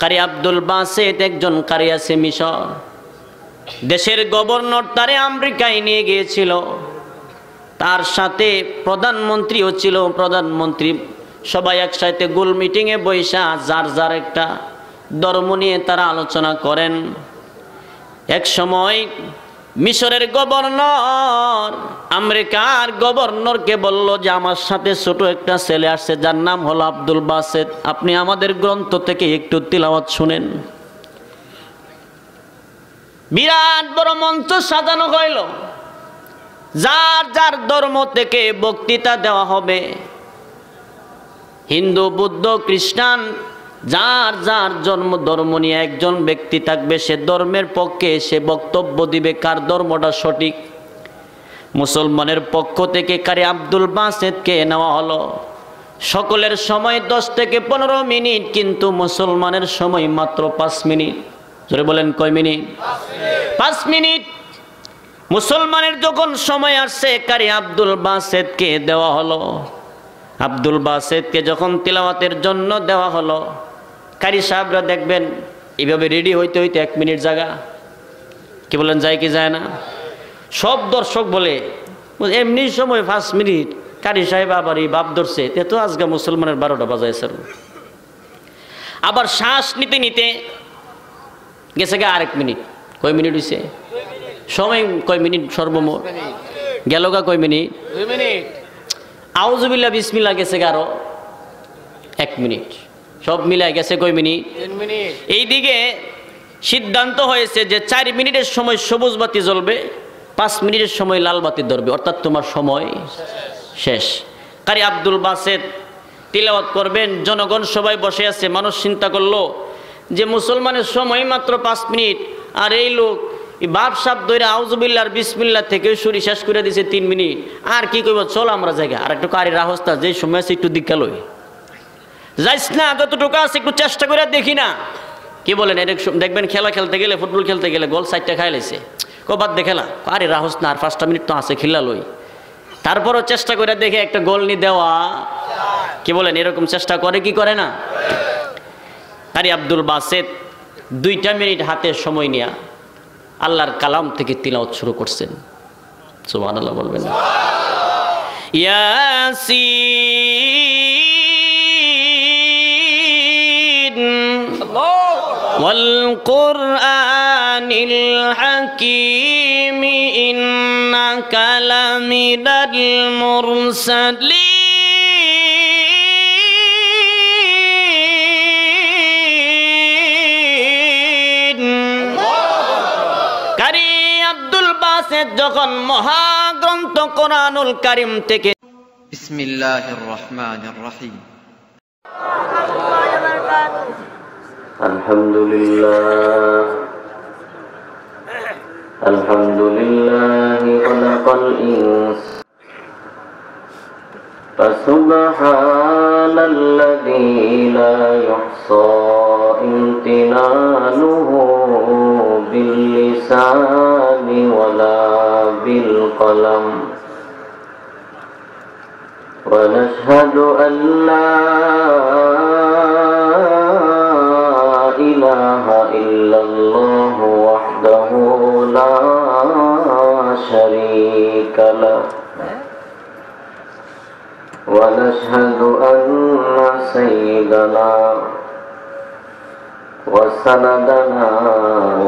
কারি আব্দুল বাসেত একজন কারি আছে মিশর, দেশের গভর্নর তারে আমেরিকায় নিয়ে গিয়েছিল, তার সাথে প্রধানমন্ত্রীও ছিল। প্রধানমন্ত্রী সবাই একসাথে গোল মিটিংয়ে বৈশা যার যার একটা ধর্ম নিয়ে তারা আলোচনা করেন। এক সময় মিশরের গভর্নর আমেরিকার গভর্নরকে বলল যে আমার সাথে ছোট একটা ছেলে আসছে যার নাম হলো আব্দুল বাসেত, আপনি আমাদের গ্রন্থ থেকে একটু তিলাওয়াত শুনেন। বিরাট বড় মঞ্চ সাজানো হইল, যার যার ধর্ম থেকে বক্তৃতা দেওয়া হবে। হিন্দু, বৌদ্ধ, খ্রিস্টান যার যার ধর্ম নিয়ে একজন ব্যক্তি থাকবে, সে ধর্মের পক্ষে সে বক্তব্য দিবে কার ধর্মটা সঠিক। মুসলমানের পক্ষ থেকে কারি আব্দুল বাসেতকে নেওয়া হলো। সকলের সময় 10 থেকে 15 মিনিট, কিন্তু মুসলমানের সময় মাত্র 5 মিনিট। জোরে বলেন কয় মিনিট? 5 মিনিট। মুসলমানের যখন সময় আসছে কারি আব্দুল বাসেতকে দেওয়া হলো। আব্দুল বাসেতকে যখন তিলাওয়াতের জন্য দেওয়া হলো, কারি সাহেবরা দেখবেন এইভাবে রেডি হইতে হইতে 1 মিনিট জায়গা, কি বলেন যায় কি যায় না? সব দর্শক বলে এমনি সময় 5 মিনিট, কারি সাহেব আবার এই বাপ ধরছে, তে তো আজকে মুসলমানের 12টা বাজাইছে। আবার শ্বাস নিতে নিতে গেছে গা 1 মিনিট। কয় মিনিট হয়েছে? সময় কয় মিনিট সর্বমোট? গেল গা কয় মিনিট? 2 মিনিট। আউযুবিল্লাহ বিসমিল্লাহ গেছে গা আরো 1 মিনিট। সব মিলাই গেছে কয় মিনিট? 3 মিনিট। এইদিকে সিদ্ধান্ত হয়েছে যে 4 মিনিটের সময় সবুজ বাতি জ্বলবে, 5 মিনিটের সময় লাল বাতি ধরবে, অর্থাৎ তোমার সময় শেষ। কারি আব্দুল বাসেত তিলাওয়াত করবেন, জনগণ সবাই বসে আছে। মানুষ চিন্তা করলো যে মুসলমানের সময় মাত্র 5 মিনিট, আর এই লোক বাপ সাপ ধরে আউযুবিল্লাহ আর বিসমিল্লাহ থেকে শুরু শেষ করে দিয়েছে 3 মিনিট। আর কি করবো, চল আমরা জায়গা আর একটু কারি রাহস্তা, যে সময় আছে একটু দিকালই যাইস না, যতটুকু আছে একটু চেষ্টা করে দেখি না। কি বলেন? এরকম দেখবেন খেলা খেলতে গেলে, ফুটবল খেলতে গেলে গোল 4টা খাই লাইছে, কবাদ দেখেলা আরে রাহস না, আর 5টা মিনিট তো আছে খেলা লই। তারপরও চেষ্টা করে দেখে একটা গোল নি দেওয়া। কি বলেন? এরকম চেষ্টা করে কি করে না? কারি আব্দুল বাসেত 2টা মিনিট হাতে সময় নিয়া আল্লাহর কালাম থেকে তিলাওয়াত শুরু করছেন। সুবহানাল্লাহ বলবেন না? ইয়াসিন ওয়াল কুরআনিল হাকীম ইন্নাকা লামিনাল মুরসালিন যখন মহাগ্রন্থ কোরআনুল কারীম থেকে বিসমিল্লাহির রহমানির রহিম আলহামদুলিল্লাহ খালাকাল ইনসান ফাসুবহানাল্লাযী লা ইহসা ইমতিনানুহু বিল লিসানি ওয়ালা বিল কলম ওয়া নাশহাদু আন লা ইলাহা ইল্লাল্লাহ ওয়াহদাহু লা শারীকা লাহু ওয়া নাশহাদু আন্না সাইয়্যিদানা وسندنا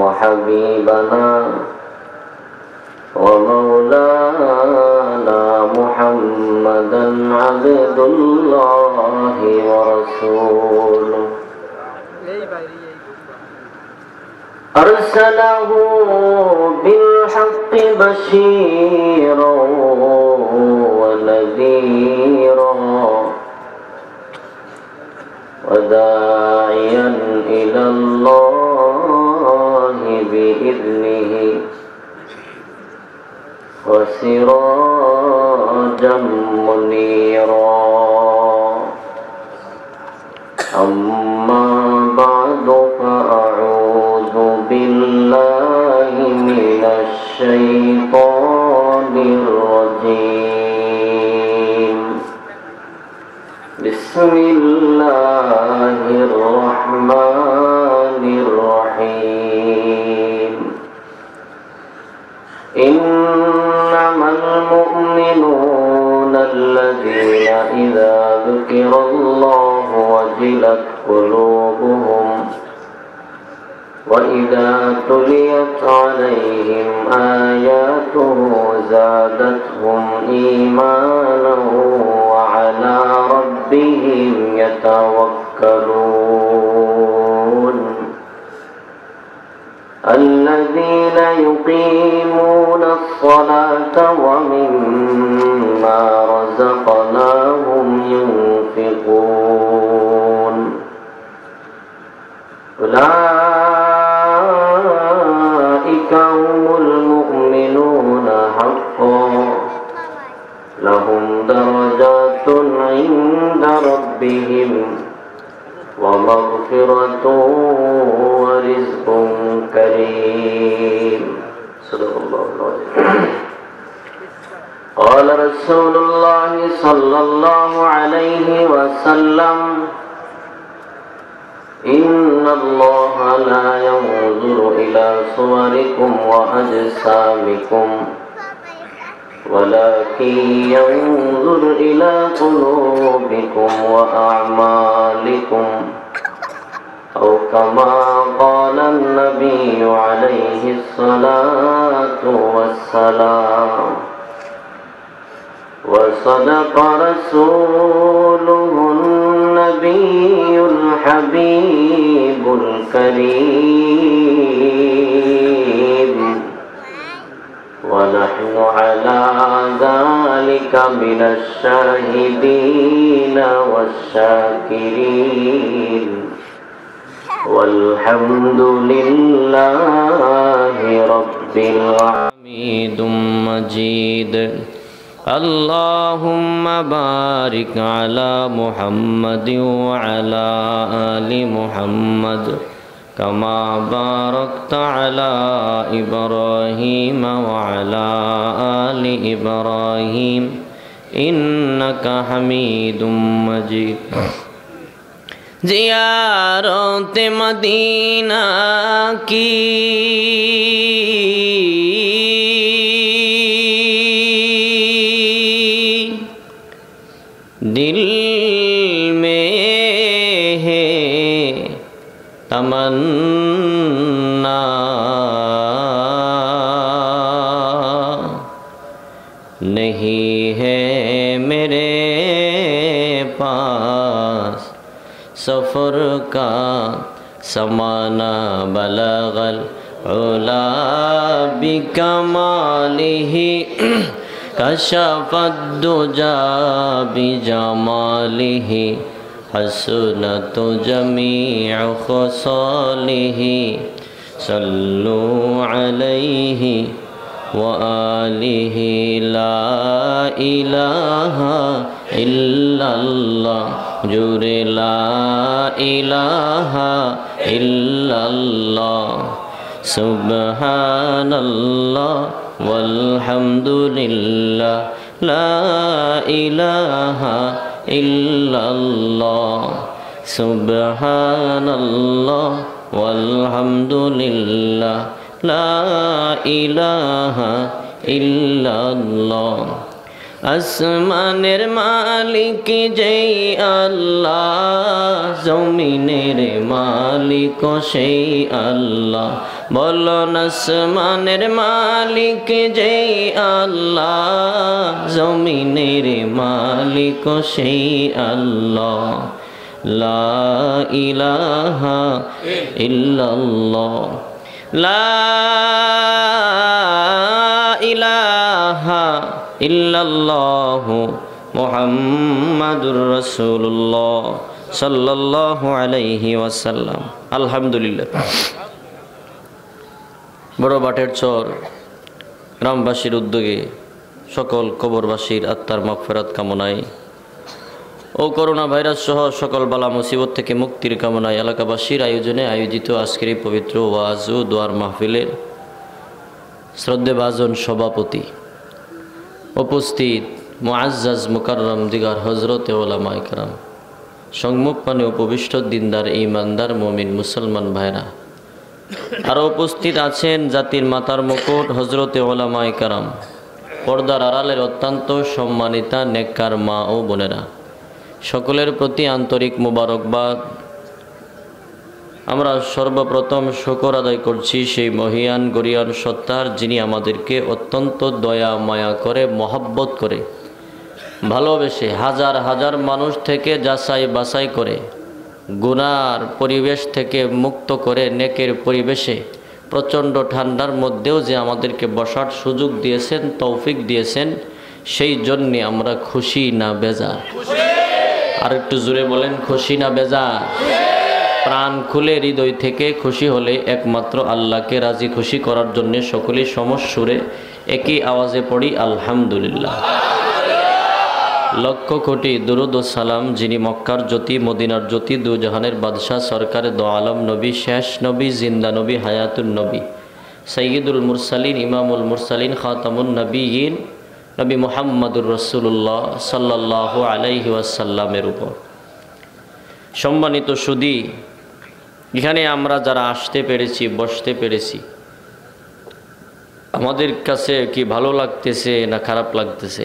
وحبيبنا ومولانا محمدا عبد الله ورسوله أرسله بالحق بشيرا ونذيرا وداعيا إلى الله بإذنه وسراجا منيرا أما بعد فأعوذ بالله من الشيطان الرجيم بسم الله الرحمن وإذا تليت عليهم آياته زادتهم إيمانا وعلى ربهم يتوكلون الذين يقيمون الصلاة ومما رزقناهم ينفقون أولئك هم المؤمنون حقا لهم درجات عند ربهم ومغفرة ورزق كريم صدق الله العظيم. قال رسول الله صلى الله عليه وسلم إن الله لا ينظر إلى صوركم وأجسامكم ولكن ينظر إلى قلوبكم وأعمالكم أو كما قال النبي عليه الصلاة والسلام. وصدق رسوله النبي الحبيب الكريم ونحن على ذلك من الشاهدين والشاكرين والحمد لله رب العالمين مجيد. اللهم بارك على محمد وعلى آل محمد كما باركت على إبراهيم وعلى آل إبراهيم إنك حميد مجيد. ज़ियारत मदीना की दिल में है तमन्ना नहीं है मेरे पास सफ़र का समाना बलगल उला बिकमालिही कशफ़द्दुजा बिजमालिही हसनत जमीअ ख़ुसालिही सल्लु अलैहि व आलिही ला इलाहा इल्लल्लाह जुरे ला इलाहा इल्लल्लाह सुब्हानल्लाह वल्हम्दुलिल्लाह ला इलाहा इल्लल्लाह सुब्हानल्लाह वल्हम्दुलिल्लाह ला इलाहा इल्लल्लाह। আসমানের মালিক যেই আল্লাহ জমিনের মালিক সেই আল্লাহ বলুন আসমানের মালিক যেই আল্লাহ জমিনের মালিক সেই আল্লাহ লা ইলাহা ইল্লাল্লাহ লা ইলাহা ইল্লাল্লাহু মুহাম্মাদুর রাসূলুল্লাহ সাল্লাল্লাহু আলাইহি ওয়াসাল্লাম। আলহামদুলিল্লাহ। বড় বাটের চর গ্রামবাসীর উদ্যোগে সকল কবরবাসীর আত্মার মাগফিরাত কামনায় ও করোনা ভাইরাস সহ সকল বালা মুসিবত থেকে মুক্তির কামনায় এলাকাবাসীর আয়োজনে আয়োজিত আজকের এই পবিত্র ওয়াজ ও দোয়ার মাহফিলের শ্রদ্ধেভাজন সভাপতি, উপস্থিত মুআজ্জাজ মুকাররম দিগার হজরতে ওলামায়ে কেরাম, সম্মুখপানে উপবিষ্ট দিনদার ঈমানদার মুমিন মুসলমান ভাইরা, আর উপস্থিত আছেন জাতির মাতার মুকুট হজরতে ওলামায়ে কেরাম, পর্দার আড়ালের অত্যন্ত সম্মানিতা নেককার মা ও বোনেরা, সকলের প্রতি আন্তরিক মুবারকবাদ আমরা সর্বপ্রথম শুকর আদায় করছি সেই মহিয়ান গরিয়ান সত্তার, যিনি আমাদেরকে অত্যন্ত দয়া মায়া করে মহব্বত করে ভালোবেসে হাজার হাজার মানুষ থেকে যাচাই বাছাই করে গুনার পরিবেশ থেকে মুক্ত করে নেকের পরিবেশে প্রচণ্ড ঠান্ডার মধ্যেও যে আমাদেরকে বসার সুযোগ দিয়েছেন, তৌফিক দিয়েছেন, সেই জন্যে আমরা খুশি না বেজার? আর একটু জোরে বলেন, খুশি না বেজার? প্রাণ খুলে হৃদয় থেকে খুশি হলে একমাত্র আল্লাহকে রাজি খুশি করার জন্য সকলেই সমস্বরে একই আওয়াজে পড়ি আলহামদুলিল্লাহ। লক্ষ কোটি দুরুদ ও সালাম যিনি মক্কার জ্যোতি, মদিনার জ্যোতি, দু জাহানের বাদশাহ, সরকারে দো আলম নবী, শেষ নবী, জিন্দা নবী, হায়াতুন নবী, সৈয়দুল মুরসালিন, ইমামুল মুরসালিন, খাতামুন নবীয়িন, নবী মুহাম্মদুর রাসূলুল্লাহ সাল্লাল্লাহু আলাইহি ওয়াসাল্লামের উপর। সম্মানিত সুধী, এখানে আমরা যারা আসতে পেরেছি, বসতে পেরেছি, আমাদের কাছে কি ভালো লাগতেছে না খারাপ লাগতেছে?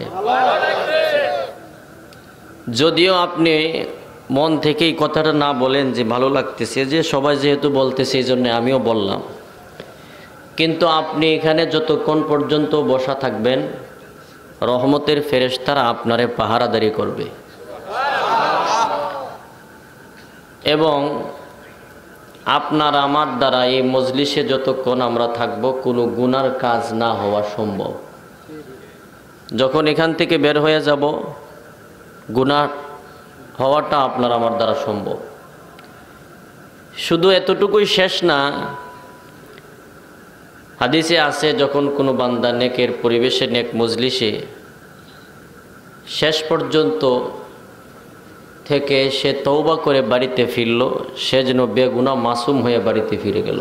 যদিও আপনি মন থেকেই কথাটা না বলেন যে ভালো লাগতেছে, যে সবাই যেহেতু বলতেছে এই জন্য আমিও বললাম, কিন্তু আপনি এখানে যতক্ষণ পর্যন্ত বসা থাকবেন রহমতের ফেরেশতারা আপনারে পাহারাদারি করবে এবং আপনার আমার দ্বারা এই মজলিসে যতক্ষণ আমরা থাকব কোনো গুনার কাজ না হওয়া সম্ভব। যখন এখান থেকে বের হয়ে যাব গুনাহ হওয়াটা আপনার আমার দ্বারা সম্ভব। শুধু এতটুকুই শেষ না, হাদিসে আছে যখন কোনো বান্দা নেকের পরিবেশে, নেক মজলিসে শেষ পর্যন্ত থেকে সে তওবা করে বাড়িতে ফিরল, সে যেন বেগুনাহ মাসুম হয়ে বাড়িতে ফিরে গেল।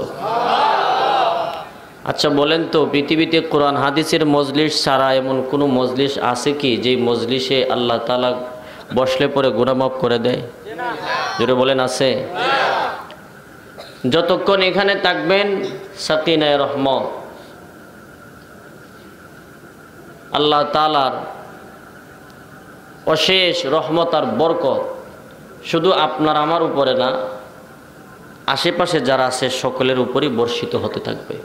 আচ্ছা বলেন তো, পৃথিবীতে কোরআন হাদিসের মজলিস ছাড়া এমন কোনো মজলিস আছে কি যেই মজলিসে আল্লাহ তাআলা বসলে পরে গুনাহ মাফ করে দেয়? জোরে বলেন, আছে? যতক্ষণ এখানে থাকবেন সাকিনায়ে রহমত, আল্লাহ তাআলার অশেষ রহমত আর বরকত শুধু আপনার আমার উপরে না, আশেপাশে যারা আছে সকলের উপরই বর্ষিত হতে থাকবে।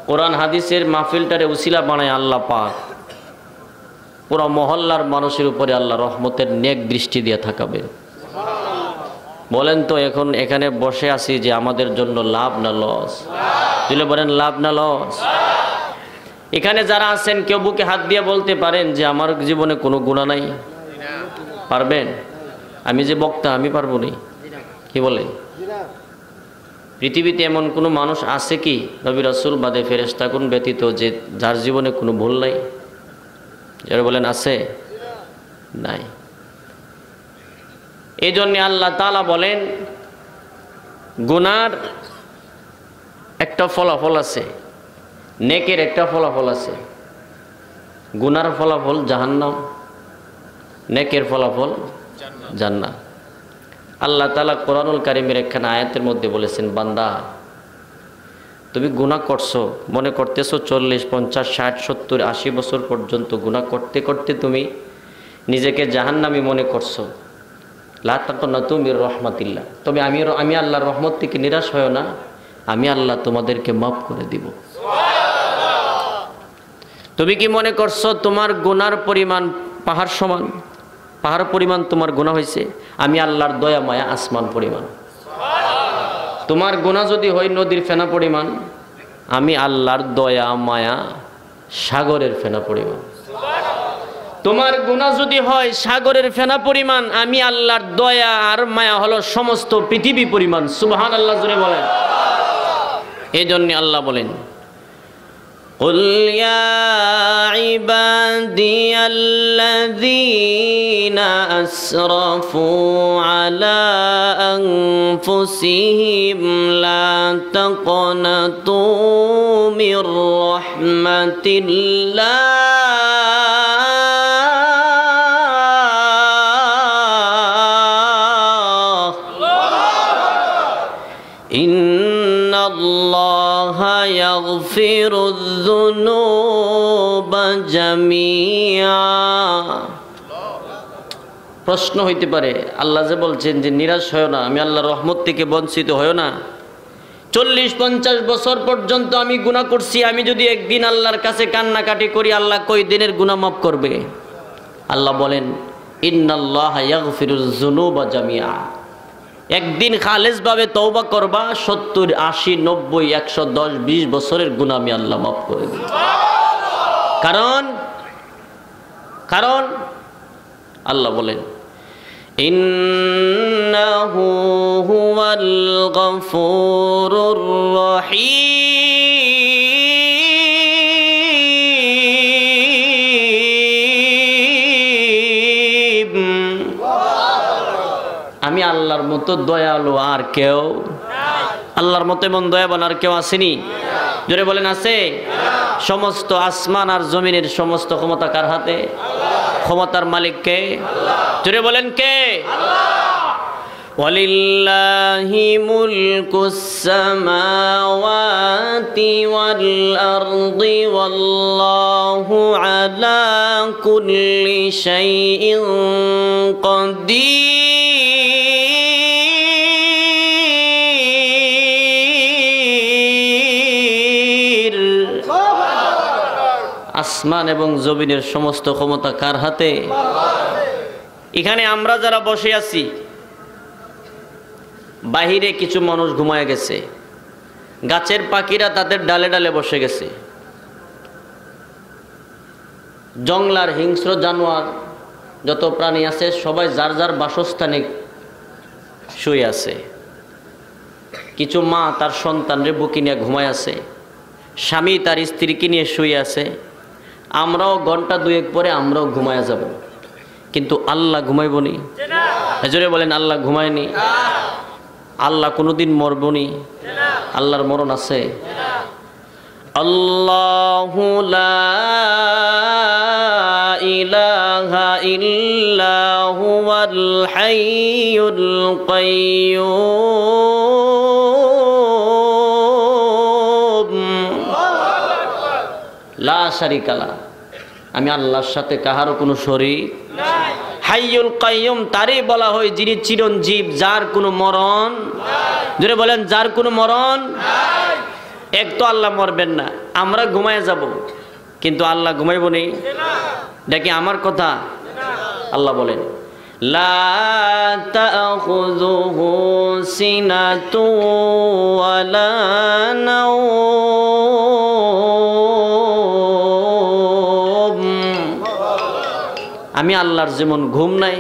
কোরআন হাদিসের মাহফিলটারে উসিলা বানায় আল্লাহ পাক পুরো মহল্লার মানুষের উপরে আল্লাহ রহমতের নেক দৃষ্টি দিয়ে থাকাবেন। বলেন তো, এখন এখানে বসে আছি যে আমাদের জন্য লাভ না লস? দিলে বলেন, লাভ না লস? এখানে যারা আছেন কেউ বুকে হাত দিয়ে বলতে পারেন যে আমার জীবনে কোনো গুনাহ নাই? পারবেন? আমি যে বক্তা, আমি পারবো না? কি বলেন? পৃথিবীতে এমন কোনো মানুষ আছে কি নবী রাসূল বাদে ফেরেশতাগণ ব্যতীত যে যার জীবনে কোনো ভুল নাই? যারা বলেন, আছে? নাই। এই জন্য আল্লাহ তাআলা বলেন গুনার একটা ফলাফল আছে, নেকের একটা ফলাফল আছে। গুনার ফলাফল জাহান্নাম, নেকের ফলাফল জান্নাত। আল্লাহ তাআলা কোরআনুল কারীমের একখানা আয়াতের মধ্যে বলেছেন, বান্দা তুমি গুনাহ করছো, মনে করতেছো 40, 50, 60, 70, 80 বছর পর্যন্ত গুনাহ করতে করতে তুমি নিজেকে জাহান্নামী মনে করছো। লা তাকনাতু মির রাহমাতিল্লাহ, তবে আমি আল্লাহর রহমত থেকে নিরাশ হয়ো না, আমি আল্লাহ তোমাদেরকে মাফ করে দিব। তুমি কি মনে করছো তোমার গুনার পরিমাণ পাহাড় সমান? পাহাড় পরিমাণ তোমার গুনাহ হয়েছে, আমি আল্লাহর দয়া মায়া আসমান পরিমাণ। তোমার গুনাহ যদি হয় নদীর ফেনা পরিমাণ, আমি আল্লাহর দয়া মায়া সাগরের ফেনা পরিমাণ। তোমার গুনাহ যদি হয় সাগরের ফেনা পরিমাণ, আমি আল্লাহর দয়া আর মায়া হলো সমস্ত পৃথিবী পরিমাণ। সুবহানাল্লাহ জোরে বলেন। এই জন্য আল্লাহ বলেন, قل يا عبادي الذين أسرفوا على أنفسهم لا تقنطوا من رحمة الله إن الله يغفر الذنوب جميعا প্রশ্ন হইতে পারে, আল্লাহ যে বলছেন যে নিরাশ হয় না, আমি আল্লাহর রহমত থেকে বঞ্চিত হয় না, 40-50 বছর পর্যন্ত আমি গুনাহ করছি, আমি যদি একদিন আল্লাহর কাছে কান্নাকাটি করি, আল্লাহ কয় দিনের গুনাহ মাফ করবে? আল্লাহ বলেন, ইন্নাল্লাহা ইয়াগফিরুয যুনুবা জামিআ। একদিন খালেসভাবে তওবা করবা, 70, 80, 90, 110, 20 বছরের গুনাহ আমি আল্লাহ মাফ করে দেব। কারণ আল্লাহ বলেন, ইন্নাহু হুয়াল গফুরুর রহিম। আমি আল্লাহর মতো দয়ালু আর কেউ, আল্লাহর মতো এমন দয়াবান আর কেউ আসেনি? জোরে বলেন, আছে? সমস্ত আসমান আর জমিনের সমস্ত ক্ষমতা কার হাতে? ক্ষমতার মালিক কে? জোরে বলেন, কে? ওয়ালিল্লাহি মুলকুস সামাওয়াতি ওয়াল আরদি ওয়াল্লাহু আলা কুল্লি শাইইন কাদির। আসমান এবং জমিনের সমস্ত ক্ষমতা কার হাতে? এখানে আমরা যারা বসে আছি, বাহিরে কিছু মানুষ ঘুমায় গেছে, গাছের পাখিরা তাদের ডালে ডালে বসে গেছে, জংলার হিংস্র জানোয়ার যত প্রাণী আছে সবাই যার যার বাসস্থানে শুয়ে আছে। কিছু মা তার সন্তানরে বুকে নিয়ে ঘুমায় আছে, স্বামী তার স্ত্রীকে নিয়ে শুয়ে আছে। আমরাও ঘন্টা 2-1 পরে আমরাও ঘুমায় যাব, কিন্তু আল্লাহ ঘুমাইবনি? জোরে বলেন, আল্লাহ ঘুমায়নি? আল্লাহ কোনোদিন মরবনি? আল্লাহর মরণ আছে? আল্লাহু লা ইলাহা ইল্লা হুয়াল হাইয়ুল কাইয়্যুম লা শারীকা লাহু। আমি আল্লাহর সাথে কাহারও কোনো শরীক নাই। হাইয়ুল কাইয়্যুম তারই বলা হয় যিনি চিরঞ্জীব, যার কোনো মরণ নাই। জোরে বলেন, যার কোনো মরণ নাই। এক তো আল্লাহ মরবেন না, আমরা ঘুমায় যাব, কিন্তু আল্লাহ ঘুমাইব নি? দেখি আমার কথা। আল্লাহ বলেন, লা তাখুযুহু সিনাতু ওয়ালা নাওম। আমি আল্লাহর যেমন ঘুম নাই,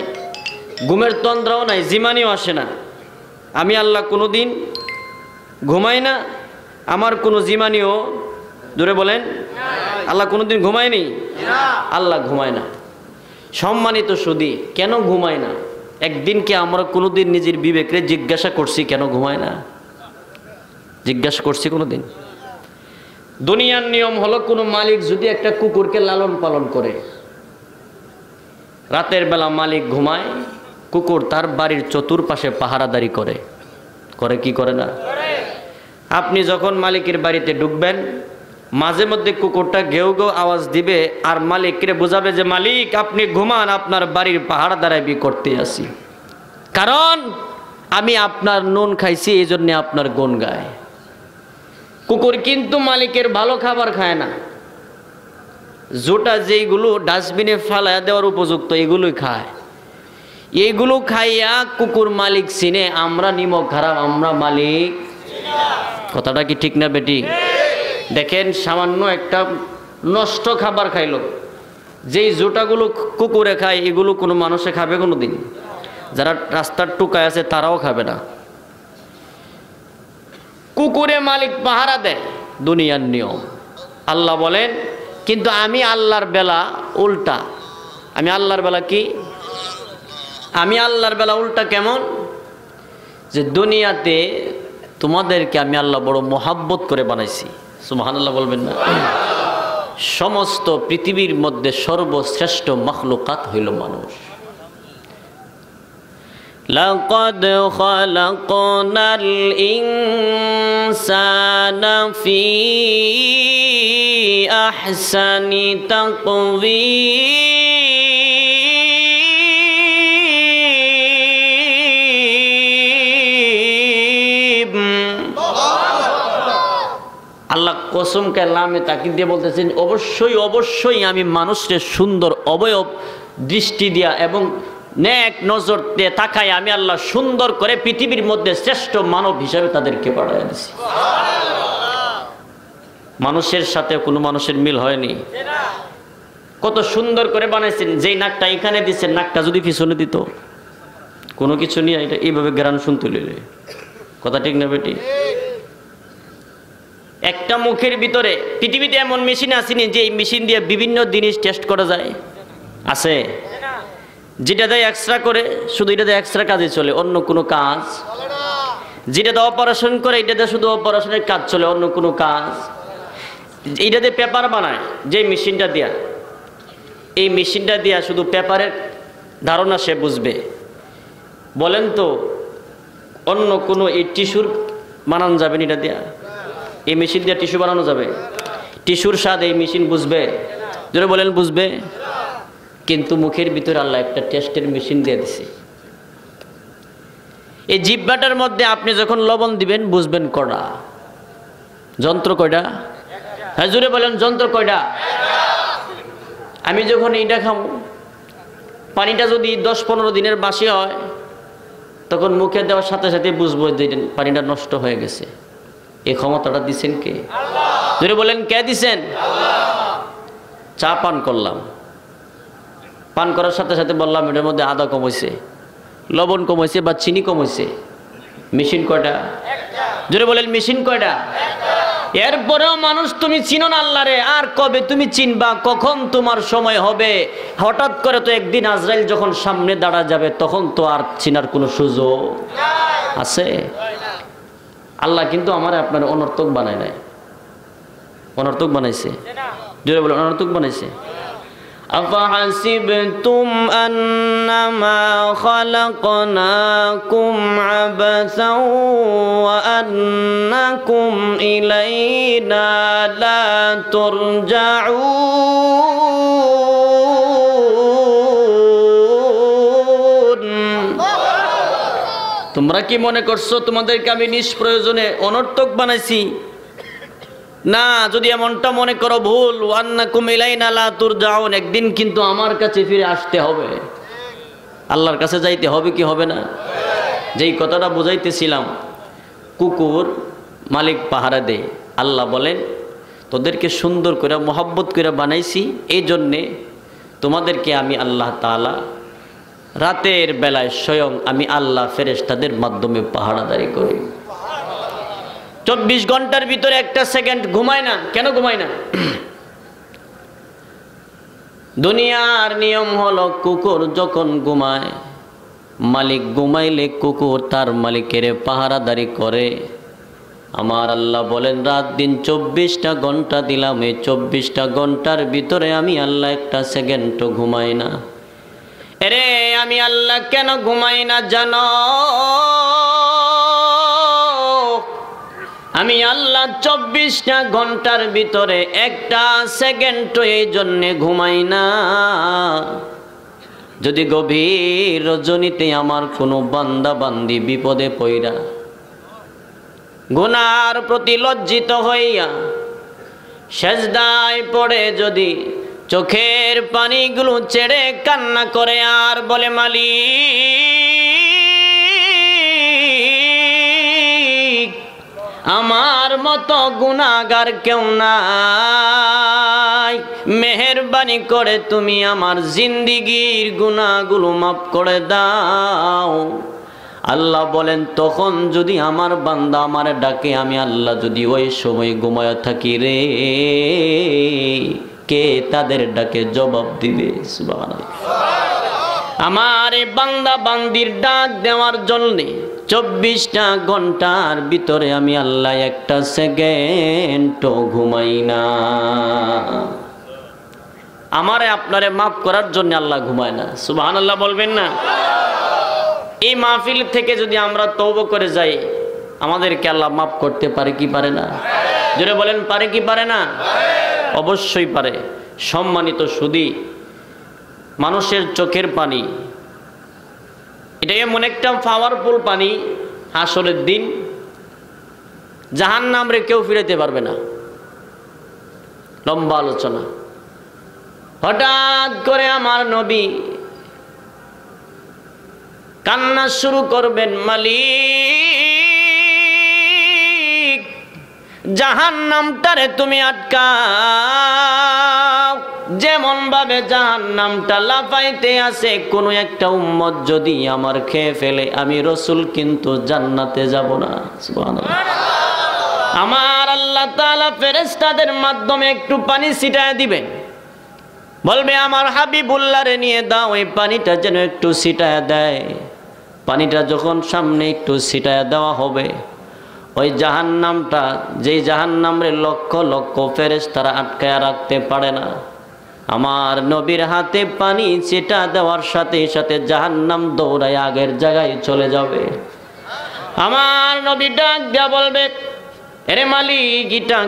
ঘুমের তন্দ্রাও নাই, জিমানিও আসে না। আমি আল্লাহ কোনোদিন ঘুমাই না, আমার কোনো জিমানিও, জোরে বলেন, আল্লাহ কোনোদিন ঘুমায়নি? আল্লাহ ঘুমায় না। সম্মানিত সুধী, কেন ঘুমায় না? একদিন কি আমরা কোনোদিন নিজের বিবেকরে জিজ্ঞাসা করছি কেন ঘুমায় না? জিজ্ঞাসা করছি কোনোদিন? দুনিয়ার নিয়ম হলো, কোনো মালিক যদি একটা কুকুরকে লালন পালন করে, রাতের বেলা মালিক ঘুমায়, কুকুর তার বাড়ির চতুর্পাশে পাহারাদারি করে। করে কি করে না? আপনি যখন মালিকের বাড়িতে ঢুকবেন, মাঝে মধ্যে কুকুরটা ঘেউ ঘেউ আওয়াজ দিবে, আর মালিককে বোঝাবে যে মালিক আপনি ঘুমান, আপনার বাড়ির পাহারাদারি করতে আসি, কারণ আমি আপনার নুন খাইছি, এই জন্য আপনার গুণ গায়। কুকুর কিন্তু মালিকের ভালো খাবার খায় না, যেটা যেইগুলো ডাস্টবিনে ফালাইয়া দেওয়ার উপযুক্ত এগুলোই খায়। এইগুলো খাইয়া কুকুর মালিক চিনে, আমরা নিমক খারাপ, আমরা মালিক। কথাটা কি ঠিক না বেটি? দেখেন, সামান্য একটা নষ্ট খাবার খাইলো, যেই জোটাগুলো কুকুরে খায় এগুলো কোনো মানুষে খাবে কোনো দিন? যারা রাস্তার টুকায় আছে তারাও খাবে না। কুকুরে মালিক পাহারা দেয়, দুনিয়ার নিয়ম। আল্লাহ বলেন, কিন্তু আমি আল্লাহর বেলা উল্টা। আমি আল্লাহর বেলা কি? আমি আল্লাহর বেলা উল্টা কেমন? যে দুনিয়াতে তোমাদেরকে আমি আল্লাহ বড় মোহাব্বত করে বানাইছি। সুবহানাল্লাহ বলবেন না? সমস্ত পৃথিবীর মধ্যে সর্বশ্রেষ্ঠ মাখলুকাত হইল মানুষ। লাকাদ খালাকনাল ইনসানা ফি আহসানি তাকওয়িম আল্লাহ কসম কালামে তাকিদ দিয়ে বলতেছেন, অবশ্যই অবশ্যই আমি মানুষের সুন্দর অবয়ব দৃষ্টি দিয়া এবং নেক নজর দিয়ে তাকাই আমি আল্লাহ সুন্দর করে পৃথিবীর মধ্যে শ্রেষ্ঠ মানব হিসাবে তাদেরকে পাঠিয়ে দিয়েছি। মানুষের সাথে কোনো মানুষের মিল হয়নি। কত সুন্দর করে বানাইছেন, যেই নাকটা এখানে দিচ্ছেন নাকটা যদি পিছনে দিত কোনো কিছু নিয়ে এটা এইভাবে গ্রান শুনতে লইলে কথা ঠিক না বেটি? একটা মুখের ভিতরে পৃথিবীতে এমন মেশিন আসেনি যে এই মেশিন দিয়ে বিভিন্ন জিনিস টেস্ট করা যায়? আছে? যেটা দেয় এক্সট্রা করে, শুধু এটা দিয়ে এক্সট্রা কাজে চলে, অন্য কোনো কাজ। যেটাতে অপারেশন করে এটাতে শুধু অপারেশনের কাজ চলে, অন্য কোনো কাজ। এইটাতে পেপার বানায় যে মেশিনটা দিয়া, এই মেশিনটা দিয়া শুধু পেপারের ধারণা সে বুঝবে। বলেন তো অন্য কোনো এই টিস্যুর বানানো যাবে না এটা দিয়া? এই মেশিন দিয়ে টিস্যু বানানো যাবে? টিস্যুর স্বাদ এই মেশিন বুঝবে? যদি বলেন বুঝবে। কিন্তু মুখের ভিতরে আল্লাহ একটা টেস্টের মেশিন দিয়ে দিছে। এই জিহ্বাটার মধ্যে আপনি যখন লবণ দিবেন বুঝবেন কয়টা যন্ত্র? কয়টা? হ্যাঁ জোরে বলেন, যন্ত্র কয়টা? আমি যখন এইটা খাবো, পানিটা যদি 10-15 দিনের বাসি হয় তখন মুখে দেওয়ার সাথে সাথে বুঝবো যে পানিটা নষ্ট হয়ে গেছে। এই ক্ষমতাটা দিচ্ছেন কে? জোরে বলেন, কে দিচ্ছেন? চা পান করলাম, পান করার সাথে সাথে বললাম এটার মধ্যে আদা কমেছে, লবণ কমেছে বা চিনি কমেছে। মেশিন কয়টা? জোরে বলেন, মেশিন কয়টা? এরপরেও মানুষ তুমি চিনো না আল্লাহরে, আর কবে তুমি চিনবা? কখন তোমার সময় হবে? হঠাৎ করে তো একদিন আজরাইল যখন সামনে দাঁড়া যাবে তখন তো আর চিনার কোনো সুযোগ আছে? আল্লাহ কিন্তু আমার আপনার অনর্থক বানায় নাই, অনর্থক বানাইছে। জোরে বলেন, অনর্থক বানাইছে। أفحسبتم أنما خلقناكم عبثا وأنكم إلينا لا ترجعون। তোমরা কি মনে করছো তোমাদেরকে আমি নিষ্প্রয়োজনে অনর্থক বানাইছি? না, যদি এমনটা মনে করো ভুল। ওয়ান্নাকুম ইলাইনা লা তুরজাউন, একদিন কিন্তু আমার কাছে ফিরে আসতে হবে, আল্লাহর কাছে যাইতে হবে কি হবে না? যেই কথাটা বুঝাইতেছিলাম, কুকুর মালিক পাহারা দেয়। আল্লাহ বলেন তোদেরকে সুন্দর করে মহব্বত করে বানাইছি, এই জন্যে তোমাদেরকে আমি আল্লাহ তাআলা রাতের বেলায় স্বয়ং আমি আল্লাহ ফেরেশতাদের মাধ্যমে পাহারাদারি করি। 24 ঘন্টার ভিতরে একটা সেকেন্ড ঘুমায় না। কেন ঘুমায় না? দুনিয়ার নিয়ম হলো কুকুর যখন ঘুমায়, মালিক ঘুমাইলে কুকুর তার মালিকের পাহারাদারি করে। আমার আল্লাহ বলেন রাত দিন 24টা ঘন্টা দিলাম, এই 24টা ঘন্টার ভিতরে আমি আল্লাহ একটা সেকেন্ডও ঘুমাই না। আরে আমি আল্লাহ কেন ঘুমাই না জানো? আমি আল্লাহ 24টা ঘন্টার ভিতরে একটা সেকেন্ডও এই জন্যে ঘুমাই না, যদি গভীর রজনীতে আমার কোনো বান্দা বান্দি বিপদে পইরা গুনার প্রতি লজ্জিত হইয়া সেজদায় পড়ে যদি চোখের পানিগুলো ছেড়ে কান্না করে আর বলে মালিক আমার মতো গুনাহগার কেউ নাই, মেহেরবানি করে তুমি আমার জিন্দিগির গুনাহগুলো মাফ করে দাও। আল্লাহ বলেন তখন যদি আমার বান্দা আমার ডাকে, আমি আল্লাহ যদি ওই সময় ঘুমায়া থাকি রে, কে তাদের ডাকে জবাব দিবে? সুবহানাল্লাহ। আমার এই বান্দা বান্দির ডাক দেওয়ার জন্যে 24টা ঘন্টার ভিতরে আমি আল্লাহ একটা সেকেন্ডও ঘুমাই না। আমারে আপনারে মাফ করার জন্য আল্লাহ ঘুমায় না। সুবহানাল্লাহ বলবেন না? এই মাহফিল থেকে যদি আমরা তওবা করে যাই, আমাদেরকে আল্লাহ মাফ করতে পারে কি পারে না? জোরে বলেন, পারে কি পারে না? অবশ্যই পারে। সম্মানিত সুধী, মানুষের চোখের পানি এটা এমন একটা পাওয়ারফুল পানি, হাসরের দিন জাহান্নামরে কেউ ফিরাইতে পারবে না। লম্বা আলোচনা। হঠাৎ করে আমার নবী কান্না শুরু করবেন, মালিক জাহান্নামটারে তুমি আটকাও। যেমন ভাবে জাহান্নামটা লাফাইতে আছে, কোনো একটা উম্মত যদি আমার খেয়ে ফেলে আমি রাসূল কিন্তু জান্নাতে যাব না। সুবহানাল্লাহ। আমার আল্লাহ তাআলা ফেরেশতাদের মাধ্যমে একটু পানি ছিটায় দিবেন, বলবে আমার হাবিবুল্লাহরে নিয়ে দাও, ওই পানিটা যেন একটু ছিটায় দেয়। পানিটা যখন সামনে একটু ছিটায় দেওয়া হবে, ওই জাহান্নামটা, যেই জাহান্নামরে লক্ষ লক্ষ ফেরেশতারা আটকায় রাখতে পারে না, আমার নবীর হাতে পানি ছিটা দেওয়ার সাথে সাথে জাহান্নাম দৌড়ায় আগের জায়গায় চলে যাবে। আমার নবী ডাক দিয়া বলবে, এরে মালিক এটা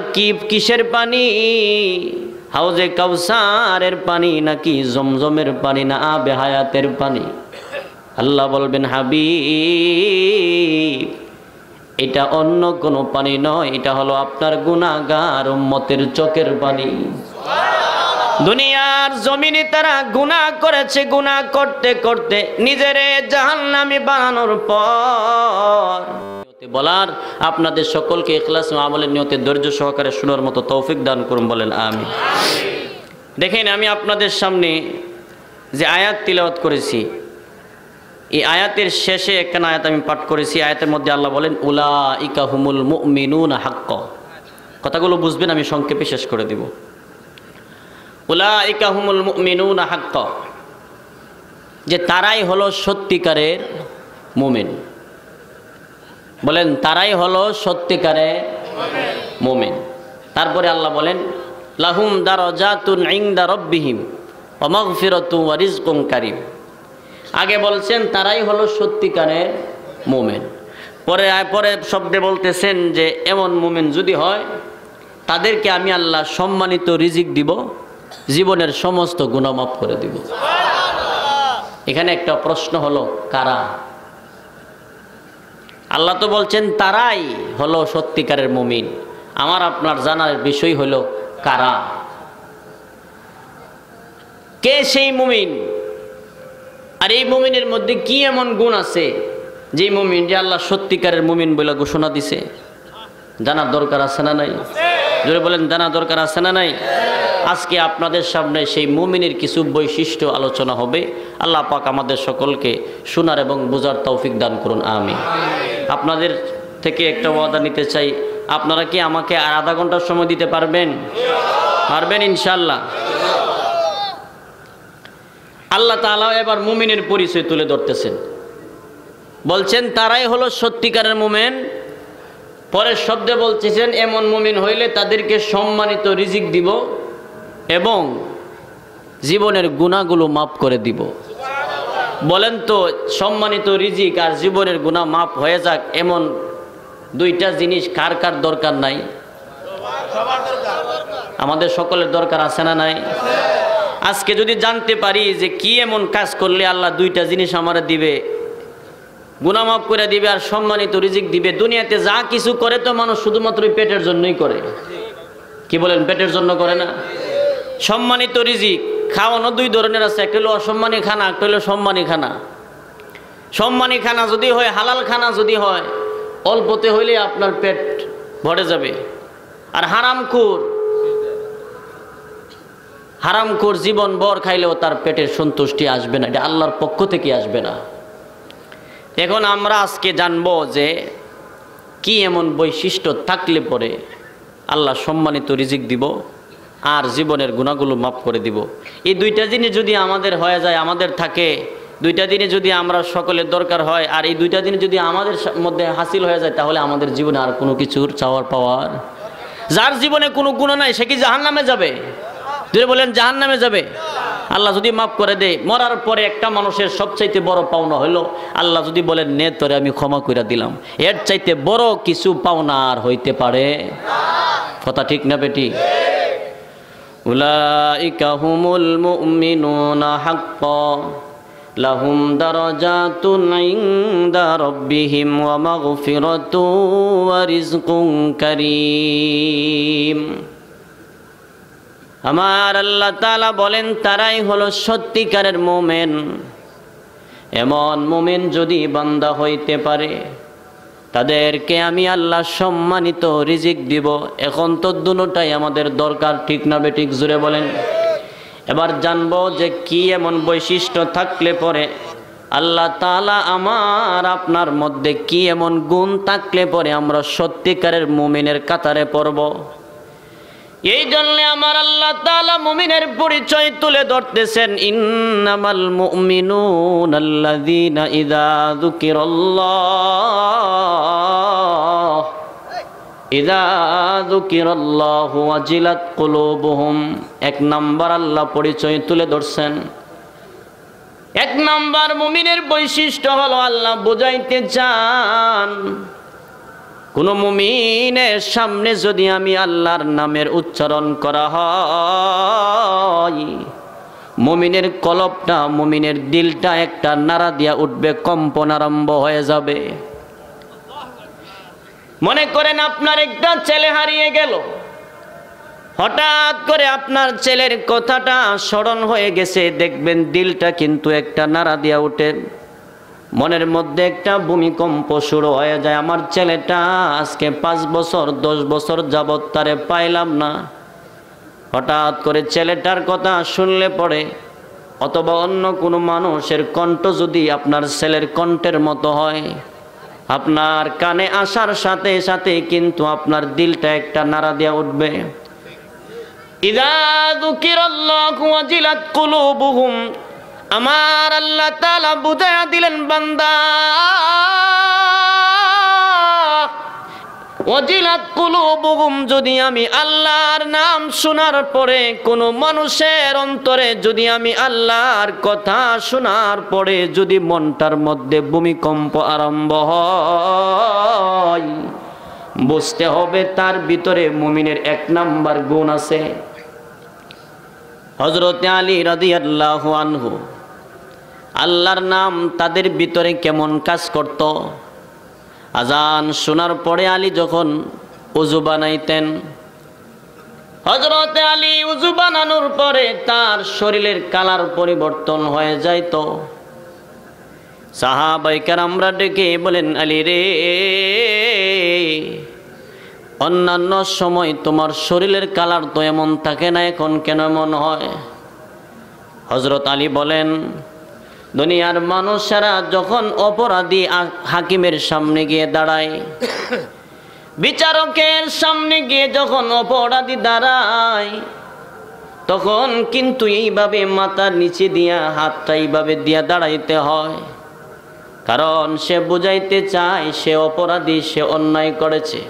কিসের পানি? হাউজে কাউসারের পানি নাকি জমজমের পানি না আবে হায়াতের পানি? আল্লাহ বলবেন, হাবিব এটা অন্য কোনো পানি নয়, এটা হলো আপনার গুনাহগার উম্মতের চোখের পানি। দুনিয়ার জমিনে তারা গুনাহ করেছে, গুনাহ করতে করতে নিজেরে জাহান্নামী বানানোর পর বলার আপনাদের সকলকে ইখলাস ও আমলের নিয়তে ধৈর্য সহকারে শোনার মতো তৌফিক দান করুন, বলেন আমিন। দেখেন, আমি আপনাদের সামনে যে আয়াত তিলাওয়াত করেছি, এই আয়াতের শেষে একটা আয়াত আমি পাঠ করেছি। আয়াতের মধ্যে আল্লাহ বলেন, উলাইকা হুমুল মুমিনুনা হাক্কা। কথাগুলো বুঝবেন, আমি সংক্ষেপে শেষ করে দিব। উলাইকা হুমুল মুমিনুনা হাক্কা, যে তারাই হলো সত্যিকারের মুমিন। বলেন, তারাই হলো সত্যিকারের মুমিন। তারপরে আল্লাহ বলেন, লাহুম দারাজাতুন ইনদা রাব্বিহিম ওয়া মাগফিরাতুন ওয়া রিজকুন কারীম। আগে বলছেন তারাই হলো সত্যিকারের মুমিন, পরে শব্দে বলতেছেন যে এমন মুমিন যদি হয় তাদেরকে আমি আল্লাহ সম্মানিত রিজিক দিব, জীবনের সমস্ত গুনাহ মাফ করে দিব। এখানে একটা প্রশ্ন হলো, কারা? আল্লাহ তো বলছেন তারাই হলো সত্যিকারের মুমিন। আমার আপনার জানার বিষয় হলো কারা, কে সেই মুমিন, আর এই মুমিনের মধ্যে কি এমন গুণ আছে যে মুমিন যে আল্লাহ সত্যিকারের মুমিন বলে ঘোষণা দিছে? জানার দরকার আছে না নাই? জোরে বলেন, জানার দরকার আছে না নাই? আজকে আপনাদের সামনে সেই মুমিনের কিছু বৈশিষ্ট্য আলোচনা হবে। আল্লাহ পাক আমাদের সকলকে শোনার এবং বোঝার তৌফিক দান করুন, আমিন। আপনাদের থেকে একটা ওয়াদা নিতে চাই, আপনারা কি আমাকে আর আধা ঘন্টার সময় দিতে পারবেন? পারবেন ইনশাআল্লাহ। আল্লাহ তাআলা এবার মুমিনের পরিচয় তুলে ধরতেছেন, বলছেন তারাই হলো সত্যিকারের মুমিন। পরের শব্দে বলতেছেন এমন মুমিন হইলে তাদেরকে সম্মানিত রিজিক দিব এবং জীবনের গুনাহগুলো মাফ করে দিব। বলেন তো, সম্মানিত রিজিক আর জীবনের গুনাহ মাফ হয়ে যাক, এমন দুইটা জিনিস কার কার দরকার নাই? আমাদের সকলের দরকার আছে না নাই? আজকে যদি জানতে পারি যে কি এমন কাজ করলে আল্লাহ দুইটা জিনিস আমারে দিবে, গুনাহ মাফ করে দিবে আর সম্মানিত রিজিক দিবে। দুনিয়াতে যা কিছু করে তো মানুষ শুধুমাত্র পেটের জন্যই করে, কি বলেন? পেটের জন্য করে না। সম্মানিত রিজিক খাওয়ানো দুই ধরনের আছে, একটা হলো অসম্মানী খানা, একটা হলো সম্মানী খানা। সম্মানী খানা যদি হয়, হালাল খানা যদি হয়, অল্পতে হইলে আপনার পেট ভরে যাবে। আর হারামখোর জীবন ভর খাইলেও তার পেটের সন্তুষ্টি আসবে না, এটা আল্লাহর পক্ষ থেকে আসবে না। এখন আমরা আজকে জানবো যে কি এমন বৈশিষ্ট্য থাকলে পরে আল্লাহ সম্মানিত রিজিক দিব আর জীবনের গুনাহগুলো মাফ করে দিব। এই দুইটা জিনিস যদি আমাদের হয়ে যায়, আমাদের থাকে, দুইটা দিনে যদি আমরা সকলের দরকার হয় আর এই দুইটা দিনে যদি আমাদের মধ্যে হাসিল হয়ে যায়, তাহলে আমাদের জীবনে আর কোনো কিছুর চাওয়ার পাওয়ার। যার জীবনে কোনো গুনাহ নাই সে কি জাহান্নামে যাবে? যদি বলেন জাহান্নামে যাবে। আল্লাহ যদি মাফ করে দেয়, মরার পরে একটা মানুষের সবচাইতে বড় পাওনা হইল আল্লাহ যদি বলেন নে তোরে আমি ক্ষমা করে দিলাম, এর চাইতে বড় কিছু পাওনা আর হইতে পারে? কথা ঠিক না বেটি? উলাইকা হুমুল মুমিনুনা হাক্কা লাহুম দারাজাতুন ইনদা রাব্বিহিম ওয়া মাগফিরাতুন ওয়া রিজকুন কারীম। আমার আল্লাহ তাআলা বলেন তারাই হলো সত্যিকারের মুমিন। এমন মুমিন যদি বান্দা হইতে পারে তাদেরকে আমি আল্লাহ সম্মানিত রিজিক দিব। এখন তো দুটোটাই আমাদের দরকার, ঠিক না বেঠিক? জুড়ে বলেন। এবার জানবো যে কি এমন বৈশিষ্ট্য থাকলে পরে আল্লাহ তাআলা আমার আপনার মধ্যে কি এমন গুণ থাকলে পরে আমরা সত্যিকারের মুমিনের কাতারে পড়ব। এই জন্য আমার আল্লাহ তাআলা মুমিনের পরিচয় তুলে ধরতেছেন, ইন্নামাল মুমিনুনা আল্লাযীনা ইযা যুকিরাল্লাহু ওয়াজিলাত কুলুবুহুম। এক নাম্বার আল্লাহ পরিচয় তুলে ধরছেন। এক নাম্বার মুমিনের বৈশিষ্ট্য হলো আল্লাহ বুঝাইতে চান কোন মুমিনের সামনে যদি আমি আল্লাহর নামের উচ্চারণ করা হয়, মুমিনের কলবটা, মুমিনের দিলটা একটা নাড়া দিয়া উঠবে, কম্পন আরম্ভ হয়ে যাবে। মনে করেন আপনার একটা ছেলে হারিয়ে গেল, হঠাৎ করে আপনার ছেলের কথাটা স্মরণ হয়ে গেছে, দেখবেন দিলটা কিন্তু একটা নাড়া দিয়া উঠে, মনের মধ্যে একটা ভূমিকম্প শুরু হয়ে যায়। আমার ছেলেটা আজকে 5 বছর 10 বছর যাবৎ তারে পাইলাম না। হঠাৎ করে ছেলেটার কথা শুনলে পড়ে, অথবা অন্য কোনো মানুষের কণ্ঠ যদি আপনার ছেলের কণ্ঠের মতো হয়, আপনার কানে আসার সাথে সাথে কিন্তু আপনার দিলটা একটা নাড়া দিয়া উঠবে। ইযা যুকিরাল্লাহু ওয়াজিলাত কুলুবুহুম। আমার আল্লাহ তাআলা বুঝায়া দিলেন, বান্দা ওয়াজিলাত কুলুবুহুম, যদি আমি আল্লাহর নাম শোনার পরে কোনো মানুষের অন্তরে যদি আমি আল্লাহর কথা শোনার পরে যদি মনটার মধ্যে ভূমিকম্প আরম্ভ হয়, বুঝতে হবে তার ভিতরে মুমিনের 1 নাম্বার গুণ আছে। হযরত আলী রাদিয়াল্লাহু আনহু, আল্লাহর নাম তাদের ভিতরে কেমন কাজ করত। আজান শোনার পরে আলী যখন ওযু বানাইতেন, হযরত আলী ওযু বানানোর পরে তার শরীরের কালার পরিবর্তন হয়ে যাইত। সাহাবায়ে কেরামরা ডেকে বলেন, আলী রে, অন্যান্য সময় তোমার শরীরের কালার তো এমন থাকে না, এখন কেন এমন হয়? হযরত আলী বলেন, দুনিয়ার মানুষেরা যখন অপরাধী হাকিমের সামনে গিয়ে দাঁড়ায়, বিচারকের সামনে গিয়ে যখন অপরাধী দাঁড়ায়, তখন কিন্তু এইভাবে মাথার নিচে দিয়া হাতটা এইভাবে দিয়া দাঁড়াইতে হয়, কারণ সে বুঝাইতে চায় সে অপরাধী, সে অন্যায় করেছে।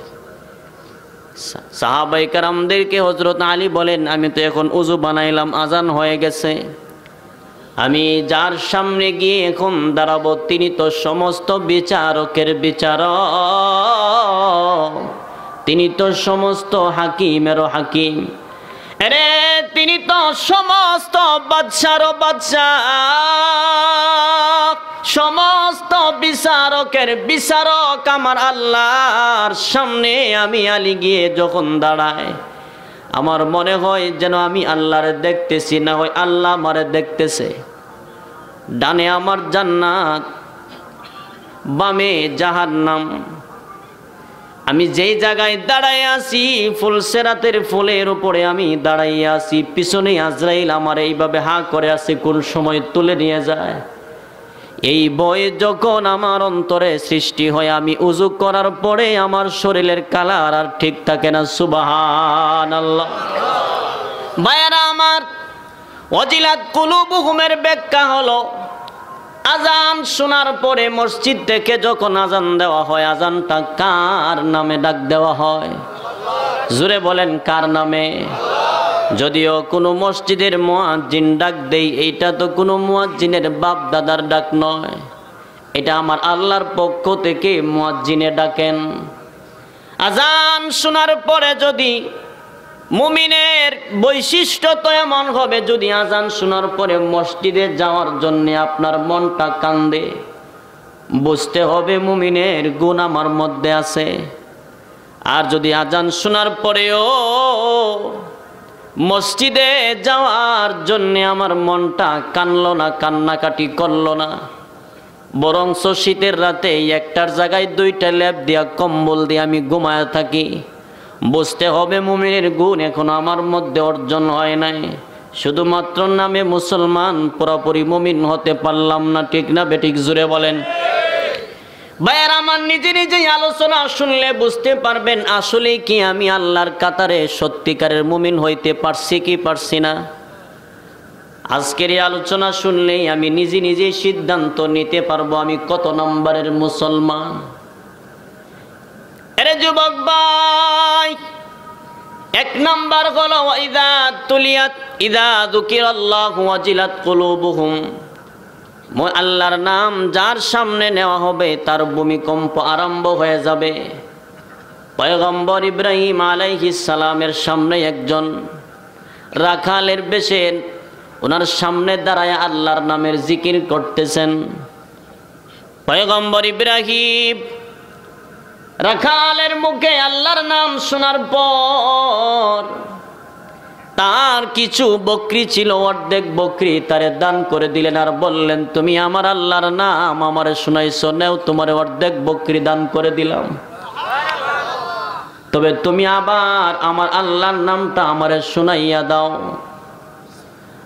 সাহাবায়ে কেরামদেরকে হযরত আলী বলেন, আমি তো এখন ওযু বানাইলাম, আজান হয়ে গেছে, আমি যার সামনে গিয়ে এখন দাঁড়াবো তিনি তো সমস্ত বিচারকের বিচারক, তিনি তো সমস্ত হাকিমেরও হাকিম, আরে তিনি তো সমস্ত বাদশারও বাদশাহ, সমস্ত বিচারকের বিচারক। আমার আল্লাহর সামনে আমি আলী গিয়ে যখন দাঁড়াই, আমার মনে হয় যেন আমি আল্লাহরে দেখতেছি, না হয় আল্লাহ আমারে দেখতেছে। ডানে আমার জান্নাত, বামে জাহান্নাম। আমি যেই জায়গায় দাঁড়াই আছি, ফুলসেরাতের ফুলের উপরে আমি দাঁড়াই আছি, পিছনে আজরাইল আমার এইভাবে হা করে আছে, কোন সময় তুলে নিয়ে যায়। এই ভয় যখন আমার অন্তরে সৃষ্টি হয়, আমি উযু করার পরে আমার শরীরের কালার আর ঠিক থাকে না। সুবহানাল্লাহ। ভাইরা আমার, ওয়াজিলাত কুলুবুহুমের ব্যাখ্যা হলো, আজান শোনার পরে মসজিদ থেকে যখন আজান দেওয়া হয়, আজানটা কার নামে ডাক দেওয়া হয়? জোরে বলেন, কার নামে? যদিও কোনো মসজিদের মুয়াজ্জিন ডাক দেই, এইটা তো কোনো মুয়াজ্জিনের বাপ দাদার ডাক নয়, এটা আমার আল্লাহর পক্ষ থেকে মুয়াজ্জিনে ডাকেন। আজান শোনার পরে যদি মুমিনের বৈশিষ্ট্য তো এমন হবে, যদি আজান শোনার পরে মসজিদে যাওয়ার জন্য আপনার মনটা কান্দে, বুঝতে হবে মুমিনের গুণ আমার মধ্যে আছে। আর যদি আজান শোনার পরেও মসজিদে যাওয়ার জন্যে আমার মনটা কানলো না, কান্নাকাটি করলো না, বরঞ্চ শীতের রাতে একটার জায়গায় দুইটা লেপ দিয়া কম্বল দিয়ে আমি ঘুমায় থাকি। বুঝতে হবে মুমিনের গুণ এখনো আমার মধ্যে অর্জন হয় নাই, শুধুমাত্র নামে মুসলমান, পুরোপুরি মুমিন হতে পারলাম না। ঠিক না বেঠিক? জুড়ে বলেন। ভাইয়ার আমার, নিজে নিজেই আলোচনা শুনলে বুঝতে পারবেন আসলে কি আমি আল্লাহর কাতারে সত্যিকারের মুমিন হইতে পারছি কি পারছি না। আজকের এই আলোচনা শুনলেই আমি নিজে নিজেই সিদ্ধান্ত নিতে পারবো আমি কত নম্বরের মুসলমান। আরে যুবক ভাই, এক নাম্বার হলো ইদা যুকিরাল্লাহু ওয়াজিলাত কুলুবুহুম। আল্লাহর নাম যার সামনে নেওয়া হবে তার ভূমিকম্প আরম্ভ হয়ে যাবে। পয়গম্বর ইব্রাহিম আলাইহিস সালামের সামনে একজন রাখালের বেশে ওনার সামনে দাঁড়ায় আল্লাহর নামের জিকির করতেছেন। পয়গম্বর ইব্রাহিম রাখালের মুখে আল্লাহর নাম শোনার পর তার কিছু বকরি ছিল, অর্ধেক বকরি তারে দান করে দিলেন আর বললেন, তুমি আমার আল্লাহর নাম আমারে শোনাইছো, নেও তোমার অর্ধেক বকরি দান করে দিলাম, তবে তুমি আবার আমার আল্লাহর নামটা আমারে শোনাইয়া দাও।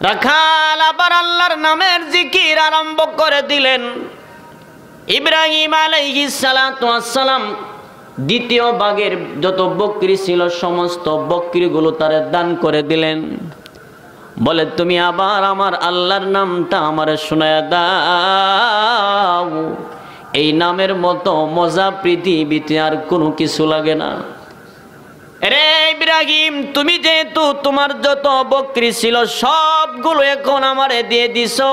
রাখাল আবার আল্লাহর নামের জিকির আরম্ভ করে দিলেন। ইব্রাহিম আলাইহিস সালাতু ওয়াস সালাম দ্বিতীয় ভাগের যত বকরি ছিল সমস্ত বকরিগুলো তারে দান করে দিলেন। বলে, তুমি আবার আমার আল্লাহর নামটা আমারে শোনায়া দাও, এই নামের মতো মজা পৃথিবীতে আর কোনো কিছু লাগে না। রে ইব্রাহিম, তুমি যেহেতু তোমার যত বকরি ছিল সবগুলো এখন আমারে দিয়ে দিছো,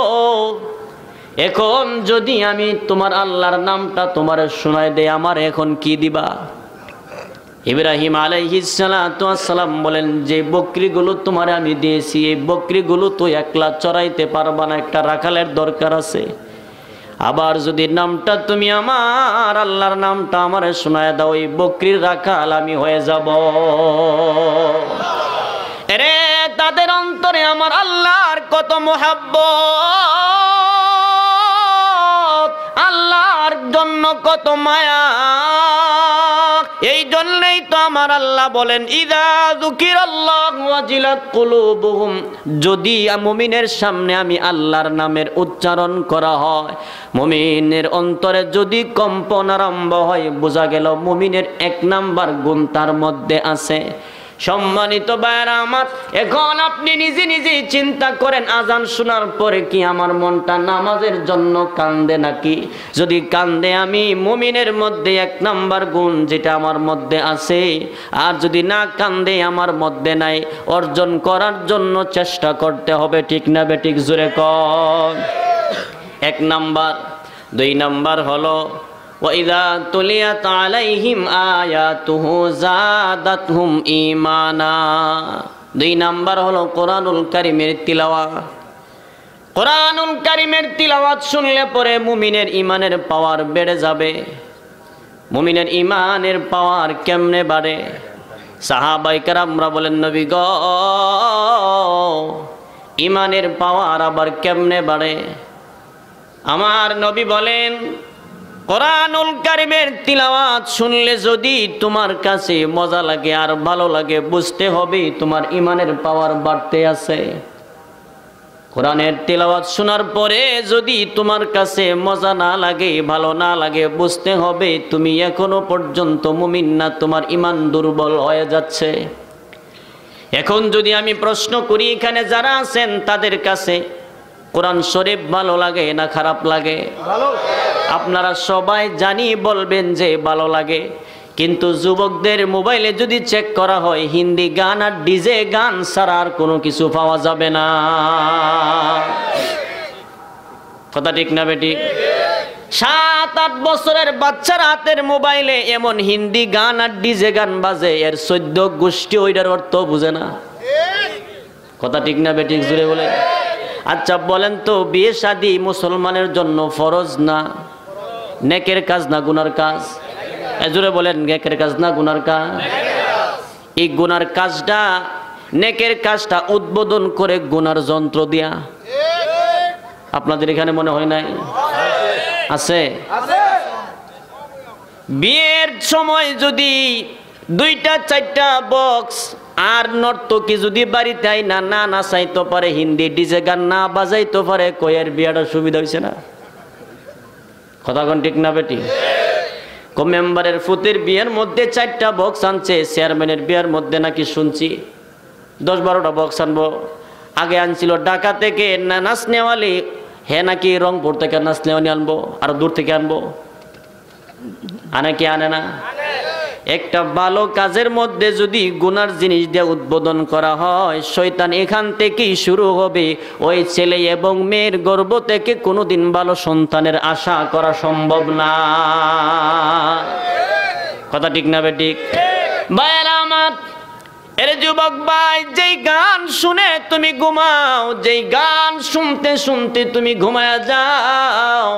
এখন যদি আমি তোমার আল্লাহর নামটা তোমার শোনায় দেই, আমার এখন কি দিবা? ইব্রাহিম আলাইহিস সালাতু ওয়াস সালাম বলেন, যে বকরিগুলো তোমারে আমি দিয়েছি এই বকরিগুলো তো একলা চড়াইতে পারবা না, একটা রাখালের দরকার আছে। আবার যদি নামটা তুমি আমার আল্লাহর নামটা আমারে শোনায় দাও, এই বকরির রাখাল আমি হয়ে যাব। রে তাদের অন্তরে আমার আল্লাহর কত মুহাব্বত, আল্লাহর জন্য কত মায়া। এই জন্যই তো আমার আল্লাহ বলেন, ইদা যুকিরাল্লাহু ওয়াজিলাত কুলুবুহুম, যদি মুমিনের সামনে আমি আল্লাহর নামের উচ্চারণ করা হয়, মুমিনের অন্তরে যদি কম্পন আরম্ভ হয়, বোঝা গেল মুমিনের এক নাম্বার গুণ তার মধ্যে আছে। সম্মানিত ভাইরা আমার, এখন আপনি নিজে নিজেই চিন্তা করেন, আজান শোনার পরে কি আমার মনটা নামাজের জন্য কান্দে নাকি? যদি কান্দে, আমি মুমিনের মধ্যে এক নাম্বার গুণ যেটা আমার মধ্যে আছে, আর যদি না কান্দে আমার মধ্যে নাই, অর্জন করার জন্য চেষ্টা করতে হবে। ঠিক না বেঠিক? জোরে কর। এক নাম্বার। দুই নাম্বার হলো وَإِذَا تُلِيَتْ عَلَيْهِمْ آيَاتُهُ زَادَتْهُمْ ঈমানা। দুই নাম্বার হলো কোরআনুল কারীমের তিলাওয়াত। কোরআনুল কারীমের তিলাওয়াত শুনলে পরে মুমিনের ঈমানের পাওয়ার বেড়ে যাবে। মুমিনের ঈমানের পাওয়ার কেমনে বাড়ে? সাহাবায়ে কেরামরা বলেন, নবী গো, ঈমানের পাওয়ার আবার কেমনে বাড়ে? আমার নবী বলেন, কোরআনুল কারীমের তিলাওয়াত শুনলে যদি তোমার কাছে মজা লাগে আর ভালো লাগে, বুঝতে হবে তোমার ঈমানের পাওয়ার বাড়তে আছে। কোরআনের তিলাওয়াত শোনার পরে যদি তোমার কাছে মজা না লাগে, ভালো না লাগে, বুঝতে হবে তুমি এখনো পর্যন্ত মুমিন না, তোমার ঈমান দুর্বল হয়ে যাচ্ছে। এখন যদি আমি প্রশ্ন করি, এখানে যারা আছেন তাদের কাছে কোরআন শরীফ ভালো লাগে না খারাপ লাগে? ভালো। আপনারা সবাই জানি বলবেন যে ভালো লাগে, কিন্তু যুবকদের মোবাইলে যদি চেক করা হয়, হিন্দি গান আর ডিজে গান ছাড়া আর কোনো কিছু পাওয়া যাবে না। কথা ঠিক না বেটি? 7-8 বছরের বাচ্চার হাতের মোবাইলে এমন হিন্দি গান আর ডিজে গান বাজে, এর 14 গোষ্ঠী ওইটার অর্থ বুঝে না। কথা ঠিক না বেটি? জুড়ে বলে। আচ্ছা বলেন তো, বিয়ে শাদী মুসলমানের জন্য ফরজ না নেকের কাজ না গুনার কাজ? জুড়ে বলেন, নেকের কাজ না গুনার কাজ? এই গুনার কাজটা নেকের কাজটা উদ্বোধন করে গুনার যন্ত্র দিয়া। আপনাদের এখানে মনে হয় নাই? আছে। বিয়ের সময় যদি 2টা 4টা বক্স আর নর্তকী যদি বাড়িতে আই না না নাচাইতে পারে, হিন্দি ডিজে গান না বাজাইতে পারে, কয়ের বিয়াটা সুবিধা হয়েছে না? কথা কোন ঠিক না বেটি? মেম্বারের ফুতের বিয়ের মধ্যে 4টা বক্স আনছে, চেয়ারম্যানের বিয়ের মধ্যে নাকি শুনছি 10-12টা বক্স আনবো। আগে আনছিল ঢাকা থেকে না নাচ নেওয়ালি, হে নাকি রংপুর থেকে নাচ নেওয়ালি আনবো, আর দূর থেকে আনবো। আনে কি আনে না? একটা ভালো কাজের মধ্যে যদি গুনার জিনিস দিয়ে উদ্বোধন করা হয়, শয়তান এখান থেকেই শুরু হবে। ওই ছেলে এবং মেয়ের গর্ভ থেকে কোনোদিন ভালো সন্তানের আশা করা সম্ভব না। কথা ঠিক না বেঠিক? ভাইয়েরা আমার, এর যুবক ভাই, যেই গান শুনে তুমি ঘুমাও, যেই গান শুনতে শুনতে তুমি ঘুমায়া যাও,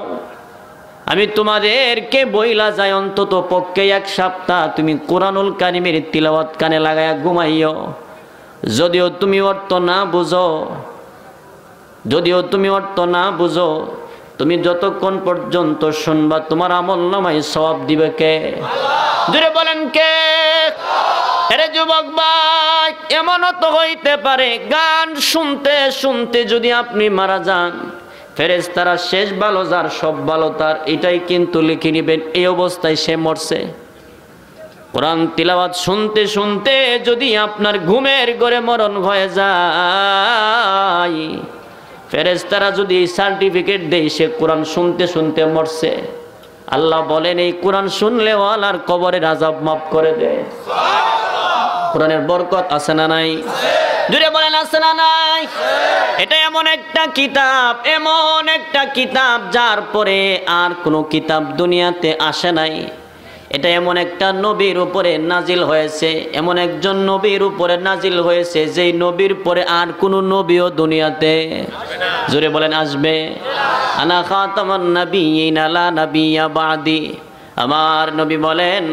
আমি তোমাদেরকে বইলা যাই অন্তত পক্ষে 1 সপ্তাহ তুমি কোরআনুল কারিমের তিলাওয়াত কানে লাগায়া ঘুমাইও। যদিও তুমি অর্থ না বুঝো, তুমি যতক্ষণ পর্যন্ত শুনবা তোমার আমলনামায় সওয়াব দিবে কে? জোরে বলেন কে? আরে যুবক ভাই, এমনও তো হইতে পারে গান শুনতে শুনতে যদি আপনি মারা যান, ফেরেশতারা শেষ ভালো যার সব ভালো তার, এটাই কিন্তু লিখে নিবেন। এই অবস্থায় সে মরছে। কোরআন তিলাওয়াত শুনতে শুনতে যদি আপনার ঘুমের ঘরে মরণ হয়ে যায়, ফেরেশতারা যদি সার্টিফিকেট দেয় সে কোরআন শুনতে শুনতে মরছে, আল্লাহ বলেন এই কোরআন শুনলে ওয়ালার কবরের আযাব মাফ করে দেয়। কোরআনের বরকত আছে না নাই? জুড়ে বলেন আছে না নাই? এটা এমন একটা কিতাব যার পরে আর কোনো কিতাব দুনিয়াতে আসে নাই। এটা এমন একটা নবীর উপরে নাজিল হয়েছে, এমন একজন নবীর উপরে নাজিল হয়েছে যেই নবীর পরে আর কোনো নবীও দুনিয়াতে, জোরে বলেন, আসবে। আনা খাতামান নাবিয়্যিন লা নাবিয়্যা বাদি। আমার নবী বলেন,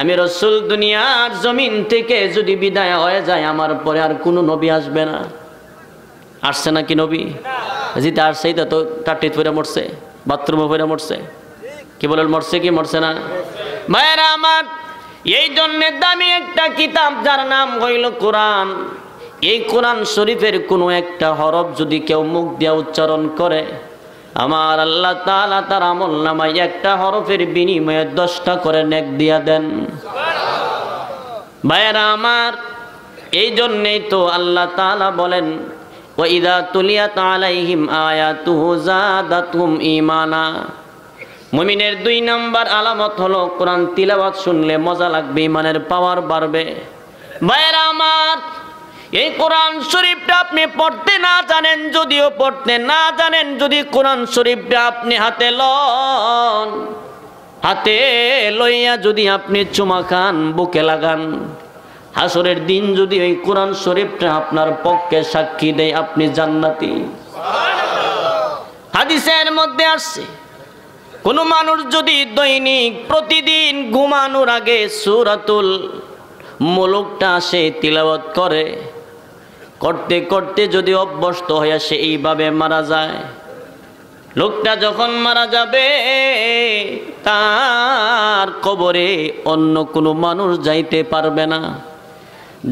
আমি রাসূল দুনিয়ার জমিন থেকে যদি বিদায় হয়ে যায়, আমার পরে আর কোনো নবী আসবে না। আসছে নাকি নবী? যেটা আসছে এটা তো টাটিত পড়ে মরছে, বাথরুমে পড়ে মরছে। কি বলেন, মরছে কি মরছে না? ভাইরা আমার, এই জন্য দামি একটা কিতাব যার নাম হইল কোরআন। এই কোরআন শরীফের কোনো একটা হরফ যদি কেউ মুখ দিয়ে উচ্চারণ করে, আমার আল্লাহ তাআলা তার আমলনামায় একটা হরফের বিনিময়ে 10টা করে নেক দিয়া দেন। ভাইরা আমার, এই জন্যই তো আল্লাহ তাআলা বলেন, ওয়া ইযা তুলিয়াত আলাইহিম আয়াতুহু যাদাতুহুম ঈমানা। মুমিনের 2 নাম্বার আলামত হলো কোরআন তিলাওয়াত শুনলে মজা লাগবে, ইমানের পাওয়ার বাড়বে। ভাইরা আমার, এই কোরআন শরীফটা আপনি পড়তে না জানেন, যদি কোরআন শরীফটা আপনি হাতে লন, হাতে লইয়া যদি আপনি চুমা খান, বুকে লাগান, হাসরের দিন যদি ওই কোরআন শরীফটা আপনার পক্ষে সাক্ষী দেয় আপনি জান্নাতি। হাদিসের মধ্যে আসছে, কোন মানুষ যদি দৈনিক প্রতিদিন ঘুমানোর আগে সূরাতুল মুলুকটা সে তিলাওয়াত করে, করতে করতে যদি অভ্যস্ত হয়ে সে এইভাবে মারা যায়, লোকটা যখন মারা যাবে তার কবরে অন্য কোনো মানুষ যাইতে পারবে না।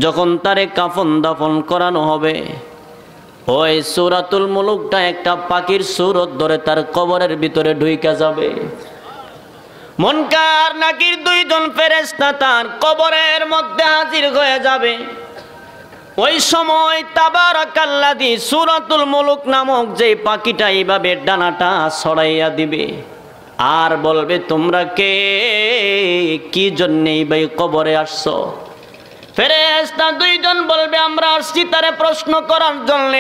যখন তারে কাফন দাফন করানো হবে, ওই সূরাতুল মুলুকটা একটা পাখির সূরত ধরে তার কবরের ভিতরে ঢুইকা যাবে। মুনকার নাকির 2 জন ফেরেশতা তার কবরের মধ্যে হাজির হয়ে যাবে। ওই সময় তাবারাকাল্লাযী সূরাতুল মুলুক নামক যে পাখিটা এইভাবে ডানাটা ছড়াইয়া দিবে আর বলবে, তোমরা কে, কি জন্য এই কবরে আসছো? ফেরেশতা 2 জন বলবে, আমরা আসছি তারে প্রশ্ন করার জন্য।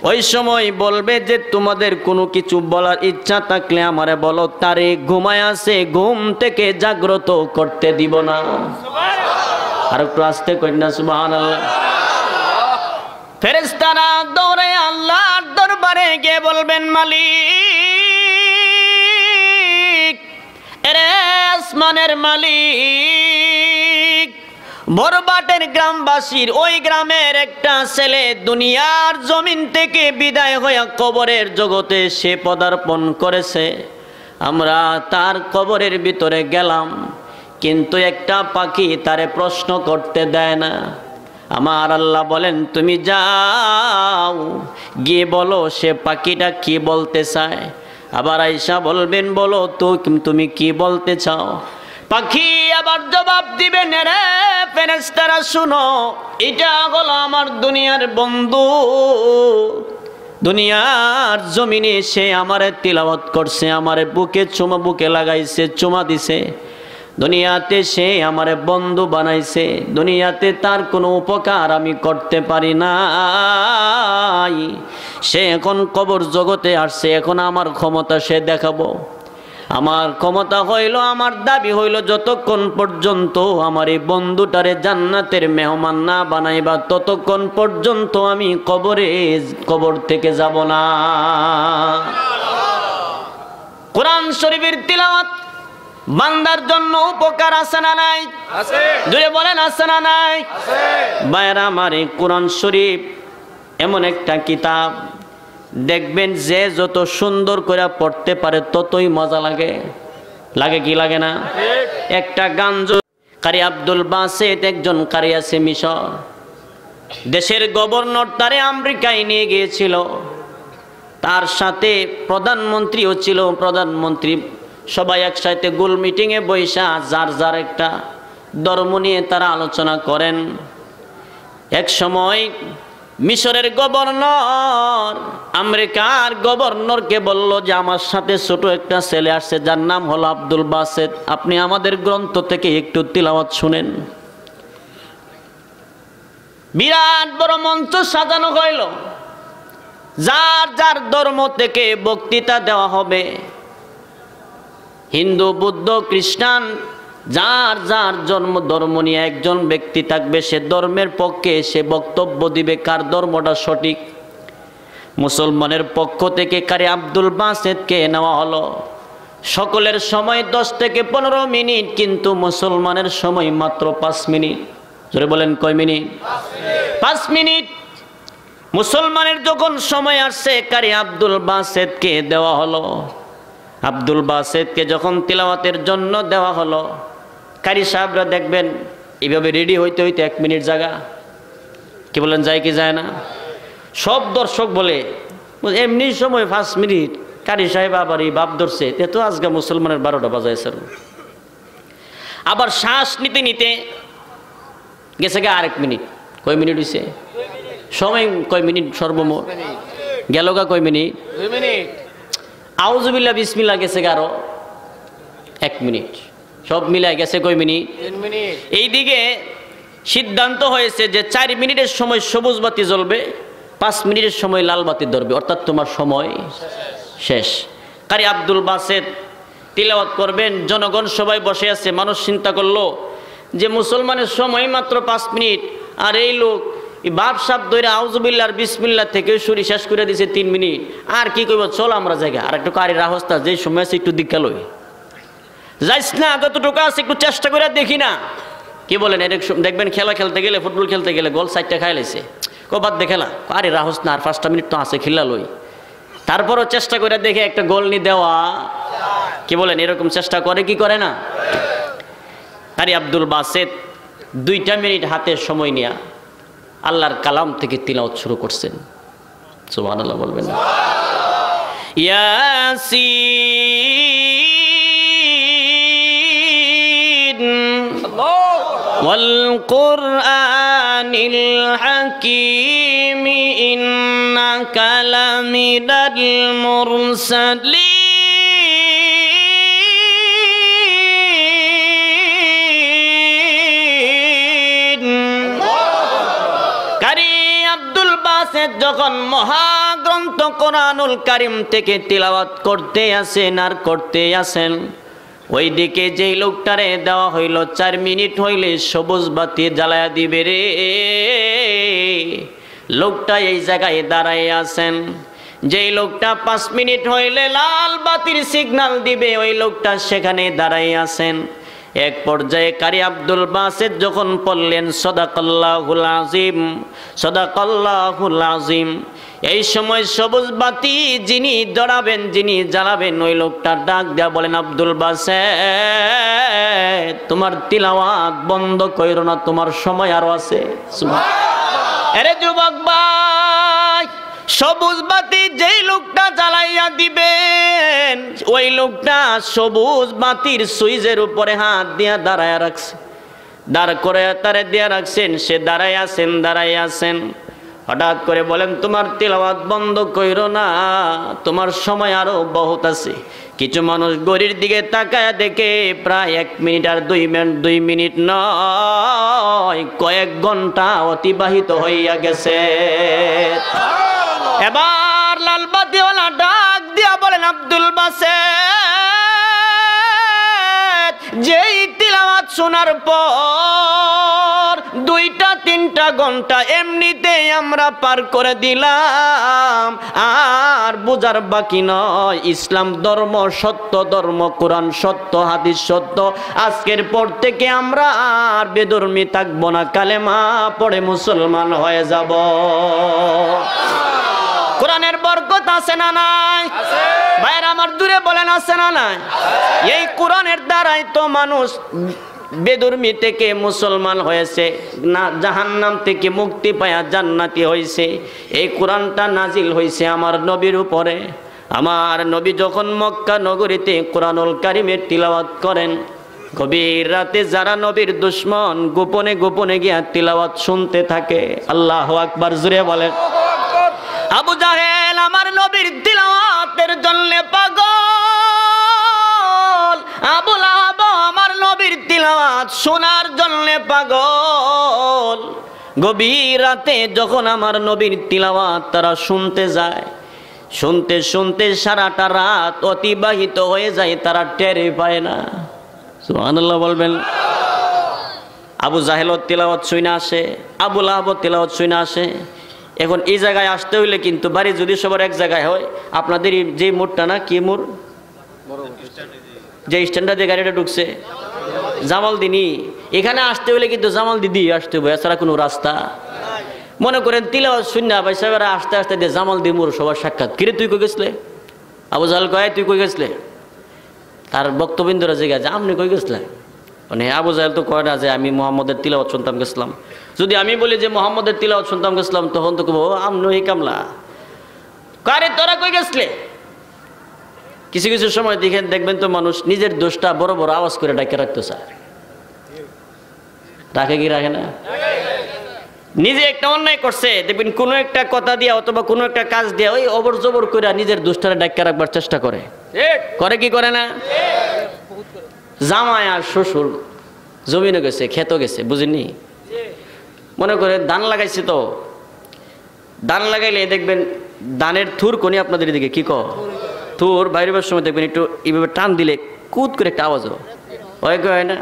ওই সময় বলবে যে, তোমাদের কোনো কিছু বলার ইচ্ছা থাকলে আমারে বলো, তারে ঘুমায় আছে, ঘুম থেকে জাগ্রত করতে দিব না। আর একটু আস্তে করেন না, সুবহানাল্লাহ। ফেরেশতারা দৌড়ে আল্লাহর দরবারে গিয়ে বলবেন, মালিক, এরে আসমানের মালিক, বরবাটের গ্রামবাসীর ওই গ্রামের একটা ছেলে দুনিয়ার জমিন থেকে বিদায় হয়ে কবরের জগতে সে পদার্পণ করেছে। আমরা তার কবরের ভিতরে গেলাম, কিন্তু একটা পাখি তারে প্রশ্ন করতে দেয় না। আমার আল্লাহ বলেন, তুমি যাও গিয়ে বলো সে পাখিটা কি বলতে চায়। আবার আয়েশা বলবেন, বলো তো তুমি কি বলতে চাও। পাখি আবার জবাব দিবেন, রে ফেরেশতারা শুনো, এটা হলো আমার দুনিয়ার বন্ধু। দুনিয়ার জমিনে সে আমারে তিলাওয়াত করছে, আমারে বুকে লাগাইছে, চুমা দিছে। দুনিয়াতে সে আমারে বন্ধু বানাইছে, দুনিয়াতে তার কোনো উপকার আমি করতে পারি নাই। সে এখন কবর জগতে আসছে, এখন আমার ক্ষমতা সে দেখাবো। আমার ক্ষমতা হইল, আমার দাবি হইল, যতক্ষণ পর্যন্ত আমার এই বন্ধুটারে জান্নাতের মেহমান না বানাইবা ততক্ষণ পর্যন্ত আমি কবর থেকে যাব না। কোরআন শরীফের তিলাওয়াত বান্দার জন্য উপকার আছে না নাই? আছে। জোরে বলেন আছে না নাই? আছে। ভাইরা আমার, এই কোরআন শরীফ এমন একটা কিতাব, দেখবেন যে যত সুন্দর করে পড়তে পারে ততই মজা লাগে। লাগে কি লাগে না? একটা গান, কারি আব্দুল বাসেত একজন কারি আছে মিশর, দেশের গভর্নর তারে আমেরিকায় নিয়ে গিয়েছিল, তার সাথে প্রধানমন্ত্রীও ছিল। প্রধানমন্ত্রী সবাই একসাথে গোল মিটিংয়ে বৈশা যার যার একটা ধর্ম নিয়ে তারা আলোচনা করেন। এক সময় মিশরের গভর্নর আমেরিকার গভর্নরকে বলল যে আমার সাথে ছোট একটা ছেলে আসছে যার নাম হলো আব্দুল বাসেত, আপনি আমাদের গ্রন্থ থেকে একটু তিলাওয়াত শুনেন। বিরাট বড় মঞ্চ সাজানো হইল, যার যার ধর্ম থেকে বক্তৃতা দেওয়া হবে। হিন্দু, বৌদ্ধ, খ্রিস্টান, যার যার ধর্ম নিয়ে একজন ব্যক্তি থাকবে, সে ধর্মের পক্ষে সে বক্তব্য দিবে কার ধর্মটা সঠিক। মুসলমানের পক্ষ থেকে কারি আব্দুল বাসেতকে নেওয়া হলো। সকলের সময় 10 থেকে 15 মিনিট, কিন্তু মুসলমানের সময় মাত্র 5 মিনিট। জোরে বলেন কয় মিনিট? 5 মিনিট। মুসলমানের যখন সময় আসছে কারি আব্দুল বাসেতকে দেওয়া হলো। আব্দুল বাসেতকে যখন তিলাওয়াতের জন্য দেওয়া হলো, কারি সাহেবরা দেখবেন এইভাবে রেডি হইতে হইতে 1 মিনিট জায়গা, কি বলেন যায় কি যায় না? সব দর্শক বলে এমনি সময় 5 মিনিট, কারি সাহেব আবার এই ভাব ধরছে তে তো আজকে মুসলমানের 12টা বাজাইছে। আবার শ্বাস নিতে নিতে গেছে গা 1 মিনিট। কয় মিনিট হয়েছে? সময় কয় মিনিট সর্বমোট? গেল গা কয় মিনিট? 2 মিনিট। আউযুবিল্লাহ বিসমিল্লাহ গেছে গা আরো 1 মিনিট। সব মিলাই গেছে কয় মিনিট? 3 মিনিট। এইদিকে সিদ্ধান্ত হয়েছে যে 4 মিনিটের সময় সবুজ বাতি জ্বলবে, 5 মিনিটের সময় লাল বাতি ধরবে, অর্থাৎ তোমার সময় শেষ। কারি আব্দুল বাসেত তিলাওয়াত করবেন, জনগণ সবাই বসে আছে। মানুষ চিন্তা করলো যে মুসলমানের সময় মাত্র 5 মিনিট, আর এই লোক বাপ সাপ ধরে আউযুবিল্লাহ আর বিসমিল্লাহ থেকে শুরু শেষ করে দিয়েছে 3 মিনিট। আর কি করবো, চল আমরা জায়গা আর একটু কারি রাহস্তা, যে সময় আছে একটু দীক্ষা লই, যাইস না যতটুকু আছে একটু চেষ্টা করে দেখি না। কি বলেন? দেখবেন খেলা খেলতে গেলে, ফুটবল খেলতে গেলে গোল 4টা খাই লাইছে, কবাদ দে খেলা, আরে রাহস না, আর 5টা মিনিট তো আছে, খেলা লই। তারপরও চেষ্টা করে দেখে একটা গোল নি দেওয়া। কি বলেন? এরকম চেষ্টা করে কি করে না? কারি আব্দুল বাসেত 2টা মিনিট হাতে সময় নিয়া আল্লাহর কালাম থেকে তিলাওয়াত শুরু করছেন। সুবহানাল্লাহ বলবেন না? ইয়াসিন ওয়াল কুরআনিল হাকীম ইন্নাকা লামিনাল মুরসালিন। যখন মহাগ্রন্থ কোরআনুল কারীম থেকে তিলাওয়াত করতে আসেন, ওইদিকে যেই লোকটারে দেওয়া হইল 4 মিনিট হইলে সবুজ বাতি জ্বালায়া দিবে রে, লোকটা এই জায়গায় দাঁড়ায় আছেন। যেই লোকটা 5 মিনিট হইলে লাল বাতির সিগন্যাল দিবে, ওই লোকটা সেখানে দাঁড়ায় আছেন। এক পর্যায়ে কারি আব্দুল বাসিত যখন পড়লেন সাদাকাল্লাহুল আযীম, সাদাকাল্লাহুল আযীম, এই সময় সবুজ বাতি যিনি ধরাবেন, যিনি জ্বালাবেন, ওই লোকটা ডাক দেয়া বলেন, আব্দুল বাসিত তোমার তিলাওয়াত বন্ধ কইরো না, তোমার সময় আরো আছে। আরে যুবক ভাই, সবুজ বাতি যেই লোকটা জ্বালাইয়া দিবেন, ওই লোকটা সবুজ বাতির সুইচের উপরে হাত দিয়া দাঁড়ায় রাখছে, দাঁড় করে তারে দিয়া রাখছেন, সে দাঁড়ায় আছেন। হঠাৎ করে বলেন, তোমার তিলাওয়াত বন্ধ কইরো না, তোমার সময় আরো বহুত আছে। কিছু মানুষ ঘড়ির দিকে তাকায় দেখে প্রায় 1 মিনিট আর 2 মিনিট নয়, কয়েক ঘন্টা অতিবাহিত হইয়া গেছে। এবার লালবাতিওয়ালা ডাক দিয়া বলেন, আব্দুল বাসিত যেই তিলাওয়াত শোনার পর 2-3 ঘন্টা এমনিতেই আমরা পার করে দিলাম, আর বুঝার বাকি নয়, ইসলাম ধর্ম সত্য ধর্ম, কোরআন সত্য, হাদিস সত্য। আজকের পর থেকে আমরা আর বেধর্মী থাকবো না, কালেমা পড়ে মুসলমান হয়ে যাব। কোরআনের বরকত আছে না নাই? ভাইরা আমার দূরে বলেন, আছে না নাই? এই কোরআনের দ্বারাই তো মানুষ বেধর্মী থেকে মুসলমান হয়েছে, না জাহান্নাম থেকে মুক্তি পায়া জান্নাতি হয়েছে। এই কোরআনটা নাজিল হয়েছে আমার নবীর উপরে। আমার নবী যখন মক্কা নগরীতে কোরআনুল কারীমের তিলাওয়াত করেন, গভীর রাতে যারা নবীর দুশমন গোপনে গোপনে গিয়া তিলাওয়াত শুনতে থাকে। আল্লাহু আকবার, জোরে বলেন। আবু জাহেল আমার নবীর তিলাওয়াতের জন্য পাগল, আবু লাহাব আমার নবীর তিলাওয়াত শোনার জন্য পাগল। গভীর রাতে যখন আমার নবীর তিলাওয়াত তারা শুনতে যায়, শুনতে শুনতে সারাটা রাত অতিবাহিত হয়ে যায়, তারা টের পায় না। সুবহানাল্লাহ বলবেন। আবু জাহেল তিলাওয়াত শুনে আসে, আবু লাহাব তিলাওয়াত শুনে আসে। এখন এই জায়গায় আসতে হইলে কিন্তু বাড়ি যদি সবার এক জায়গায় হয়, আপনাদের যে মোড়টা না, কি মোড়, যে স্ট্যান্ডার দিয়ে গাড়িটা ঢুকছে জামাল দিনী, এখানে আসতে হইলে কিন্তু জামাল দিদি আসতে হবে, এছাড়া কোনো রাস্তা। মনে করেন তিলাওয়াত শুননা ভাই সাহেবেরা আস্তে আস্তে দিয়ে জামাল দি মোড় সবার সাক্ষাৎ। কিরে তুই কই গেছলে? আবু জাহেল কয়, তুই কই গেছলে? তার বক্তবিন্দুরা জিজ্ঞাসা, আপনি কই গেছলেন? মানে আবু জাহেল তো কয় না যে আমি মোহাম্মদের তিলাওয়াত শুনতাম গেছিলাম। যদি আমি বলি যে মোহাম্মদের তিলাওয়াত শুনতাম গেছিলাম, তখন তো কব আমনো এই কামলা, কারে তোরা কই গেছলে? কিছু কিছু সময় দেখবেন তো মানুষ নিজের দোষটা বড় বড় আওয়াজ করে ডাকে রাখতে চায়। রাখে কি রাখে না? নিজে একটা অন্যায় করছে, দেখবেন কোনো একটা কথা দিয়া অথবা কোনো একটা কাজ দিয়া ওই অবর জবর করে নিজের দোষটারে ডাকে রাখবার চেষ্টা করে। করে কি করে না? জামাই আর শ্বশুর জমিনে গেছে, ক্ষেত গেছে, বুঝেননি? মনে করে ধান লাগাইছে, তো ধান লাগাইলে দেখবেন ধানের থুর কোনি আপনাদের দিকে কি থুর বাইরের সময় দেখবেন একটু এইভাবে টান দিলে কুদ করে একটা আওয়াজ হয় না?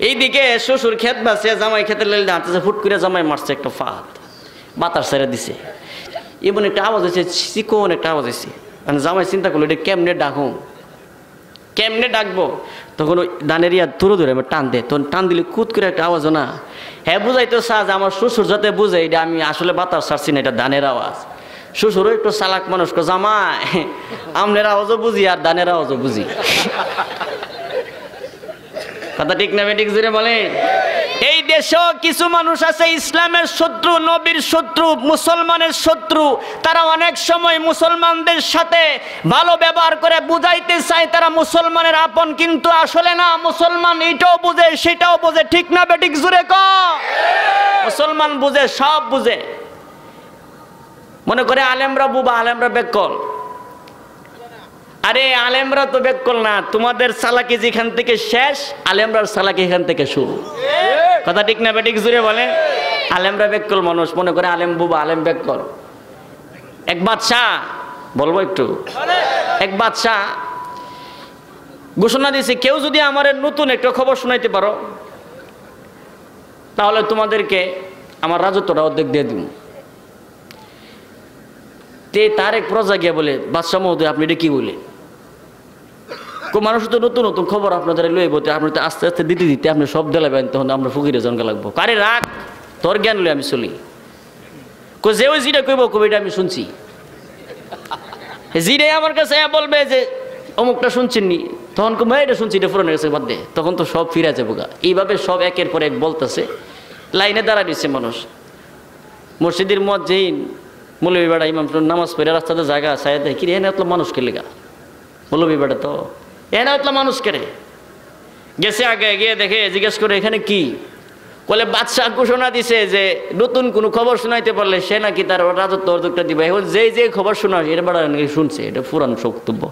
এইদিকে শ্বশুর ক্ষেত বাসে, জামাই ক্ষেতের লাইলে হাঁটতেছে, ফুট করে জামাই মারছে একটা ফাঁদ, বাতাস ছেড়ে দিছে, এমন একটা আওয়াজ হয়েছে, চিকন একটা আওয়াজ হয়েছে। মানে জামাই চিন্তা করলো এটা কেমনে ডাকুম, কেমনে ডাকবো? তখন ওই ধানের থুরো ধরে টান দেয়, তখন টান দিলে কুদ করে একটা আওয়াজ না। হ্যাঁ বুঝাইতো সাজ আমার শ্বশুর যাতে বুঝে এটা আমি আসলে বাতাস ছাড়ছি না, এটা ধানের আওয়াজ। শ্বশুরও একটু চালাক মানুষ, জামাই আমনের আওয়াজও বুঝি আর ধানের আওয়াজও বুঝি। কথা ঠিক না বেঠিক জুড়ে বলেন? এই দেশেও কিছু মানুষ আছে ইসলামের শত্রু, নবীর শত্রু, মুসলমানের শত্রু। তারা অনেক সময় মুসলমানদের সাথে ভালো ব্যবহার করে বুঝাইতে চায় তারা মুসলমানের আপন, কিন্তু আসলে না, মুসলমান এটাও বুঝে সেটাও বুঝে। ঠিক না বেঠিক জুড়ে ক? মুসলমান বুঝে, সব বুঝে। মনে করে আলেমরা বুবা, আলেমরা বেকল। আরে আলেমরা তো বেকল না, তোমাদের চালাকি যেখান থেকে শেষ, আলেমরার চালাকি এখান থেকে শুরু। কথা ঠিক না বেঠিক জুড়ে বলে? আলেমরা বেকল মানুষ, মনে করে আলেম বুবা, আলেম বেকল। এক বাদশাহ, বলবো একটু, এক বাদশাহ ঘোষণা দিয়েছে, কেউ যদি আমার নতুন একটা খবর শোনাইতে পারো তাহলে তোমাদেরকে আমার রাজত্বটা অর্ধেক দিয়ে দিব। তার এক প্রজা গিয়ে বলে, বাদশাহ মহোদয় আপনি এটা কি বলে? মানুষ তো নতুন নতুন খবর আপনাদের লইব, আপনি তো আস্তে আস্তে দিতে দিতে আপনি সব দেলাবেন, তখন আমরা ফকিরে জনকে লাগবো। কারে রাখ, তোর জ্ঞান লই আমি চলি। যে ওই জিটা কইব কবিটা আমি শুনছি, জিরে আমার কাছে বলবে যে অমুকটা শুনছেন নি, তখন কম এটা শুনছি, এটা পুরনো গেছে বাদ দে, তখন তো সব ফিরে যাবো গা। এইভাবে সব একের পর এক বলতেছে, লাইনে দাঁড়া দিচ্ছে মানুষ। মসজিদের মুয়াজ্জিন মৌলভী বেড়া ইমাম নামাজ পড়ে রাস্তাতে জায়গা সায়া দেয়, কি রে এনে মানুষ কে লেগা, মৌলভী বেড়া তো এনে মানুষ কেড়ে গেছে। আগে গিয়ে দেখে জিজ্ঞেস করে এখানে কি, বলে বাদশাহ ঘোষণা দিছে যে নতুন কোনো খবর শোনাইতে পারলে সে নাকি তার রাজত্ব অর্ধেকটা দিবে। এখন যে খবর শোনা এটা বেড়া নাকি শুনছে, এটা পুরান বক্তব্য,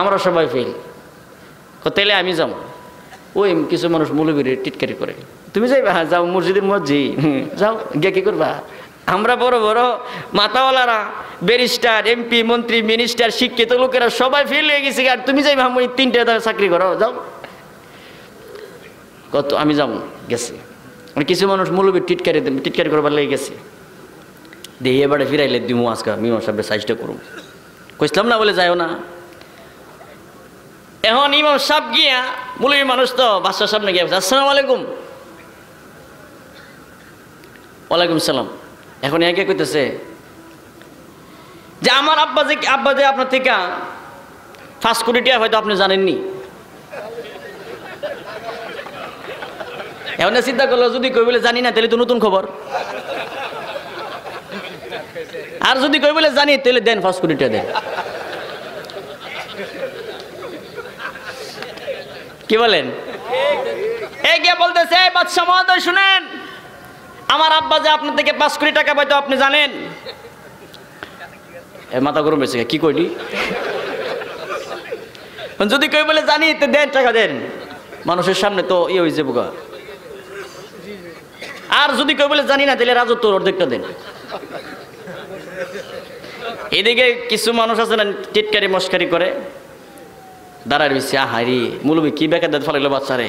আমরা সবাই ফেল। তাইলে আমি যাবো। ওই কিছু মানুষ মৌলবীর টিটকারি করে, তুমি যাইবা? হ্যাঁ যাও, মসজিদের মসজিদ যাও, গিয়ে কি করবা? আমরা বড় বড় মাতাওয়ালারা, ব্যারিস্টার, এমপি, মন্ত্রী, মিনিস্টার, শিক্ষিত লোকেরা সবাই ফেল হয়ে গেছি, আর তুমি যাইবা আমি 3টা চাকরি করো, যাও। কত আমি যাবো গেছে। কিছু মানুষ মৌলবীর টিটকারি করবার লেগে গেছে, দিয়ে এবারে ফিরাইলে দিমু আজকে মিমাম সাহেবের সাইজটা করুন, কইসলাম না বলে যাইও না। এখন ইমাম সাহেব গিয়া, মৌলবী মানুষ তো বাদশার সামনে গিয়ে আসসালামু আলাইকুম। ওয়ালাইকুম সালাম। এখন একে কইতেছে যে আমার আব্বা যে আপনার থেকে 5 কোটি টাকা হয়তো আপনি জানেননি। এখন চিন্তা করলো যদি কই বলে জানি না তাহলে তো নতুন খবর, আর যদি কই বলে জানি তাহলে দেন 5 কোটি টাকা দেন। কি বলেন? এই গিয়ে বলতেছে বাদশা মহোদয় শুনেন, আমার আব্বা যে আপনার থেকে 5 কোটি টাকা পাইতো আপনি জানেন? মাথা গরম হয়েছে, কি কইলি? যদি কই বলে জানি তো দেন, টাকা দেন, মানুষের সামনে তো ইয়ে হয়েছে বোকা। আর যদি কেউ বলে জানি না তাহলে রাজত্ব অর্ধেকটা দেন। এদিকে কিছু মানুষ আছে না টিটকারি মস্কারি করে, দাঁড়ায় রয়েছে, আহারি মৌলবী কি বেকার দাঁত ফেলাইলো বাচ্চারে,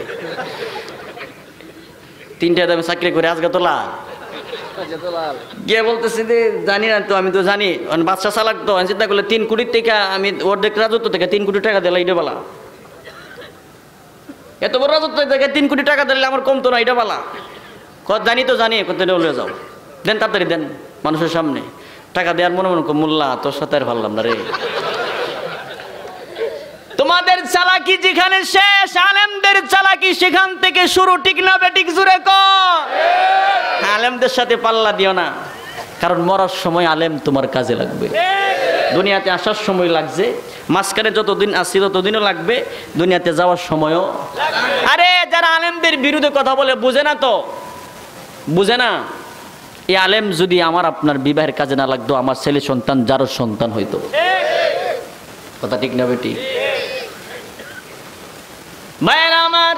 3টা দামে চাকরি করে আজকে তো লাল। গিয়ে বলতেছে যে জানি না তো, আমি তো জানি। বাচ্চা চালাক তো, চিন্তা করলে 3 কোটির থেকে আমি অর্ধেক রাজত্ব থেকে 3 কোটি টাকা দিলাম, এটা বলা এত বড় রাজত্ব থেকে 3 কোটি টাকা দিলে আমার কমতো না, এটা বলা। জানি তো জানি, কোথায় বলে যাও, দেন তাড়াতাড়ি দেন। মানুষের সামনে টাকা দেওয়ার মনে মনে মোল্লা তোর সাথে আর ভাবলাম না রে। তোমাদের চালাকি যেখানে শেষ, আলেমদের চালাকি সেখান থেকে শুরু, ঠিক না বেঠিক? জুড়ে কর। আলেমদের সাথে পাল্লা দিও না, কারণ মরার সময় আলেম তোমার কাজে লাগবে, দুনিয়াতে আসার সময় লাগছে, মাঝখানে যতদিন আসি ততদিনও লাগবে, দুনিয়াতে যাওয়ার সময়ও। আরে যারা আলেমদের বিরুদ্ধে কথা বলে বুঝে না তো, বুঝে না। এই আলেম যদি আমার আপনার বিবাহের কাজে না লাগতো, আমার ছেলে সন্তান যারও সন্তান হইতো। কথা ঠিক না বেটি? ভাইয়েরা আমার,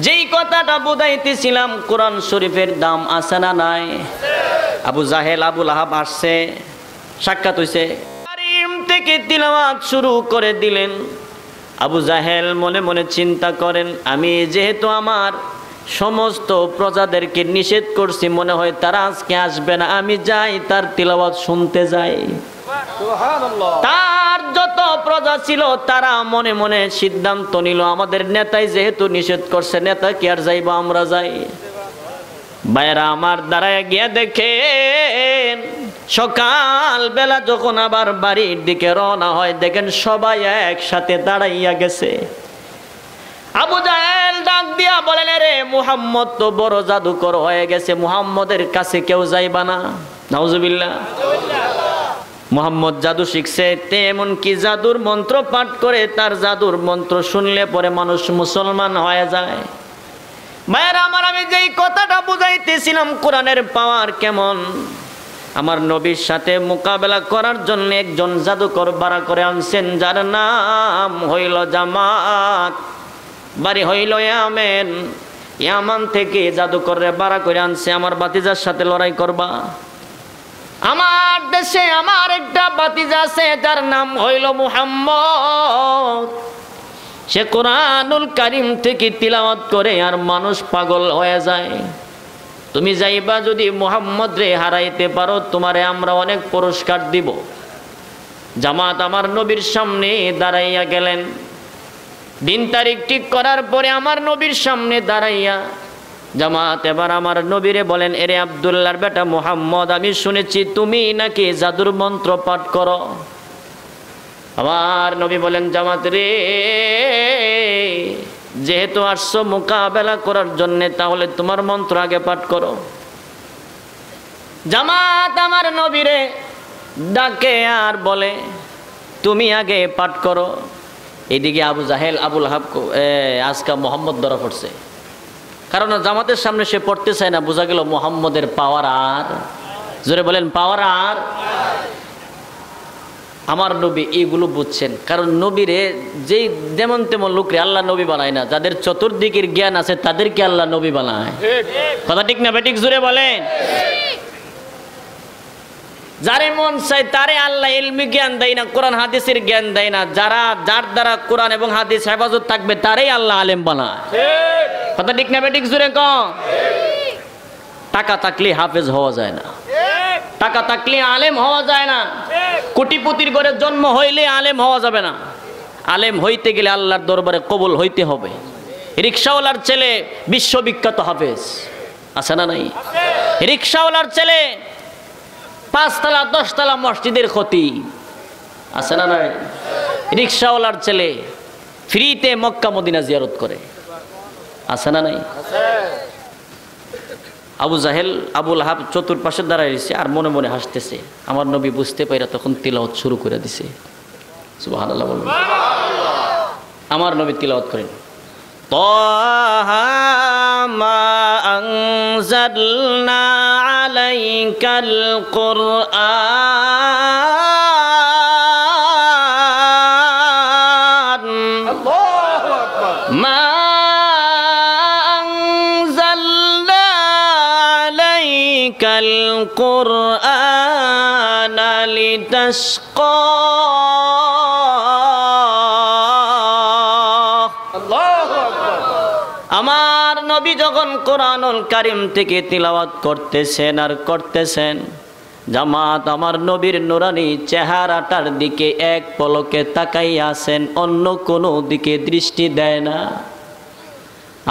যেই কথাটা বুঝাইতেছিলাম, কোরআন শরীফের দাম আছে না নাই? আবু জাহেল আবু লাহাব আসছে, সাক্ষাৎ হইছে, থেকে তিলাওয়াত শুরু করে দিলেন। আবু জাহেল মনে মনে চিন্তা করেন, আমি যেহেতু আমার সমস্ত প্রজাদেরকে নিষেধ করছি, মনে হয় তারা আজকে আসবে না, আমি যাই তার তিলাওয়াত শুনতে যাই। তার যত প্রজা ছিল তারা মনে মনে সিদ্ধান্ত নিল, আমাদের নেতাই যেহেতু নিষেধ করছে, নেতা কি আর যাইব, আমরা যাই। ভাইরা আমার, দাঁড়ায় গিয়ে দেখেন সকাল বেলা যখন আবার বাড়ির দিকে রওনা হয়, দেখেন সবাই একসাথে দাঁড়াইয়া গেছে। আবু জাহেল ডাক দিয়া বলেন, রে মুহাম্মদ তো বড় জাদুকর হয়ে গেছে, মুহাম্মদের কাছে কেউ যাইবা না। নাউজুবিল্লাহ। মুহাম্মদ জাদু শিখছে, তেমন কি জাদুর মন্ত্র পাঠ করে, তার জাদুর মন্ত্র শুনলে পরে মানুষ মুসলমান হয়ে যায়। ভাইয়েরা আমার, আমি যেই কথাটা বুঝাইতেছিলাম কোরআনের পাওয়ার কেমন, আমার নবীর সাথে মোকাবেলা করার জন্য একজন জাদুকর বাড়া করে আনছেন, যার নাম হইল জামাত, বাড়ি হইল ইয়ামেন। ইয়ামান থেকে জাদুকররে বাড়া করে আনছে, আমার বাতিজার সাথে লড়াই করবা। আমার দেশে আমার একটা বাতিজা আছে, যার নাম হইল মুহাম্মদ। সে কোরআনুল কারীম থেকে তিলাওয়াত করে আর মানুষ পাগল হয়ে যায়। তুমি যাইবা, যদি মুহাম্মদ রে হারাইতে পারো, তোমারে আমরা অনেক পুরস্কার দিব। জামাত আমার নবীর সামনে দাঁড়াইয়া গেলেন। দিন তারিখ ঠিক করার পরে আমার নবীর সামনে দাঁড়াইয়া জামাত এবার আমার নবীরে বলেন, এরে আব্দুল্লাহর বেটা মুহাম্মদ, আমি শুনেছি তুমি নাকি জাদুর মন্ত্র পাঠ করো। আমার নবী বলেন, জামাত রে, যেহেতু আসছো মোকাবেলা করার জন্য, তাহলে তোমার মন্ত্র আগে পাঠ করো। জামাত আমার নবীরে ডাকে আর বলে, তুমি আগে পাঠ করো। এদিকে আবু জাহেল আবুল হাব আজকা মোহাম্মদ ধরা পড়ছে, কারণ জামাতের সামনে সে পড়তে চায় না। বোঝা গেল মোহাম্মদের পাওয়ার আর, জোরে বলেন পাওয়ার আর। আমার নবী এইগুলো বুঝছেন, কারণ নবীরে যেই যেমন তেমন লোকরে আল্লাহ নবী বানায় না, যাদের চতুর্দিকের জ্ঞান আছে তাদেরকে আল্লাহ নবী বানায়। কথা ঠিক না বেঠিক? জোরে বলেন। যারে মন চায় তারে আল্লাহ ইলমি জ্ঞান দেয় না, কোরআন হাদিসের জ্ঞান দেয় না। যার দ্বারা কোরআন এবং হাদিস হেফাজত থাকবে তারাই আল্লাহ আলেম বানায়। কথা ঠিক না বেঠিক? জোরে কও। টাকা থাকলে হাফেজ হওয়া যায় না, টাকা থাকলে আলেম হওয়া যায় না। কোটিপতির ঘরে জন্ম হইলে আলেম হওয়া যাবে না। আলেম হইতে গেলে আল্লাহর দরবারে কবুল হইতে হবে। রিক্সাওয়ালার ছেলে বিশ্ববিখ্যাত হাফেজ, আছে না নাই? রিক্সাওয়ালার ছেলে 5 তলা 10 তলা মসজিদের খতিব, আছে না নাই? রিক্সাওয়ালার ছেলে ফ্রিতে মক্কা মদিনা জিয়ারত করে, আছে না নাই? আবু জাহেল আবুল হাব চতুর্পাশে দাঁড়ায় রয়েছে আর মনে মনে হাসতেছে। আমার নবী বুঝতে পাইরা তখন তিলাওয়াত শুরু করে দিছে। সুবহানাল্লাহ বলুন। আমার নবী তিলাওয়াত করেন, তাহা মা আনজালনা আলাইকাল কুরআন, আল্লাহু আকবার, মা আনজালনাল কুরআন লিতাশকা। আমার নবী যখন কোরআনুল কারীম থেকে তিলাওয়াত করতেছেন আর করতেছেন, জামাত আমার নবীর নুরানি চেহারাটার দিকে এক পলকে তাকাইয়া আছেন, অন্য কোনো দিকে দৃষ্টি দেয় না।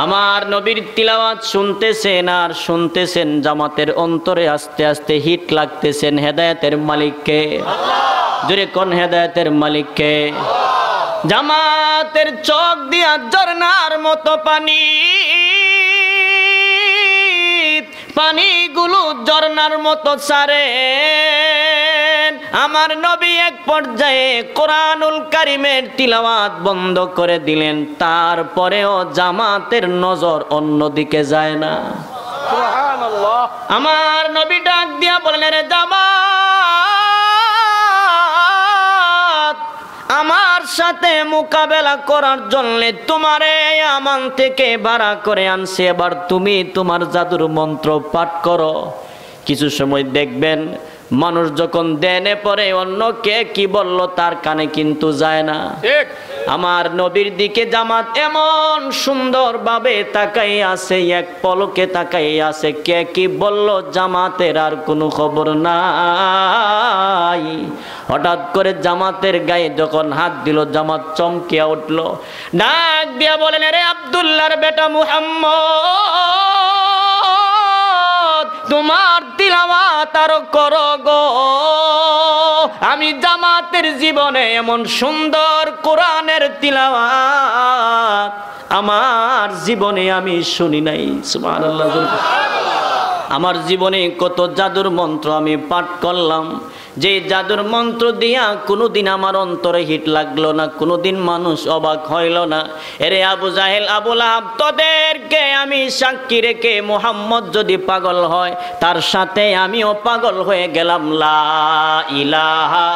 আমার নবীর তিলাওয়াত শুনতেছেন আর শুনতেছেন, জামাতের অন্তরে আস্তে আস্তে হিট লাগতেছেন হেদায়েতের মালিককে। জোরে কোন হেদায়েতের মালিককে? জামাতের চোখ দিয়া ঝর্ণার মতো পানিগুলো ঝর্ণার মতো ছাড়ে। আমার নবী এক পর্যায়ে কোরআনুল কারীমের তিলাওয়াত বন্ধ করে দিলেন, তারপরেও জামাতের নজর অন্যদিকে যায় না। সুবহানাল্লাহ। আমার নবী ডাক দিয়া বলেন, রে জামাত, আমার সাথে মোকাবেলা করার জন্য তোমারে আমান থেকে ভাড়া করে আনছি, এবার তুমি তোমার জাদুর মন্ত্র পাঠ করো। কিছু সময় দেখবেন মানুষ যখন দেনে পড়ে অন্য কে কি বলল তার কানে কিন্তু যায় না। আমার নবীর দিকে জামাত এমন সুন্দর ভাবে তাকাই আছে, এক পলকে তাকাই আছে, কে কি বলল জামাতের আর কোনো খবর নাই। হঠাৎ করে জামাতের গায়ে যখন হাত দিল, জামাত চমকিয়া উঠল, ডাক দিয়া বলেন, রে আব্দুল্লাহর বেটা মুহাম্মদ, তোমার তিলাওয়াত আরো করো গো। আমি জামাতের জীবনে এমন সুন্দর কোরআনের তিলাওয়াত আমার জীবনে আমি শুনি নাই। সুবহানাল্লাহ। আমার জীবনে কত জাদুর মন্ত্র আমি পাঠ করলাম, যে জাদুর মন্ত্র দিয়া কোনোদিন আমার অন্তরে হিট লাগলো না, কোনোদিন মানুষ অবাক হইল না। এরে আবু জাহেল আবুল আহাব, তোদেরকে আমি সাক্ষী রেখে মুহাম্মদ যদি পাগল হয় তার সাথে আমিও পাগল হয়ে গেলাম। লা ইলাহা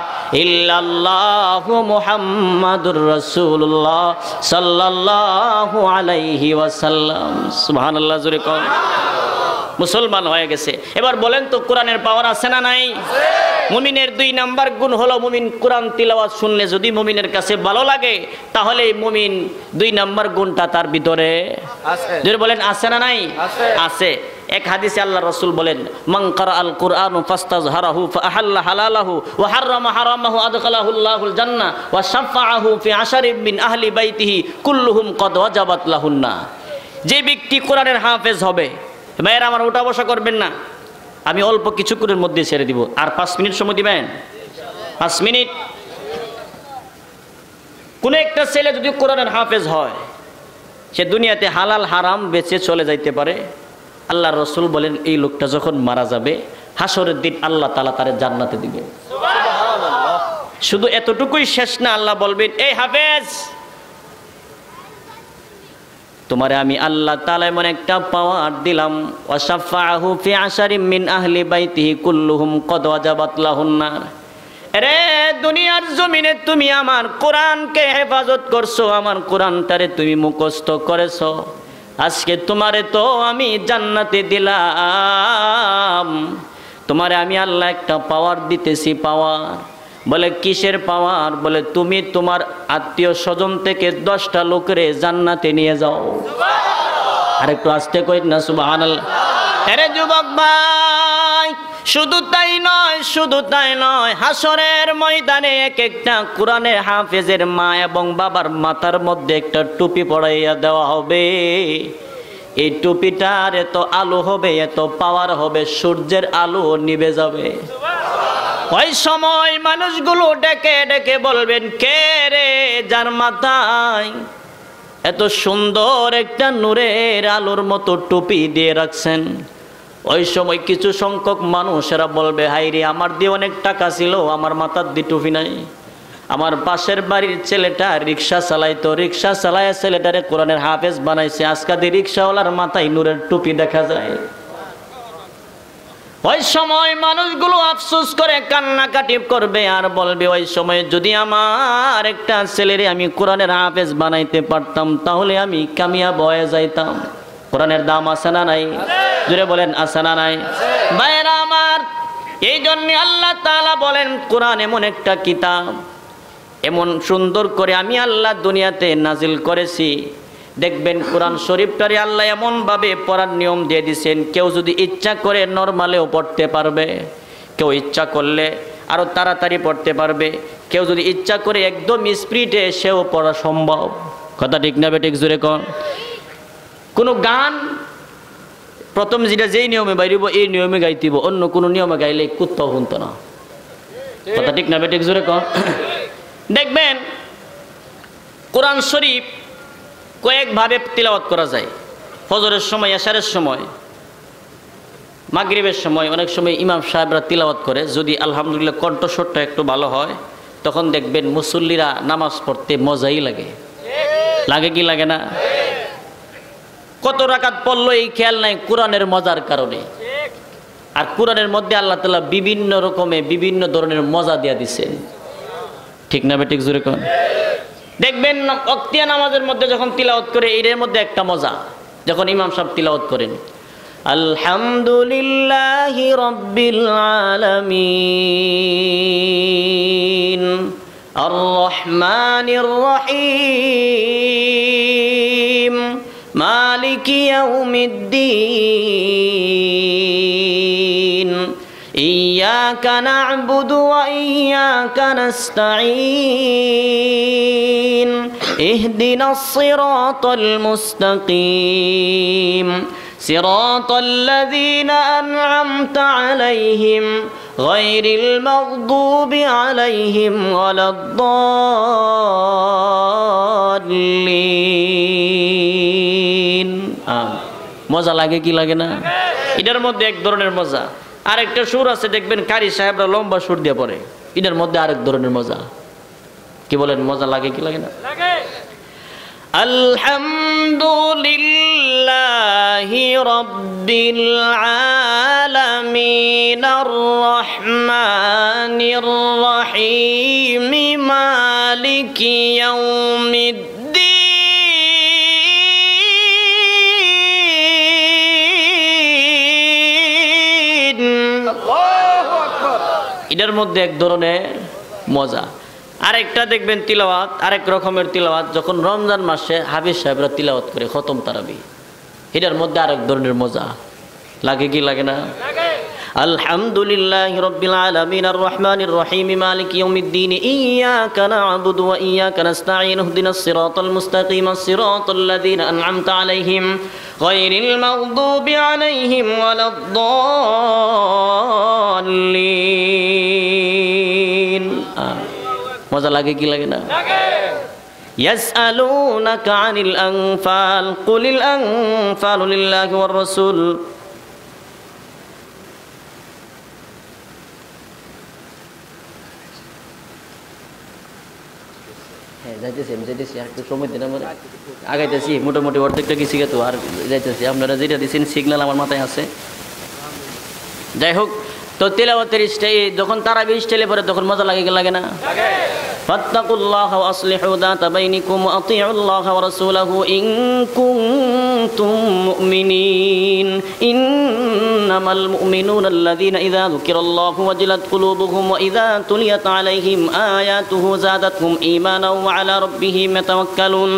ইল্লাল্লাহু মুহাম্মাদুর রাসূলুল্লাহ সাল্লাল্লাহু আলাইহি ওয়াসাল্লাম। সুবহানাল্লাহ। জোরে কও। মুসলমান হয়ে গেছে। এবার বলেন তো কোরআনের পাওয়ার আছে না নাই? মুমিনের 2 নাম্বার গুণ হলো মুমিন কোরআন তিলাওয়াত শুনলে যদি মুমিনের কাছে ভালো লাগে তাহলে মুমিন 2 নাম্বার গুণটা তার ভিতরে আছে। যদি বলেন আছে না নাই? আছে। এক হাদিসে আল্লাহ রাসূল বলেন মান ক্বারাআল কুরআন ফাস্তাযহারাহু ফাআহাল্লা হালালাহু ওয়া হাররামা হারামাহু আদখালাহু আল্লাহুল জান্নাহ ওয়া শাফাআহু ফি আশারিন মিন আহলি বাইতিহি কুল্লুহুম কদ ওয়াজাবাত লাহুন্না। যে ব্যক্তি কোরআনের হাফেজ হবে, ভাইয়েরা আমার উঠা বসা করবেন না, আমি অল্প কিছুক্ষণের মধ্যে ছেড়ে দিব। আর 5 মিনিট সময় দিবেন? 5 মিনিট। কোন একটা ছেলে যদি কোরআনের হাফেজ হয় সে দুনিয়াতে হালাল হারাম বেঁচে চলে যাইতে পারে। আল্লাহ রসুল বলেন এই লোকটা যখন মারা যাবে হাসরের দিন আল্লাহ তাআলা তারে জান্নাতে দিবেন। শুধু এতটুকুই শেষ না, আল্লাহ বলবেন এই হাফেজ তোমারে আমি আল্লাহ তাআলা এমন একটা পাওয়ার দিলাম ওয়াশাফাআহু ফি আশারিন মিন আহলি বাইতিহি কুল্লুহুম কদ ওয়াজাবাত লাহুন্না। আরে দুনিয়ার জমিনে তুমি আমার কোরআনকে হেফাজত করছো, আমার কোরআনটারে তুমি মুখস্থ করেছো, আজকে তোমারে তো আমি জান্নাতে দিলাম। তোমারে আমি আল্লাহ একটা পাওয়ার দিতেছি। পাওয়ার বলে কিসের পাওয়ার? বলে তুমি তোমার আত্মীয় স্বজন থেকে 10টা লোকের জান্নাতে নিয়ে যাও। আর একটু আস্তে কই না সুবহানাল্লাহ। আরে যুবক ভাই, শুধু তাই নয়, শুধু তাই নয়, হাসরের ময়দানে এক একটা কোরআনের হাফেজের মা এবং বাবার মাথার মধ্যে একটা টুপি পরাইয়া দেওয়া হবে। এই টুপিটার এত আলো হবে, এত পাওয়ার হবে, সূর্যের আলো নিভে যাবে। ওই সময় মানুষগুলো ডেকে ডেকে বলবেন কে রে যার মাথায় এত সুন্দর একটা নূরের আলোর মতো টুপি দিয়ে রাখছেন? ওই সময় কিছু সংখ্যক মানুষেরা বলবে হাইরে আমার দিয়ে অনেক টাকা ছিল, আমার মাথার দিয়ে টুপি নাই। আমার পাশের বাড়ির ছেলেটা রিক্সা চালাইতো, রিক্সা চালায় ছেলেটারে কোরআনের হাফেজ বানাইছে, আজকে দিয়ে রিক্সাওয়ালার মাথায় নূরের টুপি দেখা যায়। ওই সময় মানুষগুলো আফসোস করে কান্নাকাটি করবে আর বলবে ওই সময় যদি আমার একটা ছেলেরে আমি কোরআনের হাফেজ বানাইতে পারতাম তাহলে আমি কামিয়াব হয়ে যাইতাম। কোরআনের দাম আছে না নাই? জোরে বলেন আছে না নাই? ভাইরা আমার, এই জন্য আল্লাহ তাআলা বলেন কোরআন এমন একটা কিতাব, এমন সুন্দর করে আমি আল্লাহ দুনিয়াতে নাজিল করেছি। দেখবেন কোরআন শরীফটারে আল্লাহ এমনভাবে পড়ার নিয়ম দিয়ে দিয়েছেন, কেউ যদি ইচ্ছা করে নরমালেও পড়তে পারবে, কেউ ইচ্ছা করলে আরও তাড়াতাড়ি পড়তে পারবে, কেউ যদি ইচ্ছা করে একদম স্পিডে সেও পড়া সম্ভব। কথা ঠিক না বেঠিক? জোরে কর। কোনো গান প্রথম যেই নিয়মে বাইরিব এই নিয়মে গাইতিব, অন্য কোনো নিয়মে গাইলে কুত্তাও শুনতো না। কথা ঠিক না বেঠিক? জোরে কর। দেখবেন কোরআন শরীফ কয়েকভাবে তিলাওয়াত করা যায়। ফজরের সময়, এশারের সময়, মাগরিবের সময়, অনেক সময় ইমাম সাহেবরা তিলাওয়াত করে। যদি আলহামদুলিল্লাহ কণ্ঠস্বরটা একটু ভালো হয় তখন দেখবেন মুসল্লিরা নামাজ পড়তে মজাই লাগে। লাগে কি লাগে না? কত রাকাত পড়লো এই খেয়াল নাই কোরআনের মজার কারণে। আর কোরআনের মধ্যে আল্লাহ তাআলা বিভিন্ন রকমের বিভিন্ন ধরনের মজা দিয়া দিচ্ছেন। ঠিক না বেঠিক? জোরে কোন। দেখবেন ওয়াক্তিয়া নামাজের মধ্যে যখন তিলাওয়াত করে এর মধ্যে একটা মজা, যখন ইমাম সাহেব তিলাওয়াত করেন আলহামদুলিল্লাহি রাব্বিল আলামিন আর রহমানির রহিম মালিকি ইয়াউমিদ্দিন ইয়্যাকা না'বুদু ওয়া ইয়্যাকা নাস্তাঈন ইহদিনাস সিরাতাল মুস্তাকিম সিরাতাল লাযীনা আন'আমতা আলাইহিম গায়রিল মাগদুবি আলাইহিম ওয়ালাদ-দাল্লিন। মজা লাগে কি লাগে না? এটার মধ্যে এক ধরনের মজা। আরেকটা সুর আছে দেখবেন কারি সাহেবরা লম্বা সুর দিয়ে পড়ে, এটার মধ্যে আরেক ধরনের মজা। কি বলেন, মজা লাগে কি লাগে না? আলহামদুলিল্লাহি রাব্বিল আলামিন আর রহমানির রহিম মালিকি ইয়াউমিদ্দিন এটার মধ্যে এক ধরনের মজা। আরেকটা দেখবেন তিলাওয়াত, আরেক রকমের তিলাওয়াত যখন রমজান মাসে হাফিজ সাহেবরা তিলাওয়াত করে খতম তারাবি, এটার মধ্যে আরেক ধরনের মজা লাগে কি লাগে না? আলহামদুলিল্লাহি রাব্বিল আলামিন আর রহমানির রহিম মালিকি ইয়াউমিদ্দিন ইয়্যাকা না'বুদু ওয়া ইয়্যাকা নাস্তাঈন ইহদিনাস সিরাতাল মুস্তাকিম সিরাতাল লাযীনা আন'আমতা আলাইহিম গায়রিল মাগদুবি আলাইহিম ওয়ালাদ-দাল্লিন। মজা লাগে কি লাগে না? ইয়াসআলুনাকা আনিল আনফাল কুলিল আনফালু লিল্লাহি ওয়ার রাসূল। যাইতেছি আর একটু সময় দিন, আমার আগাইতেছি, মোটামুটি অর্ধেকটা গেছি তো, আর যাইতেছি। আপনারা যেটা দিচ্ছেন সিগন্যাল আমার মাথায় আছে। যাই হোক, তো তিলাওয়াতের স্টাইল যখন তারাবি স্টাইলে পড়ে তখন মজা লাগে কি লাগে না? ফাত্তাকুল্লাহ ওয়া আসলিহু যাতা বাইনিকুম ওয়া আতিউল্লাহ ওয়া রাসূলাহু ইন কুনতুম মুমিনিন। ইন্নামাল মুমিনুনা আল্লাযীনা ইযা যুকিরাল্লাহু ওয়াজিলাত কুলুবুহুম ওয়া ইযা তুলিয়াত আলাইহিম আয়াতুহু যাদাতহুম ঈমানাও ওয়া আলা রাব্বিহিম ইয়াতাওয়াক্কালুন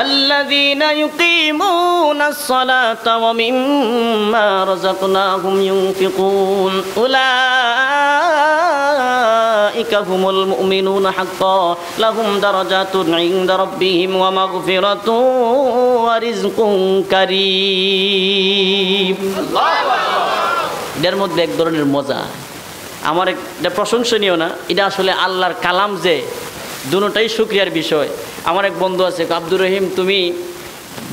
আল্লাযীনা ইউকিমুনাস সালাতা ওয়া মিম্মা রাযাকনাহুম ইউনফিকুন উলাইকা হুমুল মুমিনুনা হাক্কান লাহুম দারাজাতুন ইনদা রাব্বিহিম ওয়া মাগফিরাতুন ওয়া রিজকুন কারীম। এর মধ্যে এক ধরনের মজা, আমার এটা প্রশংসনীয় না, এটা আসলে আল্লাহর কালাম, যে দুটোটাই শুকরিয়ার বিষয়। আমার এক বন্ধু আছে, আব্দুর রহিম, তুমি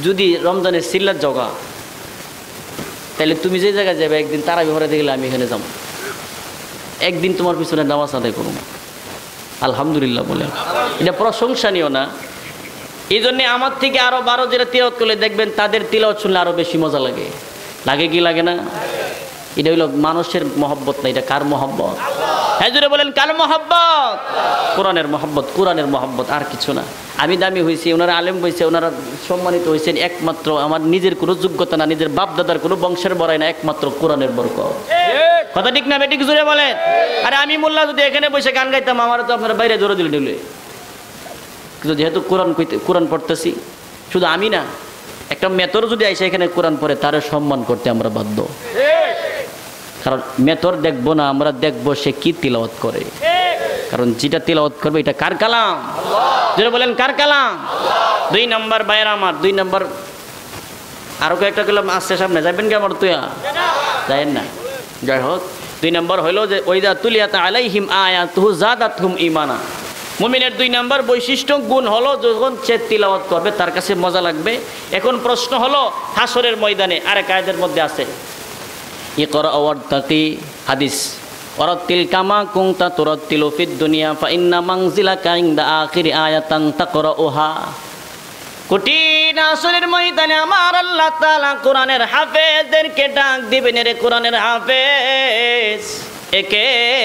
যদি রমজানের সিল্লাত জগা তাহলে তুমি যে জায়গায় যাবে একদিন তারাবি পড়াইতে গেলে আমি এখানে যাব, একদিন তোমার পিছনে নামাজ আদায় করুন। আলহামদুলিল্লাহ বলে, এটা প্রশংসনীয় না? এই জন্যে আমার থেকে আরো 12 যারা তিলাওয়াত করলে দেখবেন তাদের তিলাওয়াত শুনলে আরো বেশি মজা লাগে। লাগে কি লাগে না? এটা হইল মানুষের মহব্বত না, এটা কার মহব্বত? হ্যাঁ জোরে বলেন, কার মহব্বত? কোরআনের মহব্বত, কোরআনের মহব্বত, আর কিছু না। আমি দামি হয়েছি, ওনারা আলেম হয়েছে, ওনারা সম্মানিত হয়েছেন একমাত্র আমার নিজের কোনো যোগ্যতা না, নিজের বাপ দাদার কোনো বংশের বড়াই না, একমাত্র কোরআনের বরকত। কথা ঠিক না বেঠিক? জোরে বলেন। আরে আমি মোল্লা যদি এখানে বসে গান গাইতাম, আমার তো আপনারা বাইরে জোরে দিলে দিলে, কিন্তু যেহেতু কোরআন পড়তেছি, শুধু আমি না, একটা মেতর যদি আইসে এখানে কোরআন পড়ে তার সম্মান করতে আমরা বাধ্য। কারণ মেতর দেখবো না, আমরা দেখবো সে কি তিলাওয়াত করে। কারণ যেটা তিলাওয়াত করবে এটা কার কালাম? যেটা বলেন কার কালাম? 2 নম্বর বাইরে আমার 2 নম্বর আরো কয়েকটা কালাম আসছে সামনে, যাবেন কি আমার? তুই যাইেন না। যাই হোক, 2 নম্বর হইল যে ওইদা তুলিয়াত আলাইহিম আয়াতুহু যাদাতহুম ঈমানা। মুমিনের 2 নম্বর বৈশিষ্ট্য গুণ হলো যখন সে তিলাওয়াত করবে তার কাছে মজা লাগবে। এখন প্রশ্ন হলো, হাসরের ময়দানে আরেক আয়াতের মধ্যে আছে ইকরা ওয়ারতাকি, হাদিস, ওয়ারাতিল কামা কুনতা তুরাতিলু ফিদ দুনিয়া ফাইন্না মানজিলাকা ইনদা আখিরি আয়াতান তাকরাউহা। কঠিন হাসরের ময়দানে আমার আল্লাহ তাআলা কোরআনের হাফেজদেরকে ডাক দিবেন, রে কোরআনের হাফেজ, এক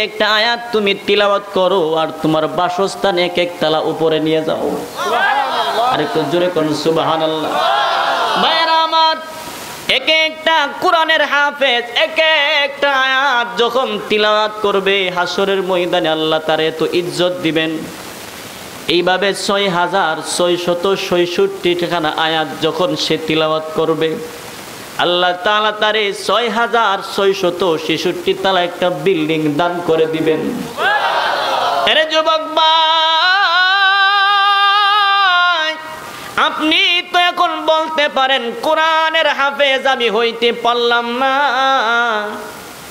একটা আয়াত তুমি তিলাওয়াত করো আর তোমার বাসস্থান এক এক তালা উপরে নিয়ে যাও। সুবহানাল্লাহ। আরে জোরে কোন সুবহানাল্লাহ। ভাইরা আমার, এক একটা কোরআনের হাফেজ এক একটা আয়াত যখন তিলাওয়াত করবে হাসরের ময়দানে আল্লাহ তারে তো ইজ্জত দিবেন। এইভাবে 6666 খানা আয়াত যখন সে তিলাওয়াত করবে, আল্লাহ তাআলা তারে 6666 তালা একটা বিল্ডিং দান করে দিবেন। আরে যুবক ভাই, আপনি তো এখন বলতে পারেন কোরআনের হাফেজ আমি হইতে পারলাম না,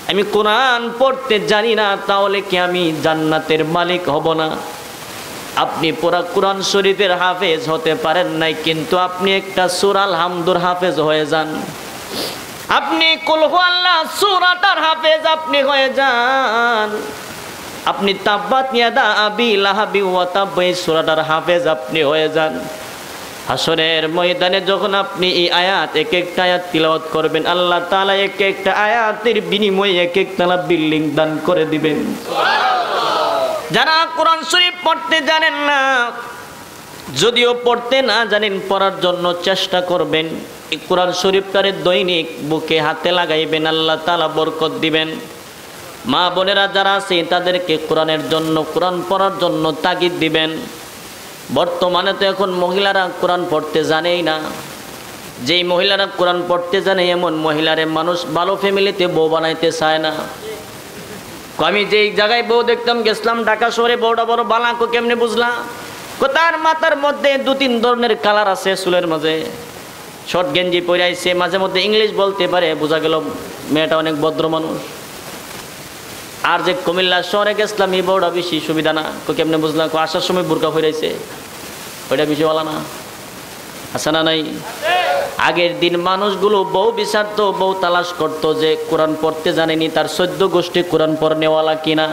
আমি কোরআন পড়তে জানি না, তাহলে কি আমি জান্নাতের মালিক হব না? আপনি পুরা কোরআন শরীফের হাফেজ হতে পারেন নাই, কিন্তু আপনি একটা সূরা আল হামদুর হাফেজ হয়ে যান। আপনি কুল হুয়াল্লাহ সূরাটার হাফেজ আপনি হয়ে যান। আপনি তাব্বাত ইয়াদা আবি লাহাবি ওয়া তাব সূরাটার হাফেজ আপনি হয়ে যান। হাসরের ময়দানে যখন আপনি এই আয়াত এক একটা আয়াত তিলাওয়াত করবেন, আল্লাহ তাআলা এক একটা আয়াতের বিনিময়ে এক একটা বিল্ডিং দান করে দিবেন। যারা কোরআন শরীফ পড়তে জানেন না, যদিও পড়তে না জানেন, পড়ার জন্য চেষ্টা করবেন। এই কোরআন শরীফটারে দৈনিক বুকে হাতে লাগাইবেন, আল্লাহ তাআলা বরকত দিবেন। মা বোনেরা যারা আছে তাদেরকে কোরআনের জন্য, কোরআন পড়ার জন্য তাগিদ দিবেন। বর্তমানে তো এখন মহিলারা কোরআন পড়তে জানেই না। যেই মহিলারা কোরআন পড়তে জানে এমন মহিলারে মানুষ ভালো ফ্যামিলিতে বউ বানাইতে চায় না। আমি যেই জায়গায় বউ দেখতাম, গেছিলাম ঢাকা শহরে, বউটা বড় বালাকো কেমনে বুঝলাম? তার মাথার মধ্যে 2-3 ধরনের কালার আছে, চুলের মাঝে শর্ট গেঞ্জি পরে আইছে, মাঝে মধ্যে ইংলিশ বলতে পারে, বোঝা গেল মেয়েটা অনেক ভদ্র মানুষ। আর যে কুমিল্লা শহরে গেছিলাম এই বউটা বেশি সুবিধা না। কেমনে বুঝলাম? আসার সময় বুরকা ফিরাইছে, ওইটা বেশি বলা না, আছে না নাই? আগের দিন মানুষগুলো বউ বিচারতো, বউ তালাশ করতো যে কোরআন পড়তে জানেনি, তার 14 গোষ্ঠী কোরআন পড়নেওয়ালা কিনা।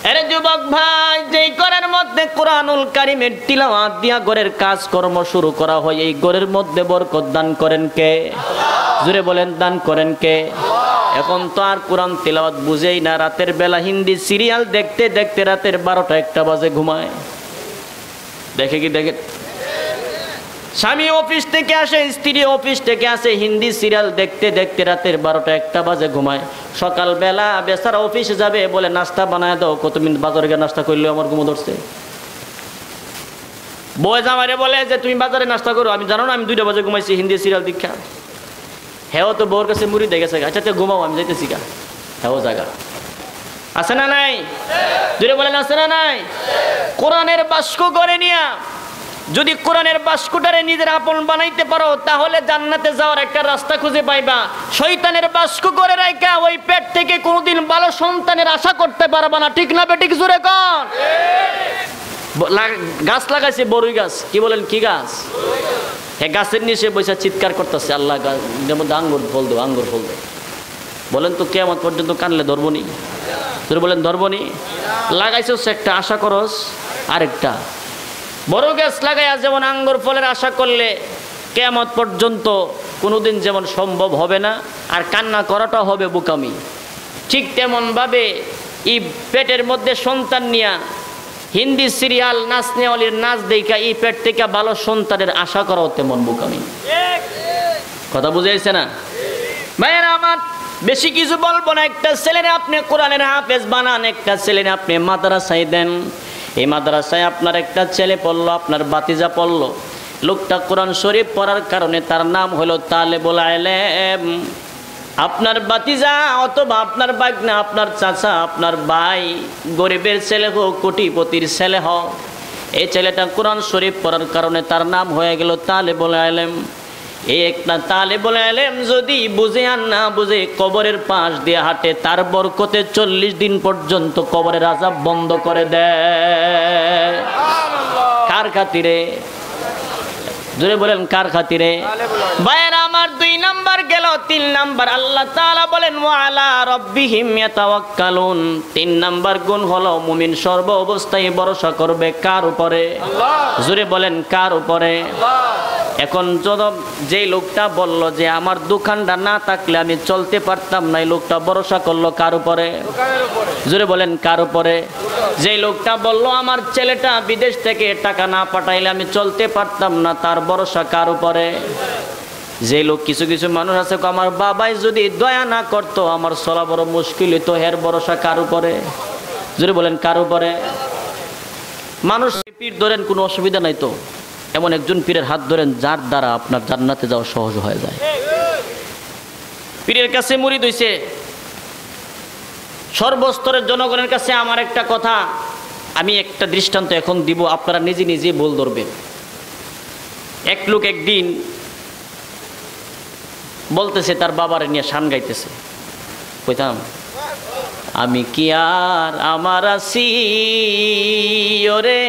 আরে যুবক ভাই, যেই ঘরের মধ্যে কোরআনুল কারীমের তিলাওয়াত দিয়া ঘরের কাজকর্ম শুরু করা হয়, এই ঘরের মধ্যে বরকত দান করেন কে? জোরে বলেন, দান করেন কে? এখন তো আর কোরআন তিলাওয়াত বুঝেই না। রাতের বেলা হিন্দি সিরিয়াল দেখতে দেখতে রাতের 12টা-1টা বাজে ঘুমায়। দেখে কি দেখে? স্বামী অফিস থেকে আসে, স্ত্রী অফিস থেকে আসে, হিন্দি সিরিয়াল দেখতে দেখতে রাতের 12টা-1টা বাজে ঘুমায়। সকালবেলা বেচারা অফিসে যাবে, বলে নাস্তা বানায় দাও। কত মিনিট বাজারে গিয়ে নাস্তা করলে আমার ঘুমো ধরছে। বয় জামাইরে বলে যে তুমি বাজারে নাস্তা করো, আমি জানো না আমি 2টা বাজে ঘুমাইছি হিন্দি সিরিয়াল দীক্ষা। হ্যাঁ তো বউর কাছে মুড়ি দেখে গেছে, আচ্ছা তো ঘুমাও, আমি যাইতেছি গা। হ্যাঁ জায়গা আছে না নাই? দূরে বলেন, আছে না নাই? কোরআনের বাক্য করে নিয়া যদি কোরআনের বাক্যটারে নিজের আপন বানাইতে পারো, তাহলে জান্নাতে যাওয়ার একটা রাস্তা খুঁজে পাইবা। শয়তানের বাক্য করে রাখা ওই পেট থেকে কোনোদিন ভালো সন্তানের আশা করতে পারবা না। ঠিক না বেঠিক? জোরে কোন? গাছ লাগাইছে, বড়ই গাছ। কি বলেন? কি গাছ? হ্যাঁ, গাছের নিচে বসে চিৎকার করতেছে, আল্লাহ গাছের মধ্যে আঙ্গুর ফল দেবো, আঙ্গুর ফল দেবো। বলেন তো কিয়ামত পর্যন্ত কানলে ধরবনি? তোর বলেন ধরবনি? লাগাইছস একটা, আশা করস আরেকটা। বড় গাছ লাগাইয়া যেমন আঙ্গুর ফলের আশা করলে কিয়ামত পর্যন্ত কোনোদিন যেমন সম্ভব হবে না, আর কান্না করাটা হবে বোকামি, ঠিক তেমনভাবে এই পেটের মধ্যে সন্তান নিয়া হিন্দি সিরিয়াল নাচনেওয়ালির নাচ দেখা এই পেট থেকে ভালো সন্তানের আশা করাও তেমন বোকামি। কথা বুঝাইছে না ভাইয়েরা আমার? বেশি কিছু বলবো না। একটা ছেলেরে আপনি কোরআনের হাফেজ বানান, একটা ছেলেরে আপনি মাদ্রাসায় দেন। এই মাদ্রাসায় আপনার একটা ছেলে পড়লো, আপনার ভাতিজা পড়লো। লোকটা কোরআন শরীফ পড়ার কারণে তার নাম হলো তালেবুল ইলম। আপনার ভাতিজা অথবা আপনার ভাগনা, আপনার চাচা, আপনার ভাই, গরিবের ছেলে হোক, কোটিপতির ছেলে হোক, এই ছেলেটা কোরআন শরীফ পড়ার কারণে তার নাম হয়ে গেল তালেবুল ইলম। এই একটা তালেবুল ইলম যদি বুঝে আর না বুঝে কবরের পাশ দিয়ে হাঁটে, তার বরকতে 40 দিন পর্যন্ত কবরের আযাব বন্ধ করে দেয়। কার খাতিরে? জোরে বলেন, কার খাতিরে? ভাইয়েরা আমার, 2 নাম্বার গেল। 3 নাম্বার আল্লাহ তাআলা বলেন ওয়া আলা রাব্বিহিম ইয়াতাওয়াক্কালুন। 3 নাম্বার গুণ হলো মুমিন সর্ব অবস্থায় ভরসা করবে কার উপরে? জোরে বলেন, কার উপরে? এখন যেই লোকটা বলল যে আমার দোকানটা না থাকলে আমি চলতে পারতাম না, এই লোকটা ভরসা করলো কার উপরে? জোরে বলেন, কার উপরে? যেই লোকটা বলল আমার ছেলেটা বিদেশ থেকে টাকা না পাঠাইলে আমি চলতে পারতাম না, তার ভরসা কার উপরে? যে লোক, কিছু কিছু মানুষ আছে আমার বাবাই যদি দয়া না করতো আমার চলা বড় মুশকিল হইতো, এর ভরসা কার উপরে? জোরে বলেন, কার উপরে? মানুষ পীর ধরেন, কোনো অসুবিধা নাই তো, এমন একজন পীরের হাত ধরেন যার দ্বারা আপনার জান্নাতে যাওয়া সহজ হয়ে যায়। পীরের কাছে মুরিদ হইছে। সর্বস্তরের জনগণের কাছে আমার একটা কথা, আমি একটা দৃষ্টান্ত এখন দিব, আপনারা নিজে নিজে বল ধরবেন। এক লোক একদিন বলতেছে তার বাবারে নিয়ে শান গাইতেছে, কইতাম আমি কি আর আমার আছি ওরে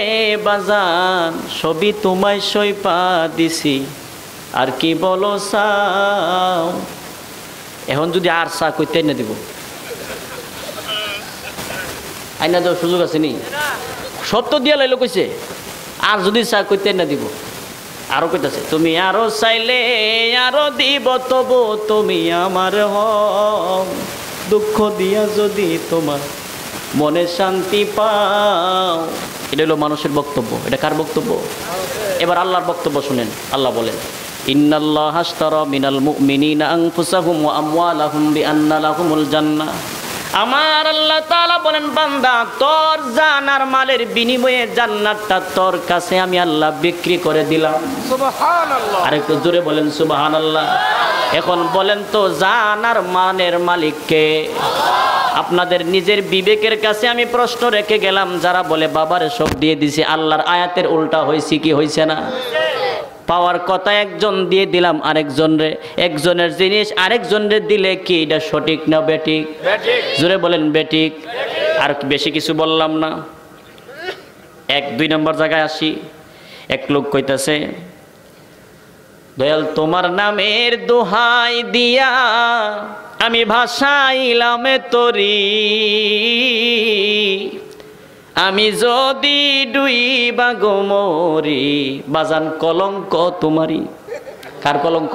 বাজান, সবই তোমায় সইপা দিছি, আর কি বলো চাও। এখন যদি আর চা কইতে না দিব, আইনা দেওয়ার সুযোগ আছে নি? সব তো দিয়া লাইলো কইছে, আর যদি চা কইতে না দিব। আরো কইতাছে তুমি আরো চাইলে আরো দিব, তবু তুমি আমার হও, দুঃখ দিয়া যদি তোমার মনে শান্তি পাও। এটা হলো মানুষের বক্তব্য। এটা কার বক্তব্য? এবার আল্লাহর বক্তব্য শুনেন। আল্লাহ বলেন ইন্নাল্লাহা আশতারা মিনাল মুমিনিনা আনফুসাহুম ওয়া আমওয়ালাহুম বিআন্না লাহুমুল জান্নাহ। আমার আল্লাহ তাআলা বলেন বান্দা তোর জান আর মালের বিনিময়ে জান্নাতটা তোর কাছে আমি আল্লাহ বিক্রি করে দিলাম। সুবহানাল্লাহ। আরেকটু জোরে বলেন সুবহানাল্লাহ। এখন বলেন তো জান আর মালের মালিক কে? আপনাদের নিজের বিবেকের কাছে আমি প্রশ্ন রেখে গেলাম, যারা বলে বাবারে সব দিয়ে দিছে, আল্লাহর আয়াতের উল্টা হয়েছে কি হয়েছে না? পাওয়ার কথা একজন দিয়ে দিলাম আরেকজনরে, একজনের জিনিস আরেকজনরে দিলে কি এটা সঠিক না বেঠিক? জোরে বলেন বেঠিক। আর বেশি কিছু বললাম না। 1-2 নম্বর জায়গায় আসি। এক লোক কইতাছে দয়াল তোমার নামের দোহাই দিয়া আমি ভাসাইলাম তরি, আমি যদি ডুইবা গো মরি, বাজান কলঙ্ক তোমারি। কার কলঙ্ক?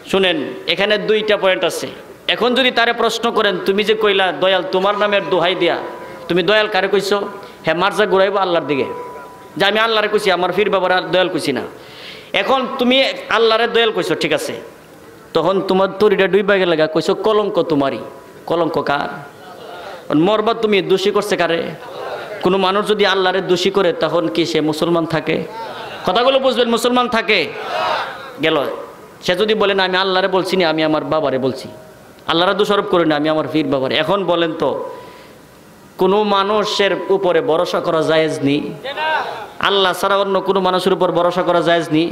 শুনেন এখানে 2টা পয়েন্ট আছে। এখন যদি তারে প্রশ্ন করেন তুমি যে কইলা দয়াল তোমার নামের দোহাই দিয়া, তুমি দয়াল কারে কইছো? হ্যাঁ মার্জা ঘুরাইবো আল্লাহর দিকে, যে আমি আল্লাহরে কইছি, আমার ফির বাবার দয়াল কইছি না। এখন তুমি আল্লাহরে দয়াল কইছো ঠিক আছে, তখন তোমার তরিটা ডুইবা গেলে কইছো কলঙ্ক তোমারি। কলঙ্ক কার? মরবা তুমি দোষী করছে কারে? কোনো মানুষ যদি আল্লাহরে দোষী করে তখন কি সে মুসলমান থাকে? কথাগুলো বুঝবেন, মুসলমান থাকে গেল। সে যদি বলে না আমি আল্লাহরে বলছি না, আমি আমার বাবারে বলছি, আল্লাহরে দোষারোপ করি না, আমি আমার ফির বাবারে। এখন বলেন তো কোনো মানুষের উপরে ভরসা করা জায়েজ নেই? আল্লাহ ছাড়া অন্য কোনো মানুষের উপর ভরসা করা জায়েজ নেই?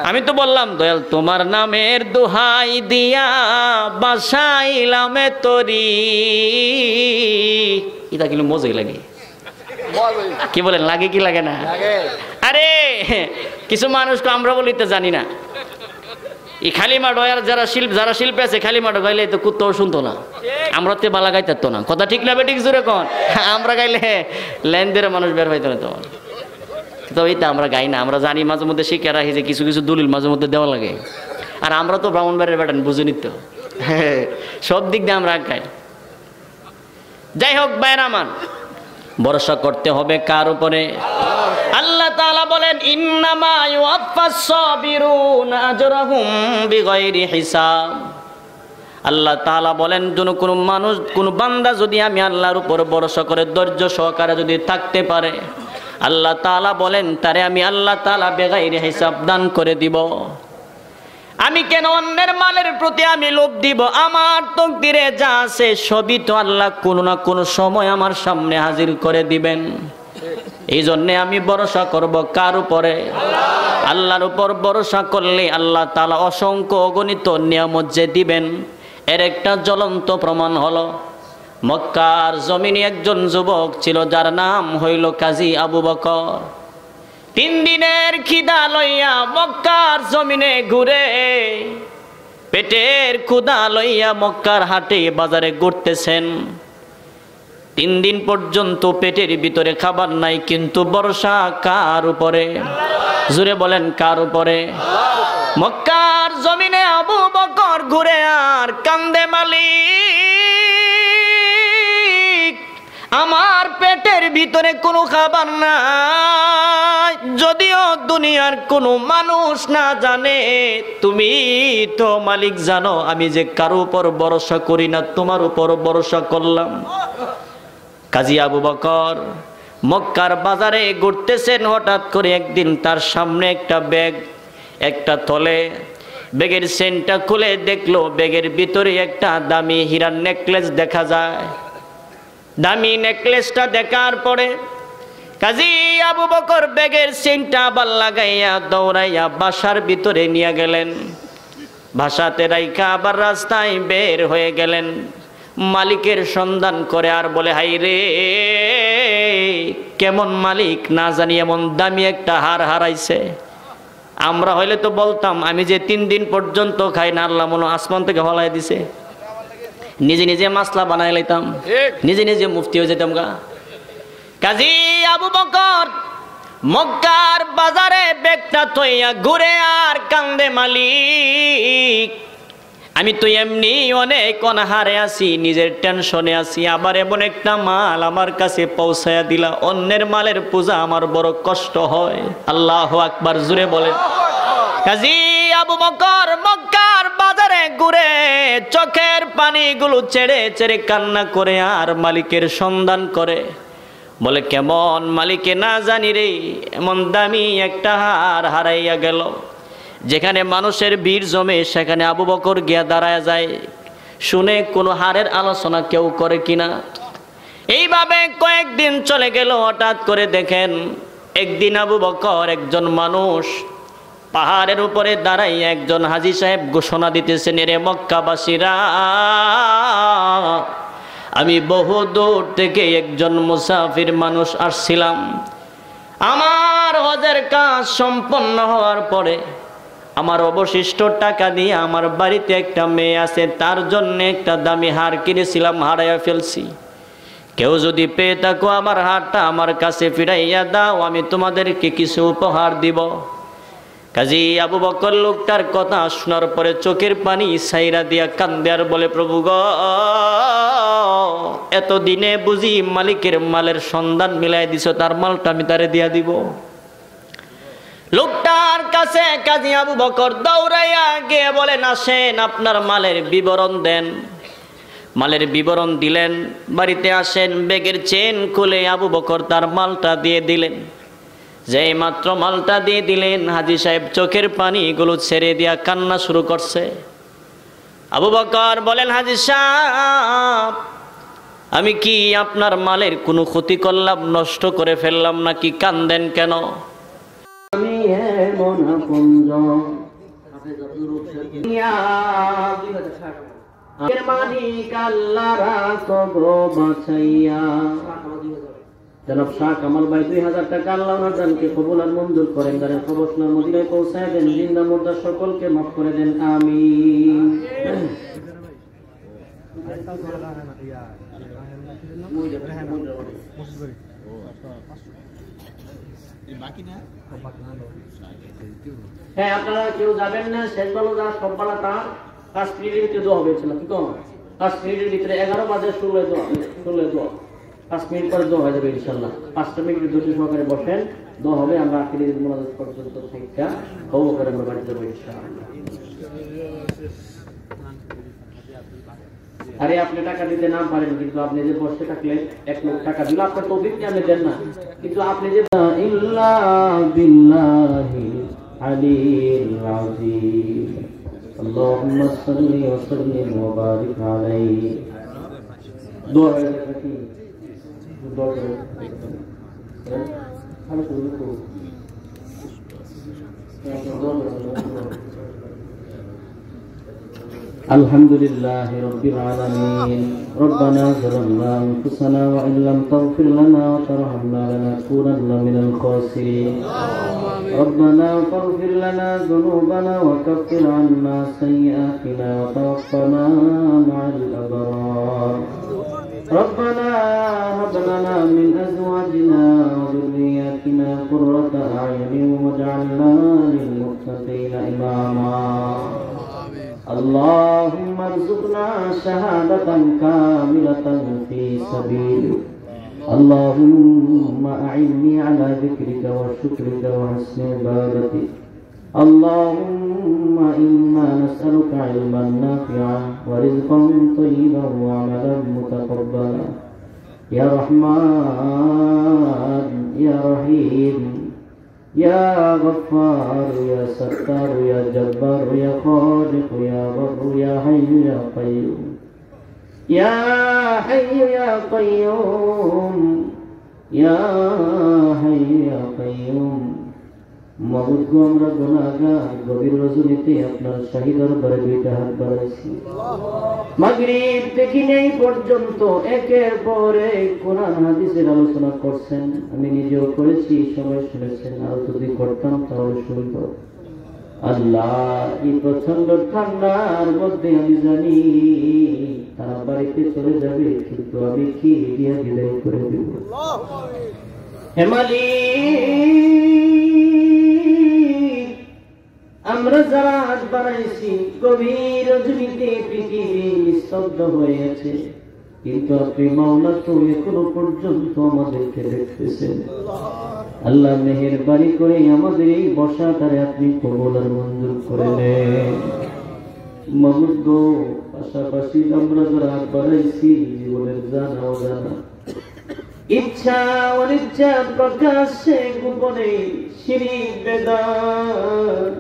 আমি তো বললাম দয়াল তোমার নামের দোহাই দিয়া বাসাইলাম তরি, এটা কিন্তু মজাই লাগে। কি বলেন লাগে কি লাগে না? আরে কিছু মানুষ তো আমরা বলিতে জানি না। এই খালিমা ডয়ার যারা শিল্পী আছে খালিমা গাইলে তো কুত্তাও শুনতো না, আমরা তো বালা গাইতে না। কথা ঠিক না বেঠিক জোরে কোন? আমরা গাইলে লেনদের মানুষ বের হইতো না। তোমার তো এইটা আমরা গাই না, আমরা জানি মাঝে মধ্যে শিখে রাখি যে কিছু কিছু দলিল মাঝে মধ্যে দেওয়া লাগে। আর আমরা তো ব্রাহ্মণবাড়ির বেটান বুঝিনি তো, সব দিক দিয়ে আমরা গাই। যাই হোক বাইরামান, ভরসা করতে হবে কার উপরে? আল্লাহ তাআলা বলেন ইন্নামা ইউআফফাস সাবিরুনা আজরাহুম বিগাইরি হিসাব। আল্লাহ তাআলা বলেন কোনো মানুষ কোনো বান্দা যদি আমি আল্লাহর উপর ভরসা করে ধৈর্য সহকারে যদি থাকতে পারে, আল্লাহ তাআলা বলেন তারে আমি আল্লাহ তাআলা বেগাইরি হিসাব দান করে দিব। আমি কেন অন্যের মালের প্রতি আমি লোভ দিব? আমার তকদিরে যা আছে সবই তো আল্লাহ কোনো না কোনো সময় আমার সামনে হাজির করে দিবেন। এই জন্যে আমি ভরসা করব কার উপরে? আল্লাহর উপর ভরসা করলে আল্লাহ তাআলা অসংখ্য অগণিত নিয়ামত যে দিবেন, এর একটা জ্বলন্ত প্রমাণ হলো মক্কার জমিনে একজন যুবক ছিল যার নাম হইল কাজী আবু বকর। 3 দিনের খিদা লইয়া মক্কার জমিনে ঘুরে, পেটের ক্ষুধা লইয়া মক্কার হাটে বাজারে ঘুরতেছেন। 3 দিন পর্যন্ত পেটের ভিতরে খাবার নাই, কিন্তু ভরসা কার উপরে? জুড়ে বলেন কার উপরে? মক্কার জমিনে আবু বকর ঘুরে আর কান্দে মালিক আমার পেটের ভিতরে কোনো খাবার নাই। যদিও দুনিয়ার কোনো মানুষ না জানে, তুমি তো মালিক জানো আমি যে কারো উপর ভরসা করি না, তোমার উপর ভরসা করলাম। কাজী আবু বকর মক্কার বাজারে ঘুরতেছেন, হঠাৎ করে একদিন তার সামনে একটা ব্যাগ, একটা থলে, ব্যাগের চেনটা খুলে দেখলো ব্যাগের ভিতরে একটা দামি হীরার নেকলেস দেখা যায়। দামি নেকলেসটা দেখার পরে কাজী আবু বকর ব্যাগের চেনটা আবার লাগাইয়া দৌড়াইয়া বাসার ভিতরে নিয়ে গেলেন। বাসাতে রাইখা আবার রাস্তায় বের হয়ে গেলেন, মালিকের সন্ধান করে আর বলে হাই রে কেমন মালিক না জানি এমন দামি একটা হার হারাইছে। আমরা হইলে তো বলতাম আমি যে 3 দিন পর্যন্ত খাই না, আল্লাহ মনে আসমান থেকে হলাই দিছে। নিজে নিজে মাসলা বানাই লাইতাম, নিজে নিজে মুফতি হয়ে যেতাম গা। কাজী আবু বকর মক্কার বাজারে ব্যাগটা থইয়া ঘুরে আর কান্দে মালিক আমি তো এমনি অনেক অনাহারে আছি, নিজের টেনশনে আছি, আবার এমন একটা মাল আমার কাছে পৌঁছায়া দিলা। অন্যের মালের পূজা আমার বড় কষ্ট হয়। আল্লাহু আকবার জুড়ে বলেন। কাজী আবু বকর মক্কার বাজারে ঘুরে ঘুরে চোখের পানিগুলো ছেড়ে ছেড়ে কান্না করে আর মালিকের সন্ধান করে। বলে কেমন মালিকে না জানি রে, এমন দামি একটা হার হারাইয়া গেল। যেখানে মানুষের ভিড় জমে সেখানে আবু বকর গিয়া দাঁড়ায় যায়, শুনে কোনো হারের আলোচনা কেউ করে কিনা। এইভাবে কয়েকদিন চলে গেল। হঠাৎ করে দেখেন একদিন আবু বকর একজন মানুষ পাহাড়ের উপরে দাঁড়াইয়া একজন হাজী সাহেব ঘোষণা দিতেছেন, রে মক্কাবাসীরা, আমি বহু দূর থেকে একজন মুসাফির মানুষ আসছিলাম। আমার হজের কাজ সম্পন্ন হওয়ার পরে আমার অবশিষ্ট টাকা দিয়ে আমার বাড়িতে একটা মেয়ে আছে, তার জন্য একটা দামি হার কিনেছিলাম, হারাইয়া ফেলছি। কেউ যদি পেয়ে থাকো আমার হারটা আমার কাছে ফিরাইয়া দাও, আমি তোমাদেরকে কিছু উপহার দিব। কাজী আবু বকর লোকটার কথা শোনার পরে চোখের পানি ছাইরা দিয়া কান্দে আর বলে, প্রভু গো, এতদিনে বুঝি মালিকের মালের সন্ধান মিলাই দিছ, তার মালটা আমি তারে দিয়া দিব। লোকটার কাছে কাজী আবু বকর দৌড়াইয়া গিয়ে বলেন, আসেন আপনার মালের বিবরণ দেন। মালের বিবরণ দিলেন। বাড়িতে আসেন, ব্যাগের চেন খুলে আবু বকর তার মালটা দিয়ে দিলেন। যেই মাত্র মালটা দিয়ে দিলেন, হাজী সাহেব চোখের পানিগুলো ছেড়ে দিয়া কান্না শুরু করছে। আবু বকর বলেন, হাজী সাহেব, আমি কি আপনার মালের কোনো ক্ষতি করলাম, নষ্ট করে ফেললাম নাকি? কান্দেন কেন? আমি এমন মালিক আল্লাহ রাখো গো বাঁচাইয়া। জনাব শাহ কামাল ভাই 2000 টাকা আল্লাহ ওনার দানকে কবুল আর মঞ্জুর করেন। দানের খবরনার মদিনায় পৌঁছায় দেন। জিন্দা মুর্দা সকলকে মাফ করে দেন, আমিন। হ্যাঁ, আপনারা কেউ যাবেন না, শেষ বেলা যা সব বেলা তা 5 মিনিটের ভিতরে দোয়া হয়েছিল। কি কম 5 মিনিটের ভিতরে 11 বাজে 16 দোয়া 5 মিনিট পরে দোয়া হয়ে যাবে ইনশাআল্লাহ। 5টা মিনিট ধৈর্য সহকারে বসেন, দোয়া হবে। আমরা আখিরি মুনাজাত পর্যন্ত থেকে কবুল করে আমরা বাড়ি যাবো ইনশাআল্লাহ। আরে আপনি টাকা দিতে না পারেন, কিন্তু আপনি যে বসে থাকলেন 1 লাখ টাকা দিলে আপনার তৌফিক নিয়ে আপনি দেন না, কিন্তু আপনি যে ইল্লা বিল্লাহি আলিল আযীম আল্লাহুম্মা সাল্লি ওয়া সাল্লিম ওয়া বারিক আলাইহি। দোয়া হয়ে যাবে কি? দোয়া করুন। আমি শুরু করব। الحمد لله رب العالمين. ربنا ظلمنا أنفسنا وإن لم تغفر لنا وترحمنا لنكونن من الخاسرين. ربنا فاغفر لنا ذنوبنا وكفر عنا سيئاتنا وتوفنا مع الأبرار. ربنا هب لنا من أزواجنا وذرياتنا قرة أعين واجعلنا للمتقين إماما. اللهم ارزقنا شهادة كاملة في سبيلك. اللهم أعني على ذكرك وشكرك وحسن عبادتك. اللهم إنا نسألك علما نافعا ورزقا طيبا وعملا متقبلا يا رحمن يا رحيم يا غفار يا ستار يا جبار يا خالق يا بر يا حي يا قيوم يا حي يا قيوم يا حي يا قيوم. মহৎ আমরা গুনাহগার, গভীর রজনীতে আপনার শাহী দরবারে 2টা হাত বাড়াইছি। মাগরিব থেকে নেই পর্যন্ত একের পর এক কোরআন হাদিসের আলোচনা করছেন। আমি নিজেও করেছি, সবাই শুনেছেন, আর যদি করতাম তাহলে শুনত। আল্লাহ, এই প্রচন্ড ঠান্ডার মধ্যে আমি জানি তারা বাড়িতে চলে যাবে, কিন্তু আমি কি দিয়া বিদায় করে দেব। হে মালিক, আমরা যারা আজ বানাইছি, গভীর রজনীতে পৃথিবী নিস্তব্ধ হয়ে আছে, কিন্তু আপনি মাওলা তো এখনো পর্যন্ত আমাদেরকে দেখতেছেন। আল্লাহ, মেহেরবানি করে আমাদের এই বসাটারে আপনি কবুল আর মঞ্জুর করে নেন। মাহমুদ গো, পাশাপাশি আমরা যারা হাত বাড়াইছি জীবনের জানা অজানা ইচ্ছা অনিচ্ছা প্রকাশ্যে গোপনে শিরিক বেদাত